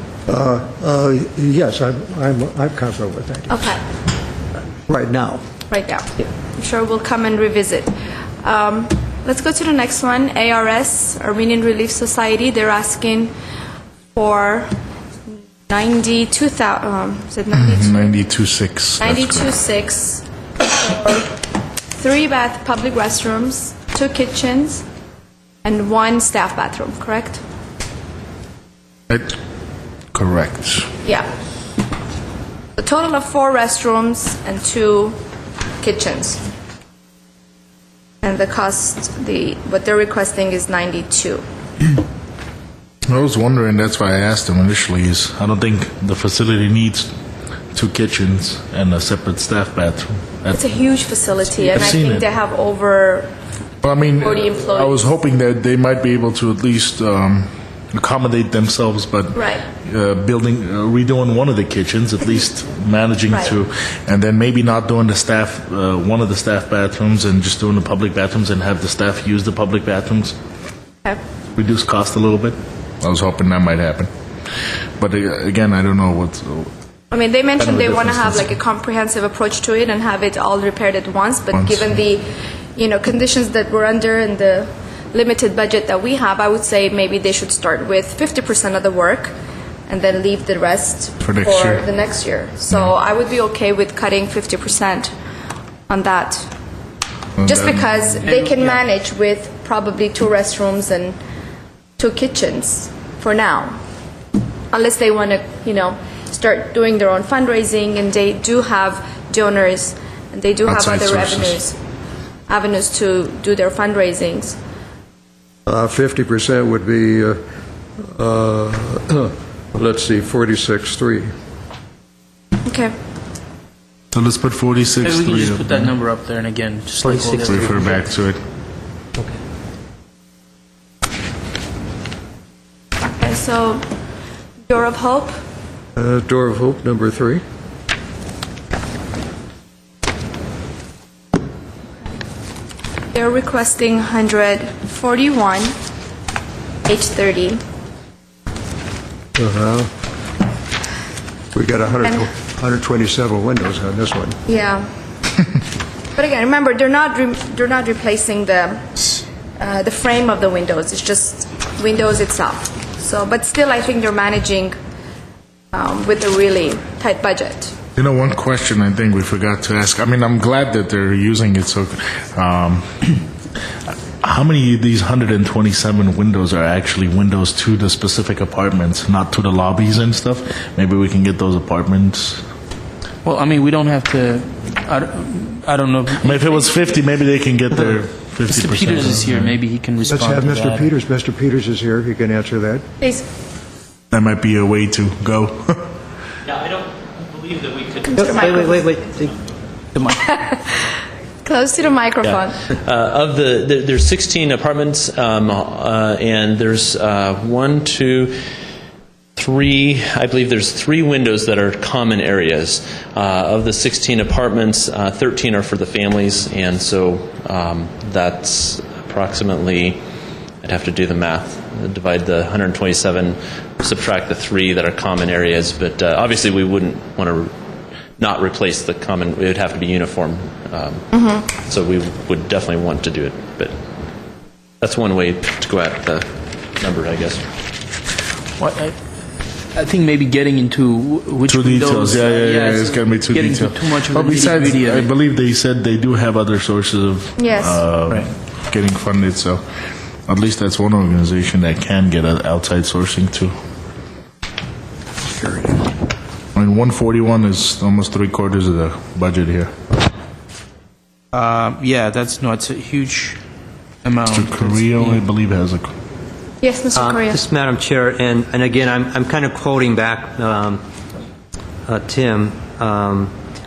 Yes, I'm comfortable with that. Okay. Right now. Right now. I'm sure we'll come and revisit. Let's go to the next one. ARS, Armenian Relief Society. They're asking for 92,000. Is it 92? 92.6. 92.6 for 3 public restrooms, 2 kitchens, and 1 staff bathroom. Correct? Correct. Yeah. A total of 4 restrooms and 2 kitchens. And the cost, what they're requesting is 92. I was wondering, that's why I asked them initially, is I don't think the facility needs 2 kitchens and a separate staff bathroom. It's a huge facility, and I've I seen think it. they have over Well, I mean, 40 employees. I was hoping that they might be able to at least accommodate themselves, but Right. redoing one of the kitchens, at least managing Right. to, and then maybe not doing the staff, one of the staff bathrooms and just doing the public bathrooms and have the staff use the public bathrooms. Okay. Reduce cost a little bit. I was hoping that might happen. But again, I don't know what's... I mean, they mentioned I they know the want to have differences. like a comprehensive approach to it and have it all repaired at once, but given the, conditions that we're under and the limited budget that we have, I would say maybe they should start with 50% of the work and then leave the rest For next year. the next year. So I would be okay with cutting 50% on that. Just then- because they can manage with probably 2 restrooms and 2 kitchens for now. Unless they want to, start doing their own fundraising, and they do have donors and they do have Outside other sources. avenues to do their fundraisings. 50% would be, let's see, 46.3. Okay. So let's put 46. Maybe we can just put that number up there, and again, just like all the other- Refer back to it. And so, Door of Hope, Door of Hope, number 3. they're requesting 141, H30. We got 127 windows on this one. Yeah. But again, remember, they're not replacing the frame of the windows. It's just windows itself. So, but still, I think they're managing with a really tight budget. One question I think we forgot to ask. I mean, I'm glad that they're using it. So, how many of these 127 windows are actually windows to the specific apartments, not to the lobbies and stuff? Maybe we can get those apartments. Well, I mean, we don't have to. I don't know. I mean, if it was 50, maybe they can get their 50%. Mr. Peters is here. Maybe he can respond Let's have to Mr. that. Peters. Mr. Peters is here. He can answer that. Please. That might be a way to go. Yeah, I don't believe that we could. Wait. Close to the microphone. There's 16 apartments, and there's 1, 2, 3. I believe there's 3 windows that are common areas. Of the 16 apartments, 13 are for the families, and so that's approximately. I'd have to do the math. Divide the 127, subtract the 3 that are common areas, but obviously we wouldn't want to not replace the common. It would have to be uniform. So we would definitely want to do it, but that's one way to go at the number, I guess. Well, I think maybe getting into which Too details, windows, it's going to be too getting detailed. too much of But the besides, nitty-gritty of I it. believe they said they do have other sources of Yes. getting funded. So, At least that's one organization that can get outside sourcing too. I mean, 141 is almost 3/4 of the budget here. Yeah, it's a huge amount. Mr. Carrillo, I believe, has a... Yes, Mr. Correa. Yes, Madam Chair, and again, I'm kind of quoting back Tim.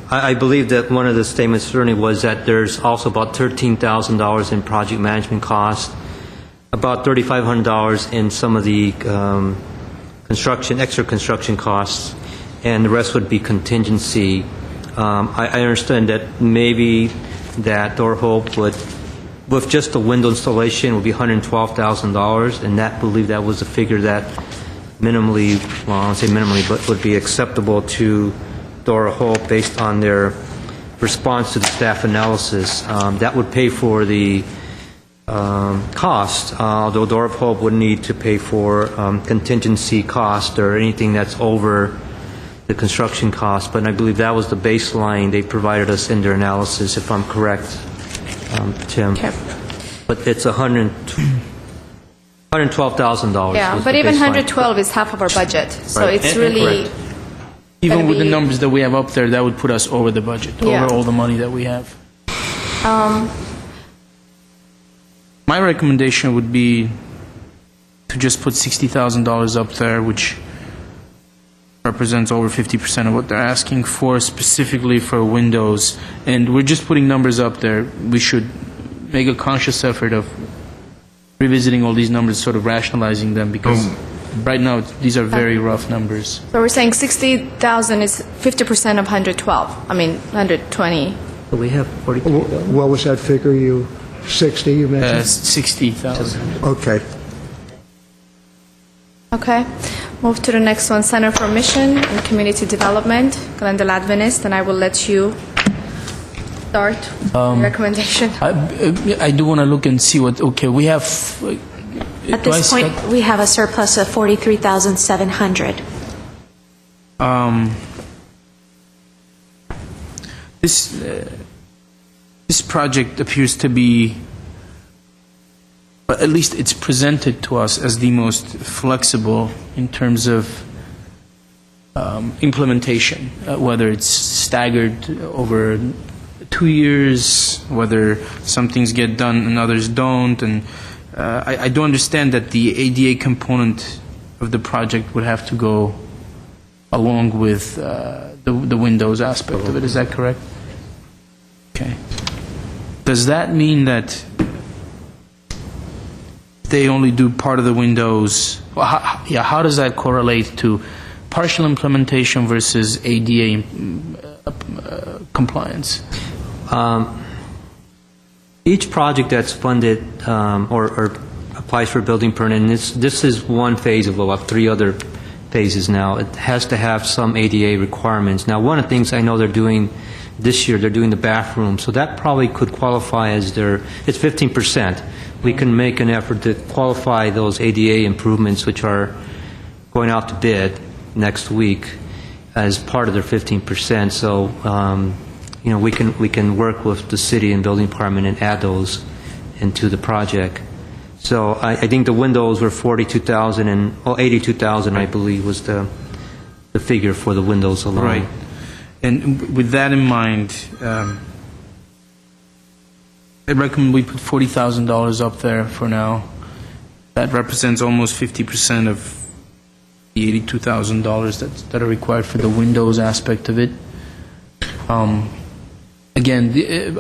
I believe that one of the statements certainly was that there's also about $13,000 in project management costs, about $3,500 in some of the extra construction costs, and the rest would be contingency. I understand that maybe that Door Hope would, with just the window installation, would be $112,000, and I believe that was the figure that minimally, well, I don't say minimally, but would be acceptable to Door Hope based on their response to the staff analysis. That would pay for the cost, although Door Hope would need to pay for contingency cost or anything that's over the construction cost, but I believe that was the baseline they provided us in their analysis, if I'm correct, Tim. Okay. But it's $112,000. Yeah, was but the even baseline. 112 is half of our budget, so Right. it's really... Correct. Even gonna with the be- numbers that we have up there, that would put us over the budget, Yeah. over all the money that we have. Um, My recommendation would be to just put $60,000 up there, which represents over 50% of what they're asking for, specifically for windows. And we're just putting numbers up there. We should make a conscious effort of revisiting all these numbers, sort of rationalizing them, because right now these are very rough numbers. So we're saying 60,000 is 50% of 112, I mean 120. So we have 42. What was that figure 60 you mentioned? 60,000. Okay. Okay. Move to the next one, Center for Mission and Community Development, Glendale Adventist, and I will let you start your recommendation. I do want to look and see what, okay, we have... At this point, we have a surplus of $43,700. This project appears to be, but at least it's presented to us as the most flexible in terms of implementation, whether it's staggered over 2 years, whether some things get done and others don't. And I do understand that the ADA component of the project would have to go along with the windows aspect of it. Is that correct? Okay. Does that mean that they only do part of the windows? Well, how does that correlate to partial implementation versus ADA compliance? Each project that's funded or applies for a building permit, and this is one phase of about 3 other phases now, it has to have some ADA requirements. Now, one of the things I know they're doing this year, they're doing the bathroom, so that probably could qualify as it's 15%. We can make an effort to qualify those ADA improvements, which are going out to bid next week, as part of their 15%. So, we can work with the city and building department and add those into the project. So I think the windows were 42,000 and 82,000, I believe, was the figure for the windows alone. Right. And with that in mind, I recommend we put $40,000 up there for now. That represents almost 50% of the $82,000 that are required for the windows aspect of it. Again,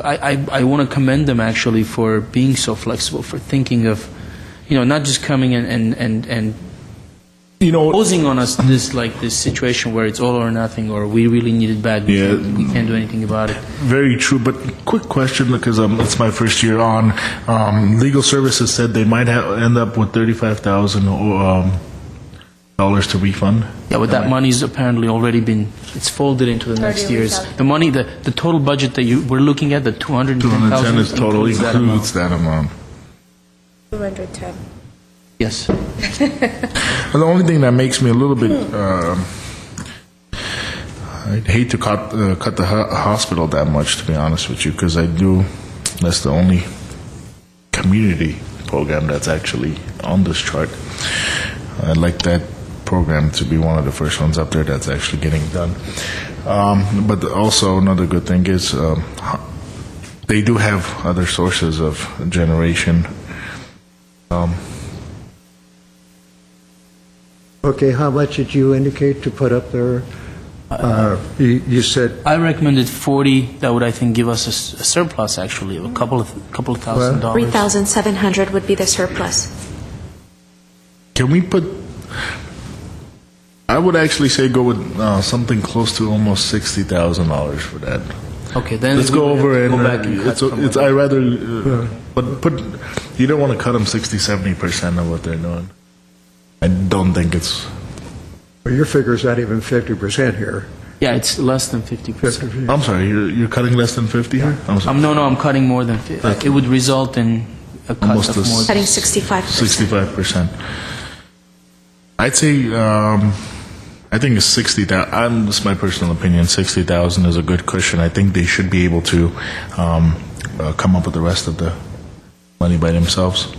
I want to commend them actually for being so flexible, for thinking of, not just coming and posing on us this situation where it's all or nothing, or we really need it bad, we can't do anything about it. Very true, but quick question, because it's my first year on. Legal Services said they might end up with $35,000 to refund. Yeah, but that money's apparently already it's folded into the next year's. The money, the total budget that we're looking at, the $210,000 210 is totally includes that amount. 210. Yes. The only thing that makes me a little bit, I'd hate to cut the hospital that much, to be honest with you, because that's the only community program that's actually on this chart. I'd like that program to be one of the first ones up there that's actually getting done. But also another good thing is they do have other sources of generation. Okay, how much did you indicate to put up there? You said I recommended 40. That would, I think, give us a surplus, actually, of a couple of $1,000. $3,700 would be the surplus. Can we put? I would actually say go with something close to almost $60,000 for that. Okay, then Let's we go would over have to and go back and cut from it's. I rather, but put. You don't want to cut them 60-70% of what they're doing. I don't think it's. well, your figure's not even 50% here. Yeah, it's less than 50%. I'm sorry, you're cutting less than 50 here. I'm sorry. No, I'm cutting more than 50. It would result in a cut Almost of a more. Cutting 65%. 65%. I'd say. I think it's 60,000. This is my personal opinion. 60,000 is a good cushion. I think they should be able to come up with the rest of the money by themselves.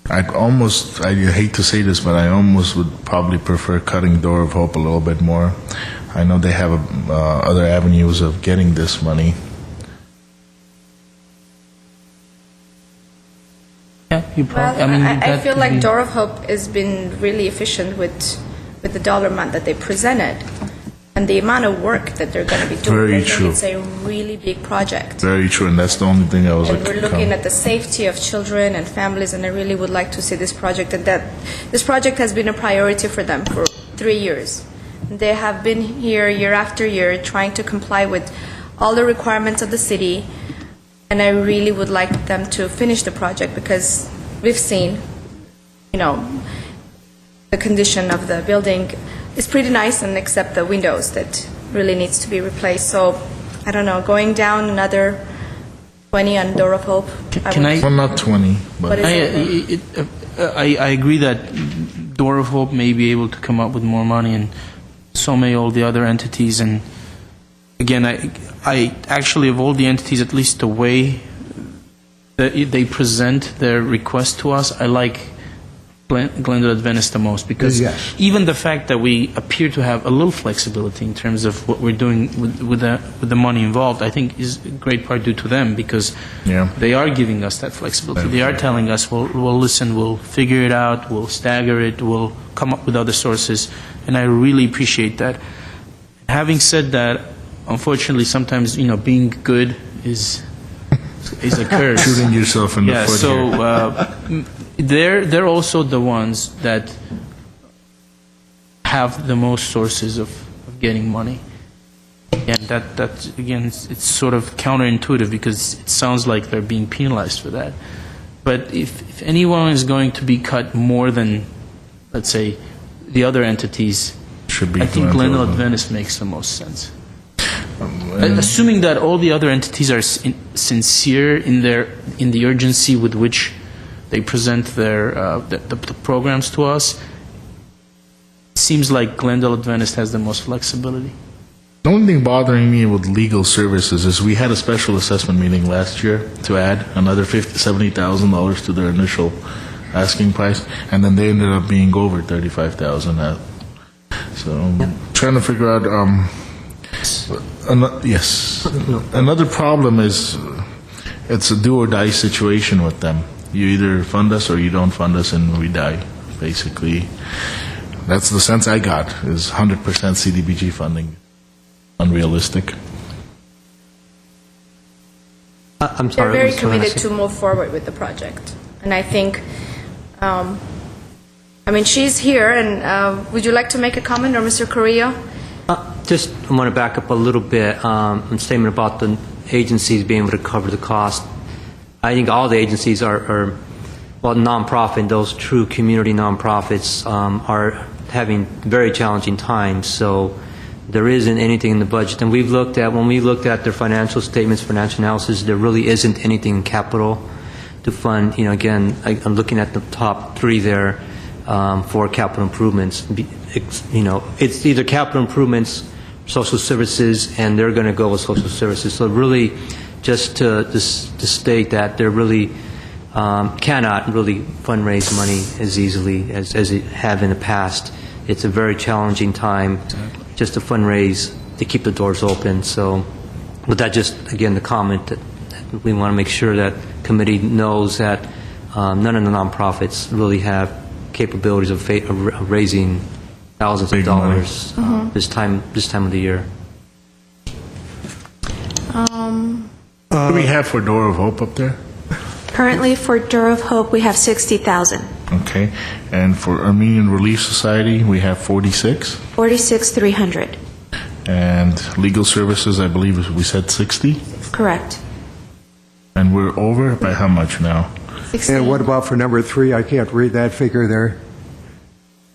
I hate to say this, but I almost would probably prefer cutting Door of Hope a little bit more. I know they have other avenues of getting this money. Yeah, you probably. Well, I that feel could like be- Door of Hope has been really efficient with the dollar amount that they presented and the amount of work that they're going to be doing. Very I think true. It's a really big project. Very true, and that's the only thing I was And we're looking at the safety of children and families, and I really would like to see this project. And that this project has been a priority for them for 3 years. They have been here year after year trying to comply with all the requirements of the city, and I really would like them to finish the project because we've seen, the condition of the building is pretty nice, and except the windows that really needs to be replaced. So, I don't know, going down another 20 on Door of Hope. Can I? Well, not 20, but What is it? I agree that Door of Hope may be able to come up with more money, and so may all the other entities. And again, I actually, of all the entities, at least the way that they present their request to us, I like Glendale Adventist the most, because Yes. even the fact that we appear to have a little flexibility in terms of what we're doing with the money involved, I think is a great part due to them, because Yeah. they are giving us that flexibility. They are telling us, well, listen, we'll figure it out, we'll stagger it, we'll come up with other sources, and I really appreciate that. Having said that, unfortunately, sometimes, being good is a curse. shooting yourself in the foot so here. they're also the ones that have the most sources of getting money. And that again, it's sort of counterintuitive, because it sounds like they're being penalized for that. But if anyone is going to be cut more than, let's say, the other entities, Should be I think Glendale. Glendale Adventist makes the most sense. Assuming that all the other entities are sincere in the urgency with which they present their the programs to us, it seems like Glendale Adventist has the most flexibility. The only thing bothering me with legal services is we had a special assessment meeting last year to add another $70,000 to their initial asking price, and then they ended up being over $35,000. So trying to figure out. Yes. Another problem is it's a do or die situation with them. You either fund us or you don't fund us, and we die, basically. That's the sense I got, is 100% CDBG funding. Unrealistic. I'm They're sorry. very Ms. Johannes. committed to move forward with the project. And I think, she's here, and would you like to make a comment, or Mr. Correa? Just, I want to back up a little bit on the statement about the agencies being able to cover the cost. I think all the agencies are nonprofit, those true community nonprofits are having very challenging times. So there isn't anything in the budget. And when we looked at their financial statements, financial analysis, there really isn't anything in capital to fund. Again, I'm looking at the top three there for capital improvements. It's either capital improvements, social services, and they're going to go with social services. So really, just to state that they're really cannot really fundraise money as easily as they have in the past. It's a very challenging time just to fundraise, to keep the doors open. So, but that just, again, the comment that we want to make sure that committee knows that none of the nonprofits really have capabilities of raising thousands of dollars this time of the year. What do we have for Door of Hope up there? Currently, for Door of Hope, we have 60,000. Okay. And for Armenian Relief Society, we have 46. 46,300. And legal services, I believe we said 60. Correct. And we're over by how much now? 16. And what about for number 3? I can't read that figure there.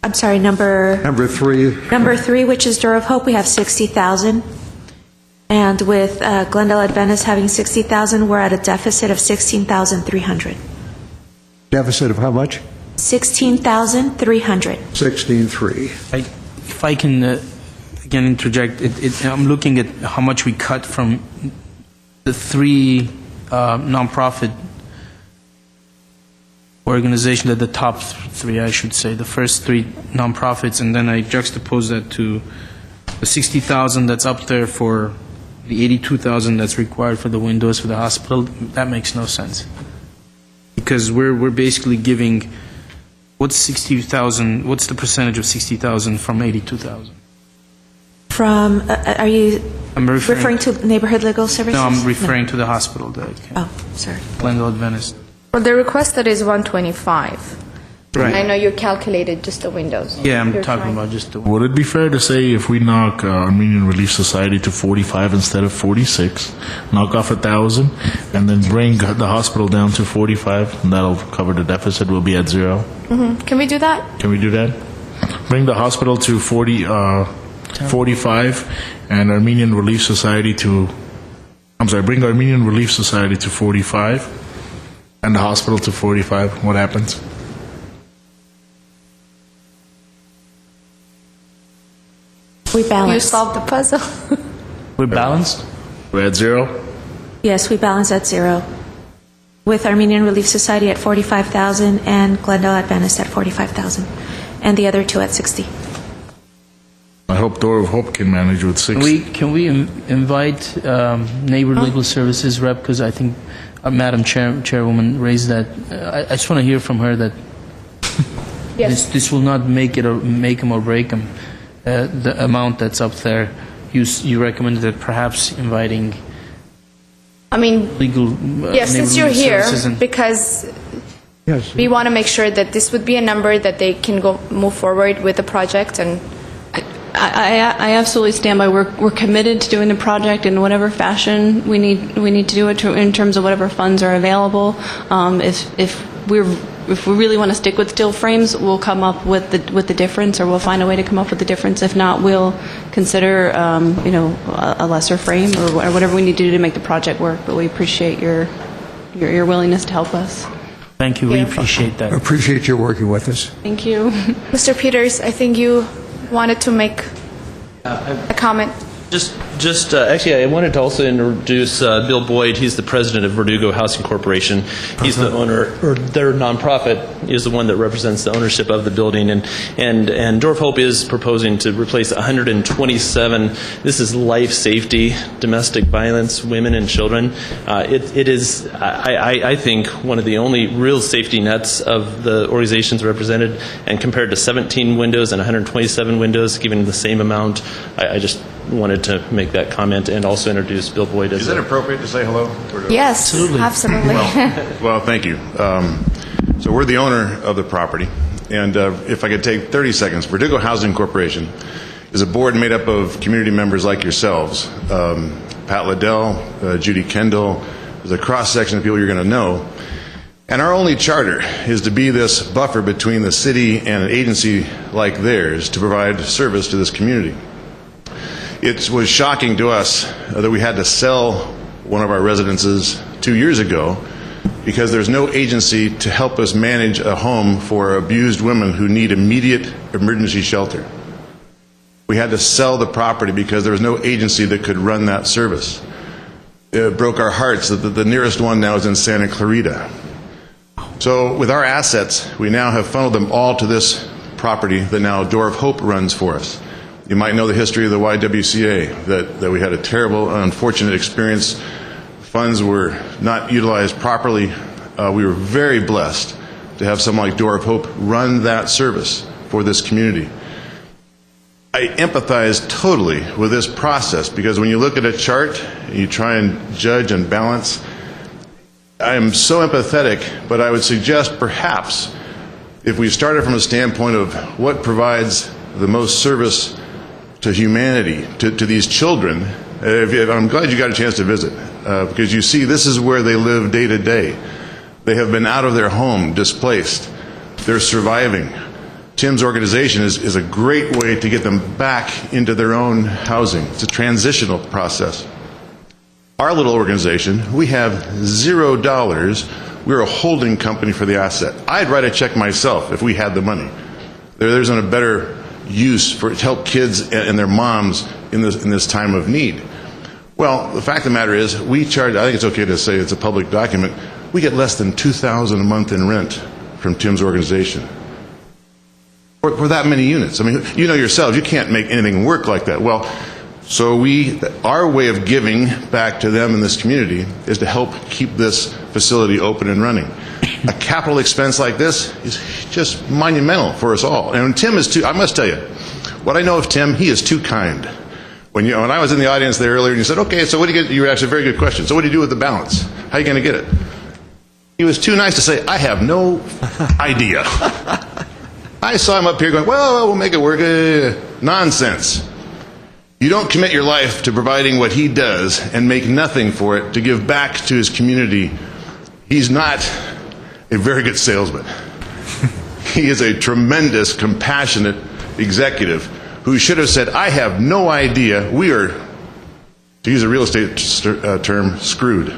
I'm sorry, number 3. Number 3, which is Door of Hope, we have 60,000. And with Glendale Adventist having 60,000, we're at a deficit of 16,300. Deficit of how much? 16,300. 16.3. If I can again interject, I'm looking at how much we cut from the 3 nonprofit organizations, the top 3, I should say, the first 3 nonprofits, and then I juxtapose that to the 60,000 that's up there for the 82,000 that's required for the windows for the hospital. That makes no sense, because we're basically giving, what's 60,000? What's the percentage of 60,000 from 82,000? From, are you I'm referring to neighborhood legal services? No, I'm referring to the hospital. Oh, sorry. Glendale Adventist. Well, the requested is 125. Right. I know you calculated just the windows. Yeah, I'm You're talking trying. about just the. Would it be fair to say if we knock Armenian Relief Society to 45 instead of 46, knock off 1,000, and then bring the hospital down to 45, and that'll cover the deficit, we'll be at 0? Can we do that? Can we do that? Bring the hospital to 45, and Armenian Relief Society to, bring Armenian Relief Society to 45, and the hospital to 45. What happens? We balance. You solved the puzzle. We're balanced? We're at 0? Yes, we balance at 0. With Armenian Relief Society at 45,000 and Glendale Adventist at 45,000, and the other 2 at 60. I hope Door of Hope can manage with 60. Can we invite Neighbor Legal Services rep, because I think Madam Chairwoman raised that. I just want to hear from her that Yes. this will not make them or break them. The amount that's up there, you recommended that perhaps inviting I mean, legal yes, since you're neighborhood here, services and- because Yes. we want to make sure that this would be a number that they can move forward with the project. And I absolutely stand by. We're committed to doing the project in whatever fashion we need to do it in terms of whatever funds are available. If we really want to stick with steel frames, we'll come up with the difference, or we'll find a way to come up with the difference. If not, we'll consider a lesser frame or whatever we need to do to make the project work. But we appreciate your willingness to help us. Thank you. We appreciate that. Appreciate you working with us. Thank you. Mr. Peters, I think you wanted to make a comment. Actually, I wanted to also introduce Bill Boyd. He's the president of Verdugo Housing Corporation. He's the owner, or their nonprofit is the one that represents the ownership of the building. And Door of Hope is proposing to replace 127. This is life safety, domestic violence, women and children. It is, I think, one of the only real safety nets of the organizations represented. And compared to 17 windows and 127 windows, giving the same amount, I just wanted to make that comment and also introduce Bill Boyd as Is it appropriate to say hello? Yes, absolutely. Well, thank you. So we're the owner of the property, and if I could take 30 seconds, Verdugo Housing Corporation is a board made up of community members like yourselves, Pat Liddell, Judy Kendall. There's a cross-section of people you're going to know. And our only charter is to be this buffer between the city and an agency like theirs to provide service to this community. It was shocking to us that we had to sell one of our residences 2 years ago because there's no agency to help us manage a home for abused women who need immediate emergency shelter. We had to sell the property because there was no agency that could run that service. It broke our hearts that the nearest one now is in Santa Clarita. So with our assets, we now have funneled them all to this property that now Door of Hope runs for us. You might know the history of the YWCA, that we had a terrible, unfortunate experience. Funds were not utilized properly. We were very blessed to have someone like Door of Hope run that service for this community. I empathize totally with this process because when you look at a chart and you try and judge and balance, I am so empathetic, but I would suggest perhaps if we started from a standpoint of what provides the most service to humanity, to these children, I'm glad you got a chance to visit because you see this is where they live day to day. They have been out of their home, displaced. They're surviving. Tim's organization is a great way to get them back into their own housing. It's a transitional process. Our little organization, we have $0. We're a holding company for the asset. I'd write a check myself if we had the money. There isn't a better use for it to help kids and their moms in this time of need. Well, the fact of the matter is, we charge, I think it's okay to say it's a public document, we get less than $2,000 a month in rent from Tim's organization. For that many units. I mean, you know yourselves, you can't make anything work like that. Well, so our way of giving back to them in this community is to help keep this facility open and running. A capital expense like this is just monumental for us all. And Tim is too, I must tell you, what I know of Tim, he is too kind. When I was in the audience there earlier and you said, okay, so what do you get? You asked a very good question. So what do you do with the balance? How are you going to get it? He was too nice to say, I have no idea. I saw him up here going, well, we'll make it work. Nonsense. You don't commit your life to providing what he does and make nothing for it to give back to his community. He's not a very good salesman. He is a tremendous, compassionate executive who should have said, I have no idea. We are, to use a real estate term, screwed.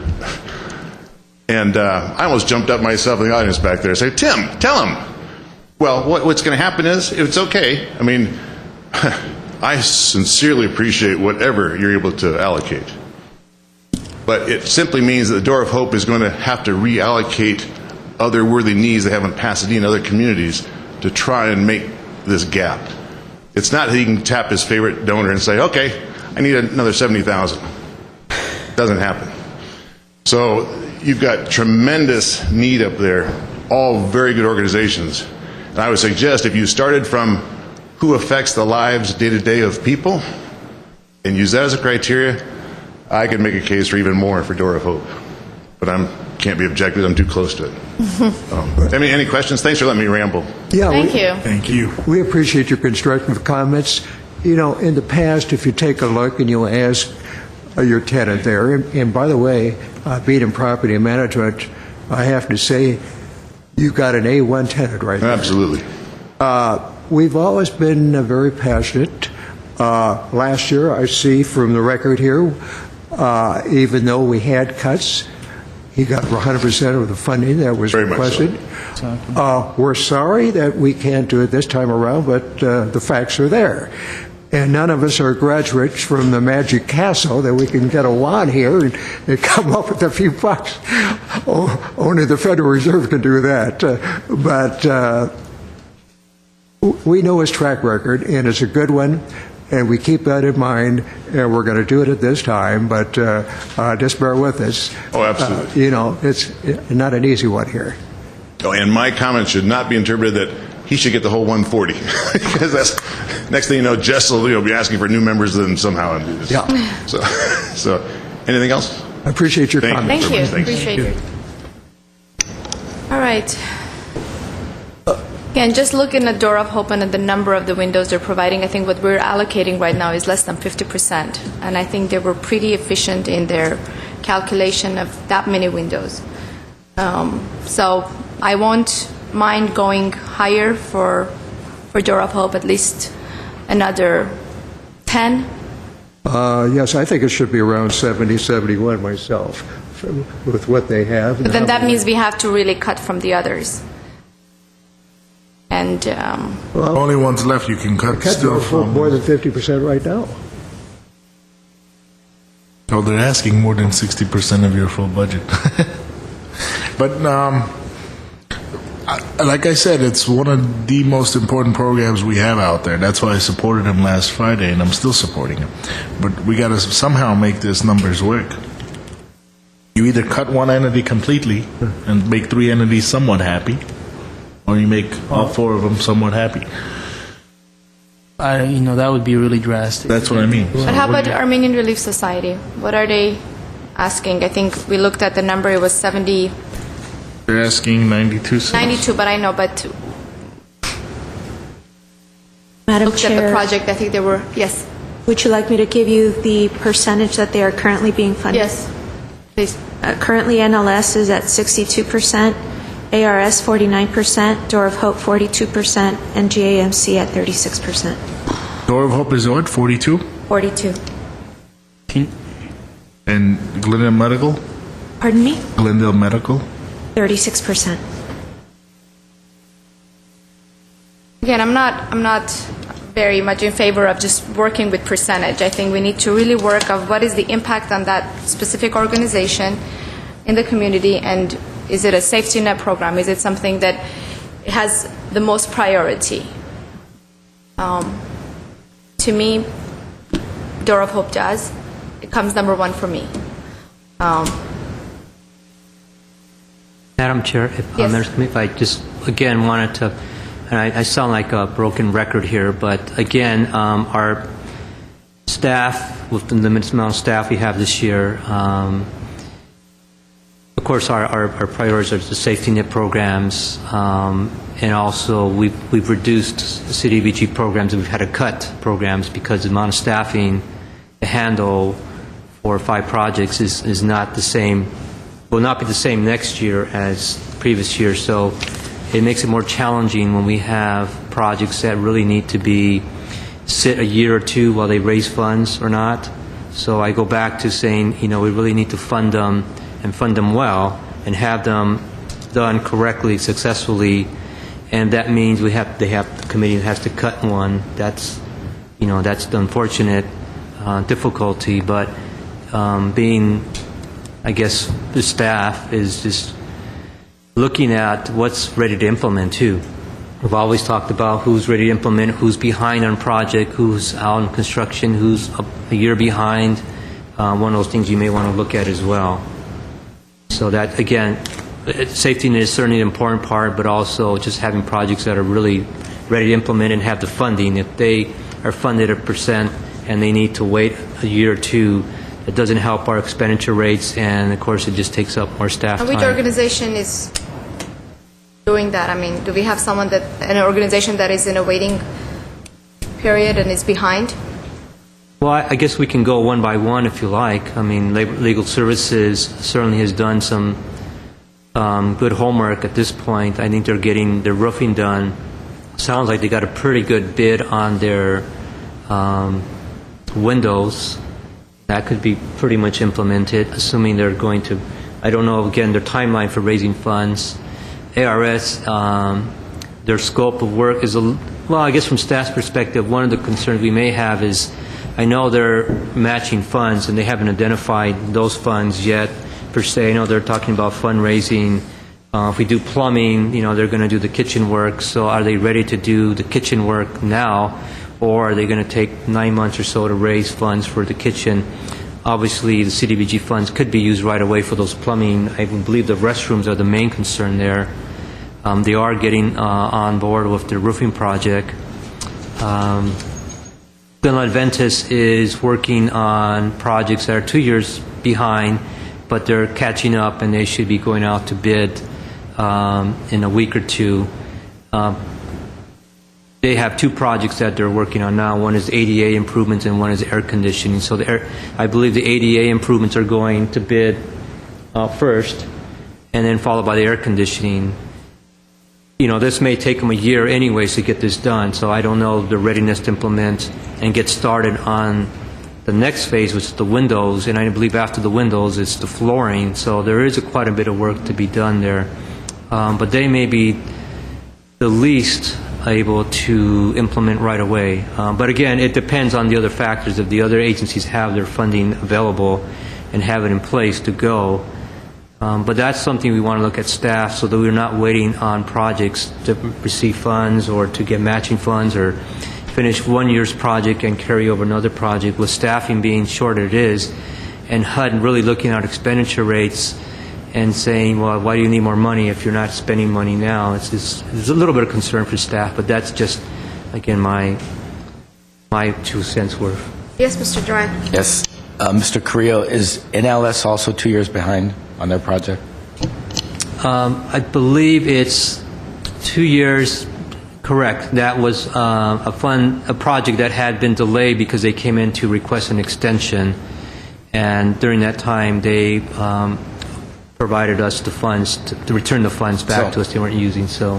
And I almost jumped up myself in the audience back there and said, Tim, tell him. Well, what's going to happen is, it's okay. I mean, I sincerely appreciate whatever you're able to allocate. But it simply means that the Door of Hope is going to have to reallocate other worthy needs they have in Pasadena, other communities, to try and make this gap. It's not that he can tap his favorite donor and say, okay, I need another $70,000. Doesn't happen. So you've got tremendous need up there, all very good organizations. And I would suggest if you started from who affects the lives day-to-day of people and use that as a criteria, I could make a case for even more for Door of Hope. But can't be objective. I'm too close to it. Any questions? Thanks for letting me ramble. Yeah, Thank you. We appreciate your constructive comments. You know, in the past, if you take a look and you ask your tenant there, and by the way, being in property management, I have to say, you've got an A1 tenant right there. Absolutely. We've always been very passionate. Last year, I see from the record here, even though we had cuts, he got 100% of the funding that was requested. So. We're sorry that we can't do it this time around, but the facts are there. And none of us are graduates from the magic castle that we can get a wand here and come up with a few bucks. Only the Federal Reserve can do that. But we know his track record, and it's a good one, and we keep that in mind, and we're going to do it at this time, but just bear with us. Oh, absolutely. It's not an easy one here. Oh, and my comment should not be interpreted that he should get the whole 140, because that's next thing you know, Jess will be asking for new members then somehow and do this. Yeah. So anything else? I appreciate your comments. Thank you. Appreciate it. All right. Again, just looking at Door of Hope and at the number of the windows they're providing, I think what we're allocating right now is less than 50%. And I think they were pretty efficient in their calculation of that many windows. So I won't mind going higher for Door of Hope, at least another 10. Yes, I think it should be around 70, 71 myself, with what they have. But then that means we have to really cut from the others. And only ones left you can cut still from. More than 50% right now. Oh, they're asking more than 60% of your full budget. But like I said, it's one of the most important programs we have out there. That's why I supported him last Friday, and I'm still supporting him. But we got to somehow make these numbers work. You either cut one entity completely and make 3 entities somewhat happy, or you make all 4 of them somewhat happy. That would be really drastic. That's what I mean. But how about Armenian Relief Society? What are they asking? I think we looked at the number, it was 70, They're asking 92 cents. 92, but I know, but Madam looked at the Chair, project, I think they were, yes, would you like me to give you the percentage that they are currently being funded? yes, please. Currently, NLS is at 62%, ARS 49%, Door of Hope 42%, and GAMC at 36%. Door of Hope is what, 42? 42. And Glendale Medical? Pardon me? Glendale Medical? 36%. Again, I'm not very much in favor of just working with percentage. I think we need to really work of what is the impact on that specific organization in the community, and is it a safety net program? Is it something that has the most priority? To me, Door of Hope does. It comes number 1 for me. Madam Chair, if I just again wanted to, and I sound like a broken record here, but again, our staff, with the limited amount of staff we have this year, of course, our priorities are the safety net programs, and also we've reduced the CDBG programs, and we've had to cut programs because the amount of staffing to handle 4 or 5 projects is not the same, will not be the same next year as previous year. So it makes it more challenging when we have projects that really need to be sit a year or 2 while they raise funds or not. So I go back to saying, we really need to fund them and fund them well and have them done correctly, successfully, and that means the committee has to cut one. That's the unfortunate difficulty, but being, I guess, the staff is just looking at what's ready to implement too. We've always talked about who's ready to implement, who's behind on project, who's out in construction, who's a year behind. One of those things you may want to look at as well. So that, again, safety net is certainly an important part, but also just having projects that are really ready to implement and have the funding. If they are funded at percent and they need to wait a year or 2, it doesn't help our expenditure rates, and of course it just takes up more staff And time. which organization is doing that? I mean, do we have an organization that is in a waiting period and is behind? Well, I guess we can go one by one if you like. I mean, Legal Services certainly has done some good homework at this point. I think they're getting their roofing done. Sounds like they got a pretty good bid on their windows. That could be pretty much implemented, assuming they're going to, I don't know, again, their timeline for raising funds. ARS, their scope of work is, well, I guess from staff's perspective, one of the concerns we may have is, I know they're matching funds and they haven't identified those funds yet, per se. I know they're talking about fundraising. If we do plumbing, they're going to do the kitchen work. So are they ready to do the kitchen work now, or are they going to take 9 months or so to raise funds for the kitchen? Obviously, the CDBG funds could be used right away for those plumbing. I believe the restrooms are the main concern there. They are getting on board with the roofing project. Glendale Adventist is working on projects that are 2 years behind, but they're catching up and they should be going out to bid in a week or 2. They have 2 projects that they're working on now. One is ADA improvements and one is air conditioning. So I believe the ADA improvements are going to bid first, and then followed by the air conditioning. This may take them a year anyways to get this done, so I don't know the readiness to implement and get started on the next phase, which is the windows, and I believe after the windows it's the flooring, so there is quite a bit of work to be done there. But they may be the least able to implement right away. But again, it depends on the other factors. If the other agencies have their funding available and have it in place to go. But that's something we want to look at staff so that we're not waiting on projects to receive funds or to get matching funds or finish one year's project and carry over another project with staffing being short it is, and HUD really looking at expenditure rates and saying, well, why do you need more money if you're not spending money now? There's a little bit of concern for staff, but that's just, again, my 2 cents worth. Yes, Mr. Duran. Yes. Mr. Carrillo, is NLS also 2 years behind on their project? I believe it's 2 years, correct. That was a project that had been delayed because they came in to request an extension, and during that time they provided us the funds to return the funds back to us they weren't using. So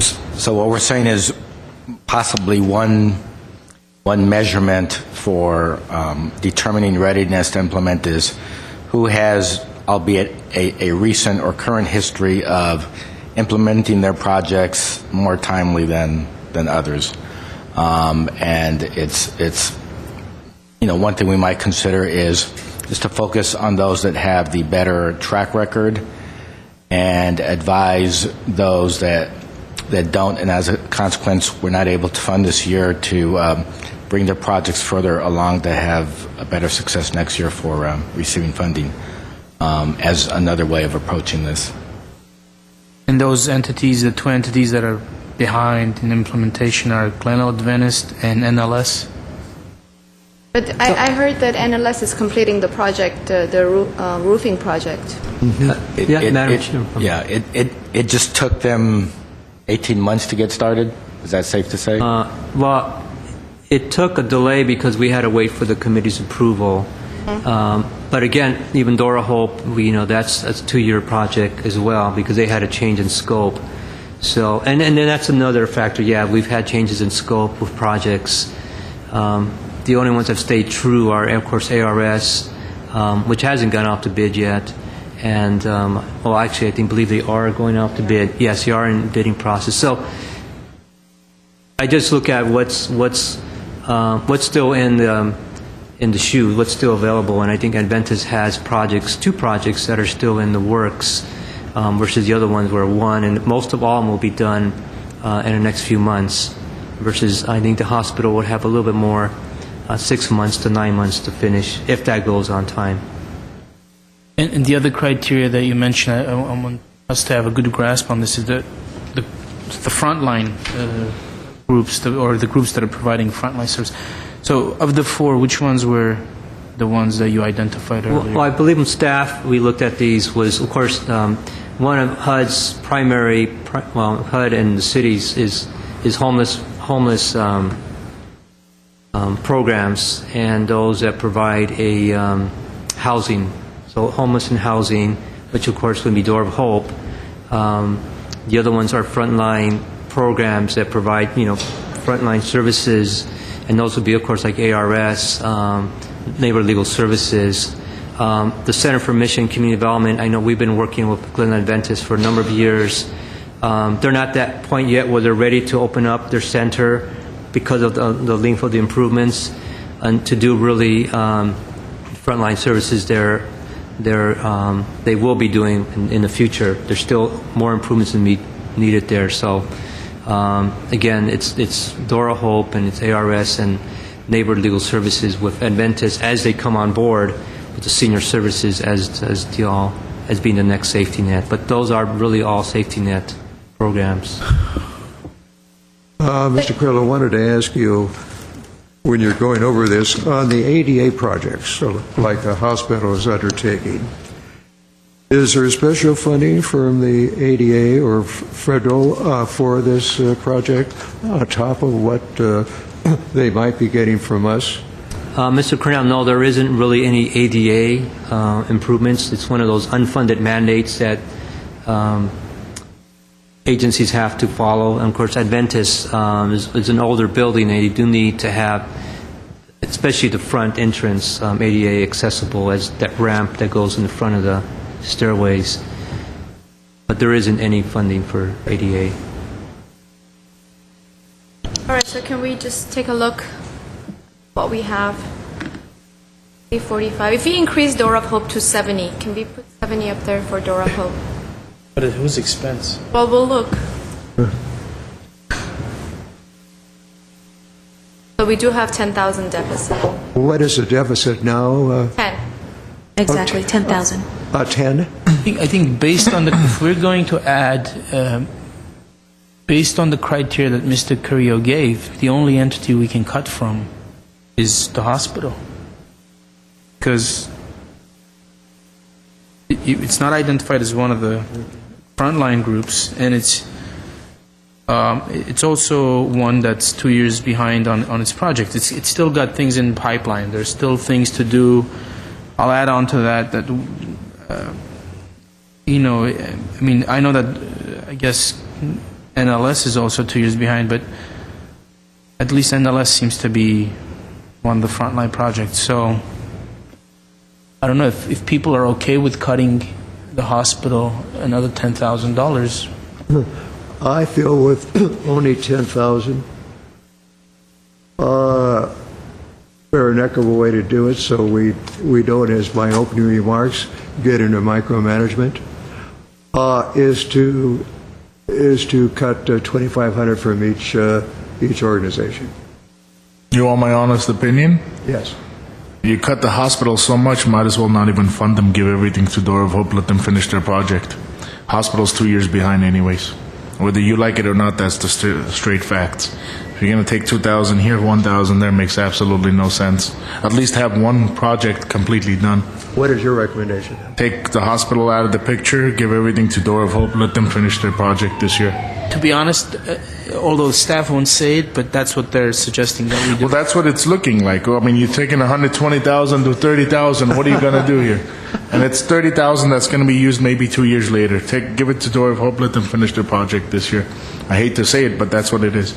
what we're saying is possibly one measurement for determining readiness to implement is who has, albeit a recent or current history of implementing their projects more timely than others. And it's one thing we might consider is just to focus on those that have the better track record and advise those that don't, and as a consequence we're not able to fund this year, to bring their projects further along to have a better success next year for receiving funding, as another way of approaching this. And those entities, the two entities that are behind in implementation, are Glendale Adventist and NLS? But I heard that NLS is completing the project, the roofing project. It just took them 18 months to get started. Is that safe to say? Well, it took a delay because we had to wait for the committee's approval. But again, even Dora Hope, that's a 2-year project as well because they had a change in scope. So, and then that's another factor. Yeah, we've had changes in scope with projects. The only ones that have stayed true are, of course, ARS, which hasn't gone out to bid yet. And, actually, I believe they are going out to bid. Yes, they are in bidding process. So I just look at what's still in the shoe, what's still available, and I think Adventist has two projects that are still in the works, versus the other ones where one, and most of all of them will be done in the next few months, versus I think the hospital would have a little bit more, 6 months to 9 months to finish, if that goes on time. And the other criteria that you mentioned, I want us to have a good grasp on this, is the frontline groups, or the groups that are providing frontline service. So of the 4, which ones were the ones that you identified earlier? Well, I believe in staff, we looked at these, was, of course, one of HUD's primary, HUD and the cities is homeless programs, and those that provide a housing. So homeless and housing, which of course would be Door of Hope. The other ones are frontline programs that provide, frontline services, and those would be, of course, like ARS, Neighbor Legal Services. The Center for Mission Community Development, I know we've been working with Glendale Adventist for a number of years. They're not at that point yet where they're ready to open up their center because of the length of the improvements, and to do really frontline services they will be doing in the future. There's still more improvements needed there. So again, it's Dora Hope and it's ARS and Neighbor Legal Services with Adventist as they come on board with the senior services as being the next safety net. But those are really all safety net programs. Mr. Krill, I wanted to ask you, when you're going over this, on the ADA projects, so like the hospital is undertaking, is there special funding from the ADA or federal for this project on top of what they might be getting from us? Mr. Cornell, no, there isn't really any ADA improvements. It's one of those unfunded mandates that agencies have to follow. And of course, Adventist is an older building, and they do need to have, especially the front entrance, ADA accessible, as that ramp that goes in the front of the stairways. But there isn't any funding for ADA. All right, so can we just take a look what we have? 45. If we increase Door of Hope to 70, can we put 70 up there for Door of Hope? But at whose expense? Well, we'll look. So we do have 10,000 deficit. What is the deficit now? 10. Exactly, 10,000. 10? I think based on the, if we're going to add, based on the criteria that Mr. Carrillo gave, the only entity we can cut from is the hospital. Because it's not identified as one of the frontline groups, and it's also one that's 2 years behind on its project. It's still got things in pipeline. There's still things to do. I'll add on to that I mean, I know that I guess NLS is also 2 years behind, but at least NLS seems to be one of the frontline projects. So I don't know if people are okay with cutting the hospital another $10,000. I feel with only 10,000, fair and equitable way to do it, so we don't, as my opening remarks, get into micromanagement, is to cut 2,500 from each organization. You want my honest opinion? Yes. You cut the hospital so much, might as well not even fund them, give everything to Door of Hope, let them finish their project. Hospital's 2 years behind anyways. Whether you like it or not, that's the straight facts. If you're going to take 2,000 here, 1,000 there, makes absolutely no sense. At least have one project completely done. What is your recommendation? Take the hospital out of the picture, give everything to Door of Hope, let them finish their project this year. To be honest, although staff won't say it, but that's what they're suggesting that we do. Well, that's what it's looking like. I mean, you're taking 120,000 to 30,000. What are you going to do here? And it's 30,000 that's going to be used maybe 2 years later. Give it to Door of Hope, let them finish their project this year. I hate to say it, but that's what it is.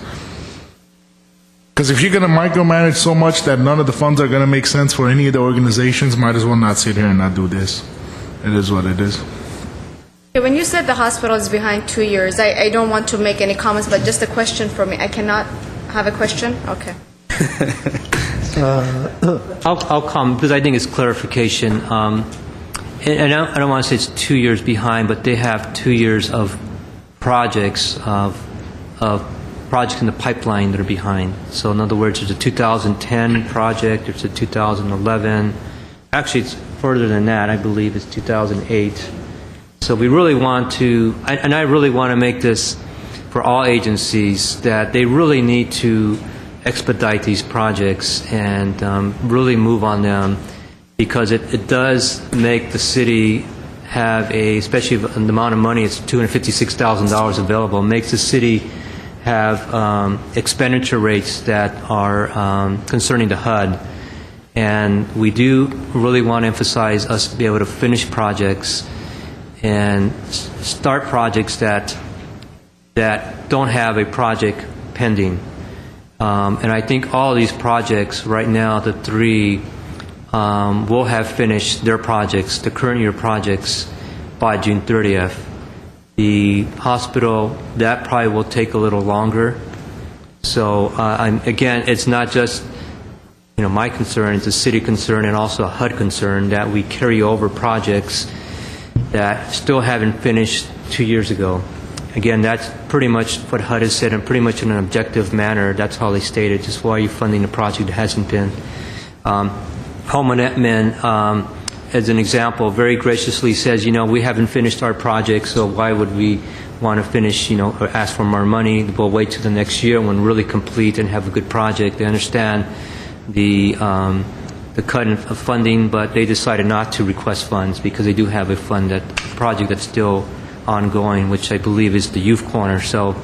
Because if you're going to micromanage so much that none of the funds are going to make sense for any of the organizations, might as well not sit here and not do this. It is what it is. Okay, when you said the hospital is behind 2 years, I don't want to make any comments, but just a question for me. I cannot have a question? Okay. I'll come because I think it's clarification. And I don't want to say it's 2 years behind, but they have 2 years of projects projects in the pipeline that are behind. So in other words, there's a 2010 project, there's a 2011. Actually, it's further than that. I believe it's 2008. So we really want to, and I really want to make this for all agencies, that they really need to expedite these projects and really move on them, because it does make the city have especially the amount of money, it's $256,000 available, makes the city have expenditure rates that are concerning the HUD. And we do really want to emphasize us to be able to finish projects and start projects that don't have a project pending. And I think all of these projects right now, the three, will have finished their projects, the current year projects, by June 30th. The hospital, that probably will take a little longer. So again, it's not just my concern, it's a city concern and also a HUD concern that we carry over projects that still haven't finished 2 years ago. Again, that's pretty much what HUD has said, and pretty much in an objective manner, that's how they stated, just why are you funding a project that hasn't been. Holman Etman, as an example, very graciously says, we haven't finished our project, so why would we want to finish, or ask for more money? We'll wait till the next year when we're really complete and have a good project. They understand the cut in funding, but they decided not to request funds because they do have a project that's still ongoing, which I believe is the Youth Corner. So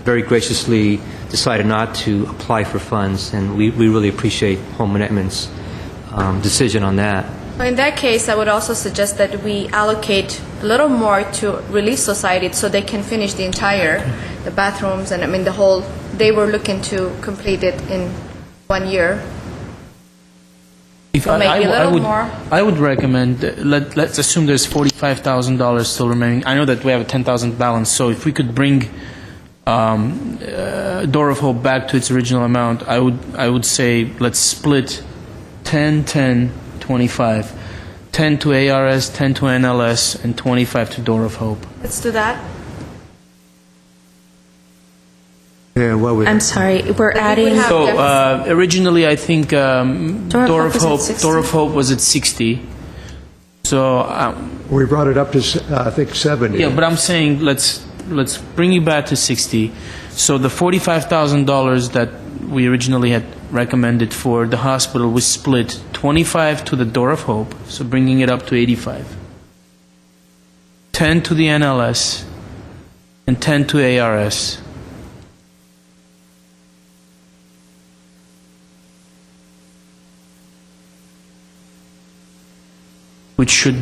very graciously decided not to apply for funds, and we really appreciate Holman Etman's decision on that. Well, in that case, I would also suggest that we allocate a little more to Relief Society so they can finish the bathrooms, and they were looking to complete it in 1 year. If So maybe a little more. I would recommend, let's assume there's $45,000 still remaining. I know that we have a $10,000 balance, so if we could bring Door of Hope back to its original amount, I would say let's split 10, 10, 25. 10 to ARS, 10 to NLS, and 25 to Door of Hope. Let's do that. And what would... I'm sorry, we're adding... So originally, I think Door of Hope is at 60. Door of Hope was at 60. So We brought it up to, I think, 70. yeah, but I'm saying let's bring you back to 60. So the $45,000 that we originally had recommended for the hospital was split 25 to the Door of Hope, so bringing it up to 85. 10 to the NLS, and 10 to ARS. Which should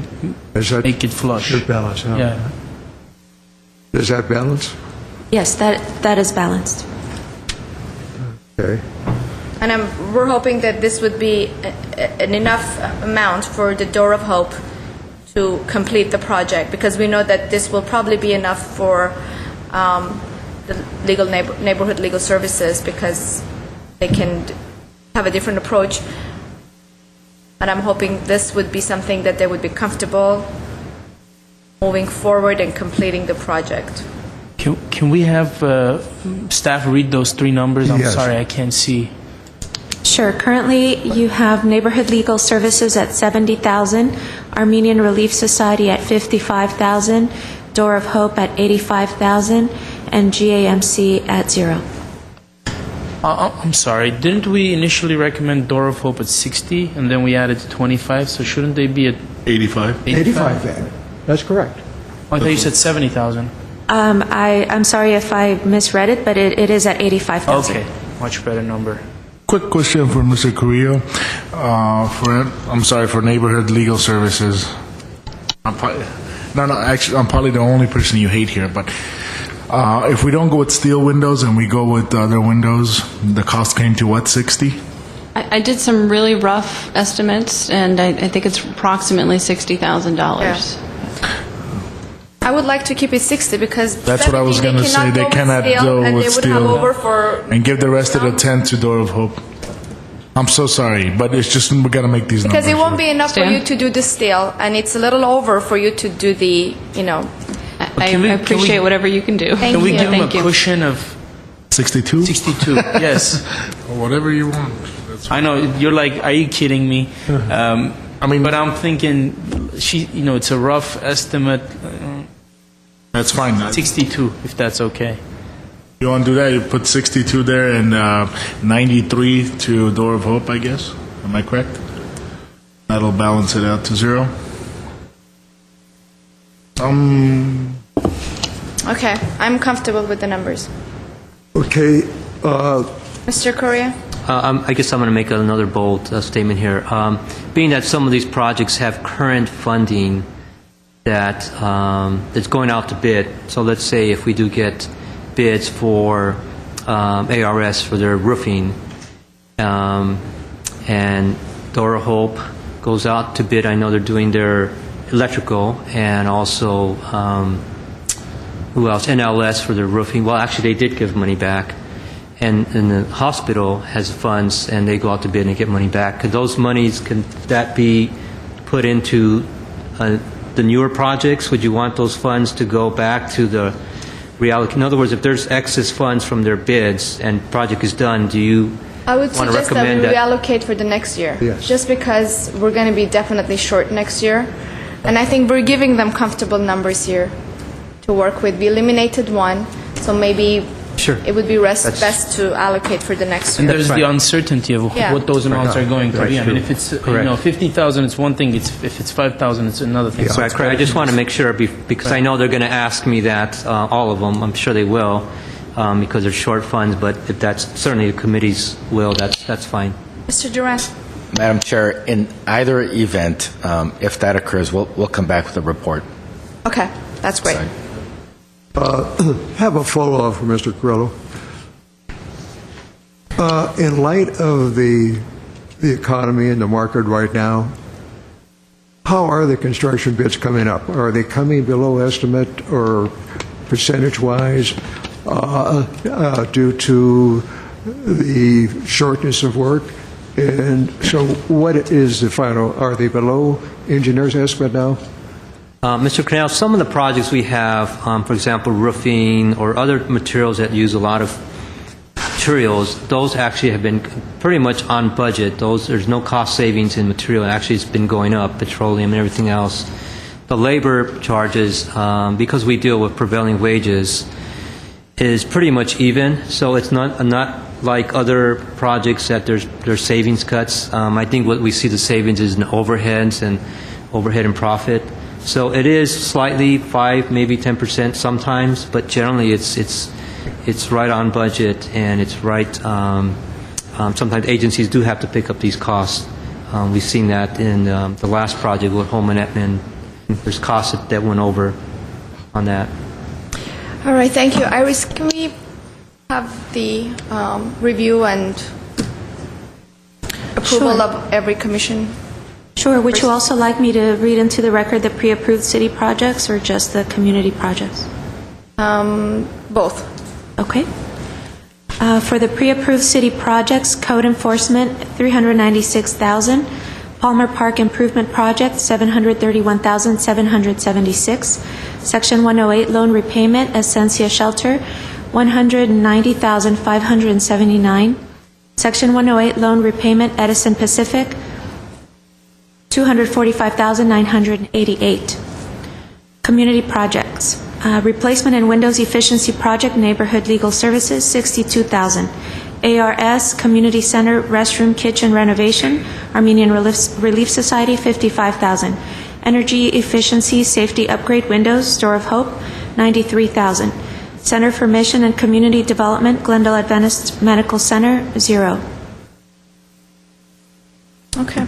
make it flush. Should balance out. Yeah. Does that balance? Yes, that is balanced. Okay. And we're hoping that this would be an enough amount for the Door of Hope to complete the project, because we know that this will probably be enough for the neighborhood legal services, because they can have a different approach. And I'm hoping this would be something that they would be comfortable moving forward and completing the project. Can we have staff read those three numbers? I'm Yes. sorry, I can't see. Sure. Currently, you have Neighborhood Legal Services at $70,000, Armenian Relief Society at $55,000, Door of Hope at $85,000, and GAMC at 0. I'm sorry, didn't we initially recommend Door of Hope at 60, and then we added 25, so shouldn't they be at 85. 85 then. That's correct. Oh, I thought you said 70,000. I'm sorry if I misread it, but it is at $85,000. Okay, much better number. Quick question for Mr. Carrillo. I'm sorry, for Neighborhood Legal Services. Actually, I'm probably the only person you hate here, but if we don't go with steel windows and we go with the other windows, the cost came to what, 60? I did some really rough estimates, and I think it's approximately $60,000. I would like to keep it 60, because That's what I was going to say. They cannot go and with they would have steel over for and give the rest of the 10 to Door of Hope. I'm so sorry, but it's just we got to make these because numbers. it won't be enough for Stan? you to do the steel, and it's a little over for you to do the, I appreciate whatever you can do. Thank Can we you. give them Thank a you. cushion of 62? 62? Yes. Or whatever you want. That's I know, you're like, are you kidding me? I mean, but I'm thinking, it's a rough estimate, That's fine. 62, if that's okay. You want to do that? You put 62 there and 93 to Door of Hope, I guess. Am I correct? That'll balance it out to 0. Okay, I'm comfortable with the numbers. Okay. Mr. Correa? I guess I'm going to make another bold statement here. Being that some of these projects have current funding that's going out to bid, so let's say if we do get bids for ARS for their roofing, and Door of Hope goes out to bid. I know they're doing their electrical, and also who else? NLS for their roofing. Well, actually, they did give money back. And the hospital has funds, and they go out to bid and get money back. Could those monies, can that be put into the newer projects? Would you want those funds to go back to the reality? In other words, if there's excess funds from their bids and project is done, do you I would want to suggest that we recommend that? reallocate for the next year. Yes. Just because we're going to be definitely short next year. And I think we're giving them comfortable numbers here to work with. We eliminated one, so maybe Sure. it would be best to allocate for the next And year. there's the uncertainty of Yeah. what those amounts are going to be. I mean, if it's Correct. 50,000, it's one thing. If it's 5,000, it's another thing. So Correct. I just want to make sure, because I know they're going to ask me that, all of them. I'm sure they will, because they're short funds, but if that's certainly the committee's will, that's fine. Mr. Duran? Madam Chair, in either event, if that occurs, we'll come back with a report. Okay, that's great. Have a follow-up for Mr. Carrillo. In light of the economy and the market right now, how are the construction bids coming up? Are they coming below estimate or percentage-wise? due to the shortness of work. And so what is the final, are they below engineer's estimate now? Mr. Cornell, some of the projects we have, for example, roofing or other materials that use a lot of materials, those actually have been pretty much on budget. There's no cost savings in material. Actually, it's been going up, petroleum and everything else. The labor charges, because we deal with prevailing wages, is pretty much even. So it's not like other projects that there's savings cuts. I think what we see the savings is in overheads and overhead and profit. So it is slightly 5, maybe 10% sometimes, but generally it's right on budget, and it's right. Sometimes agencies do have to pick up these costs. We've seen that in the last project with Holman Etman. There's costs that went over on that. All right, thank you. Iris, can we have the review and approval Sure. of every commission? Sure. Would you also like me to read into the record the pre-approved city projects or just the community projects? Both. Okay. For the pre-approved city projects, code enforcement, $396,000. Palmer Park Improvement Project, $731,776. Section 108 loan repayment, Essentia Shelter, $190,579. Section 108 loan repayment, Edison Pacific, $245,988. Community projects. Replacement and Windows Efficiency Project, Neighborhood Legal Services, $62,000. ARS, Community Center Restroom Kitchen Renovation, Armenian Relief Society, $55,000. Energy Efficiency Safety Upgrade Windows, Store of Hope, $93,000. Center for Mission and Community Development, Glendale Adventist Medical Center, $0. Okay.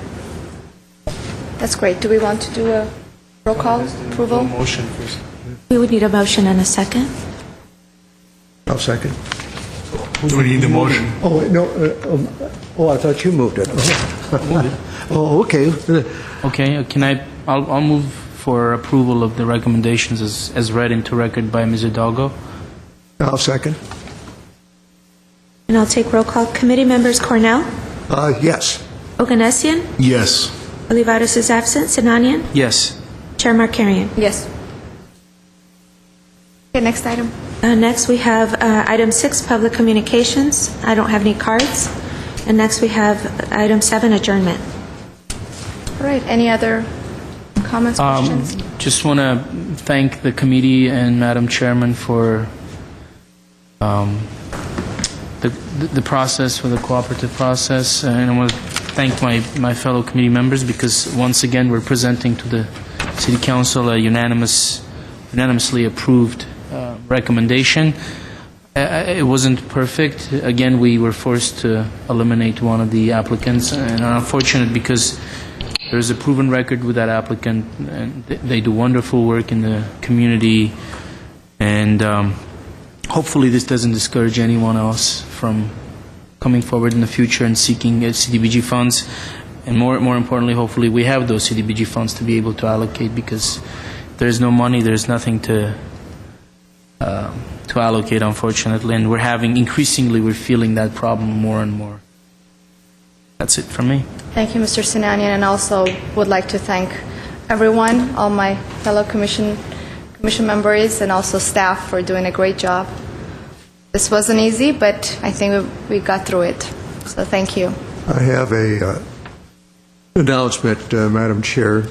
That's great. Do we want to do a roll call approval? Motion first. We would need a motion and a second. I'll second. Do we need the motion? Oh, no, I thought you moved it. Oh, okay. Okay, I'll move for approval of the recommendations as read into record by Ms. Hidalgo. I'll second. And I'll take roll call. Committee members Cornell? Yes. Oganessian? Yes. Olivares is absent. Sinanian? Yes. Chair Markarian? Yes. Okay, next item. Next, we have item 6, public communications. I don't have any cards. And next, we have item 7, adjournment. All right, any other comments, questions? Just want to thank the committee and Madam Chairman for the process, for the cooperative process. And I want to thank my fellow committee members because, once again, we're presenting to the City Council a unanimously approved recommendation. It wasn't perfect. Again, we were forced to eliminate one of the applicants, and unfortunate because there's a proven record with that applicant, and they do wonderful work in the community, and hopefully this doesn't discourage anyone else from coming forward in the future and seeking CDBG funds, and more importantly, hopefully we have those CDBG funds to be able to allocate, because if there's no money, there's nothing to allocate, unfortunately, and we're feeling that problem more and more. That's it from me. Thank you, Mr. Sinanian, and also would like to thank everyone, all my fellow commission members, and also staff for doing a great job. This wasn't easy, but I think we got through it. So thank you. I have a announcement, Madam Chair,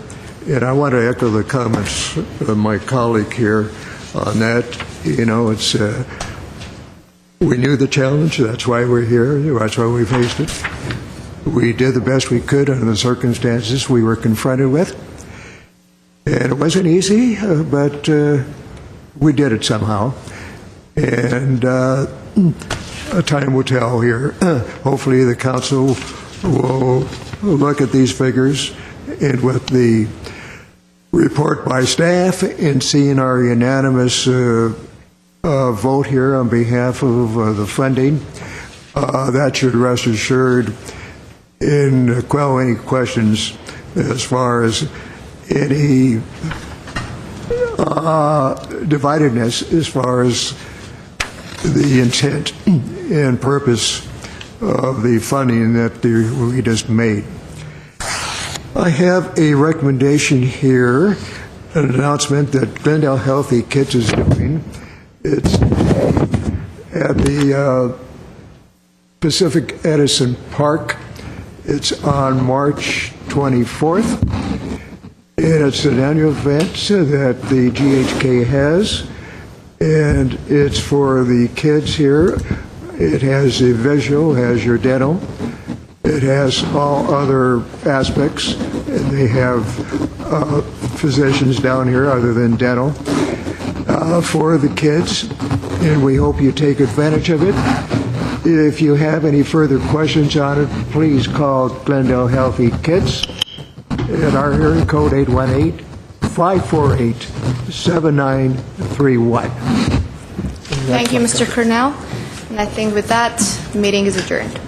and I want to echo the comments of my colleague here on that. You know, it's we knew the challenge. That's why we're here. That's why we faced it. We did the best we could under the circumstances we were confronted with. And it wasn't easy, but we did it somehow. And time will tell here. Hopefully the council will look at these figures and with the report by staff and seeing our unanimous vote here on behalf of the funding, that should rest assured and quell any questions as far as any dividedness as far as the intent and purpose of the funding that we just made. I have a recommendation here, an announcement that Glendale Healthy Kids is doing. It's at the Pacific Edison Park. It's on March 24th, and it's an annual event that the GHK has, and it's for the kids here. It has a visual, has your dental, it has all other aspects, and they have physicians down here other than dental for the kids, and we hope you take advantage of it. If you have any further questions on it, please call Glendale Healthy Kids at our area code 818-548-7931. Thank you, Mr. Cornell. And I think with that, the meeting is adjourned.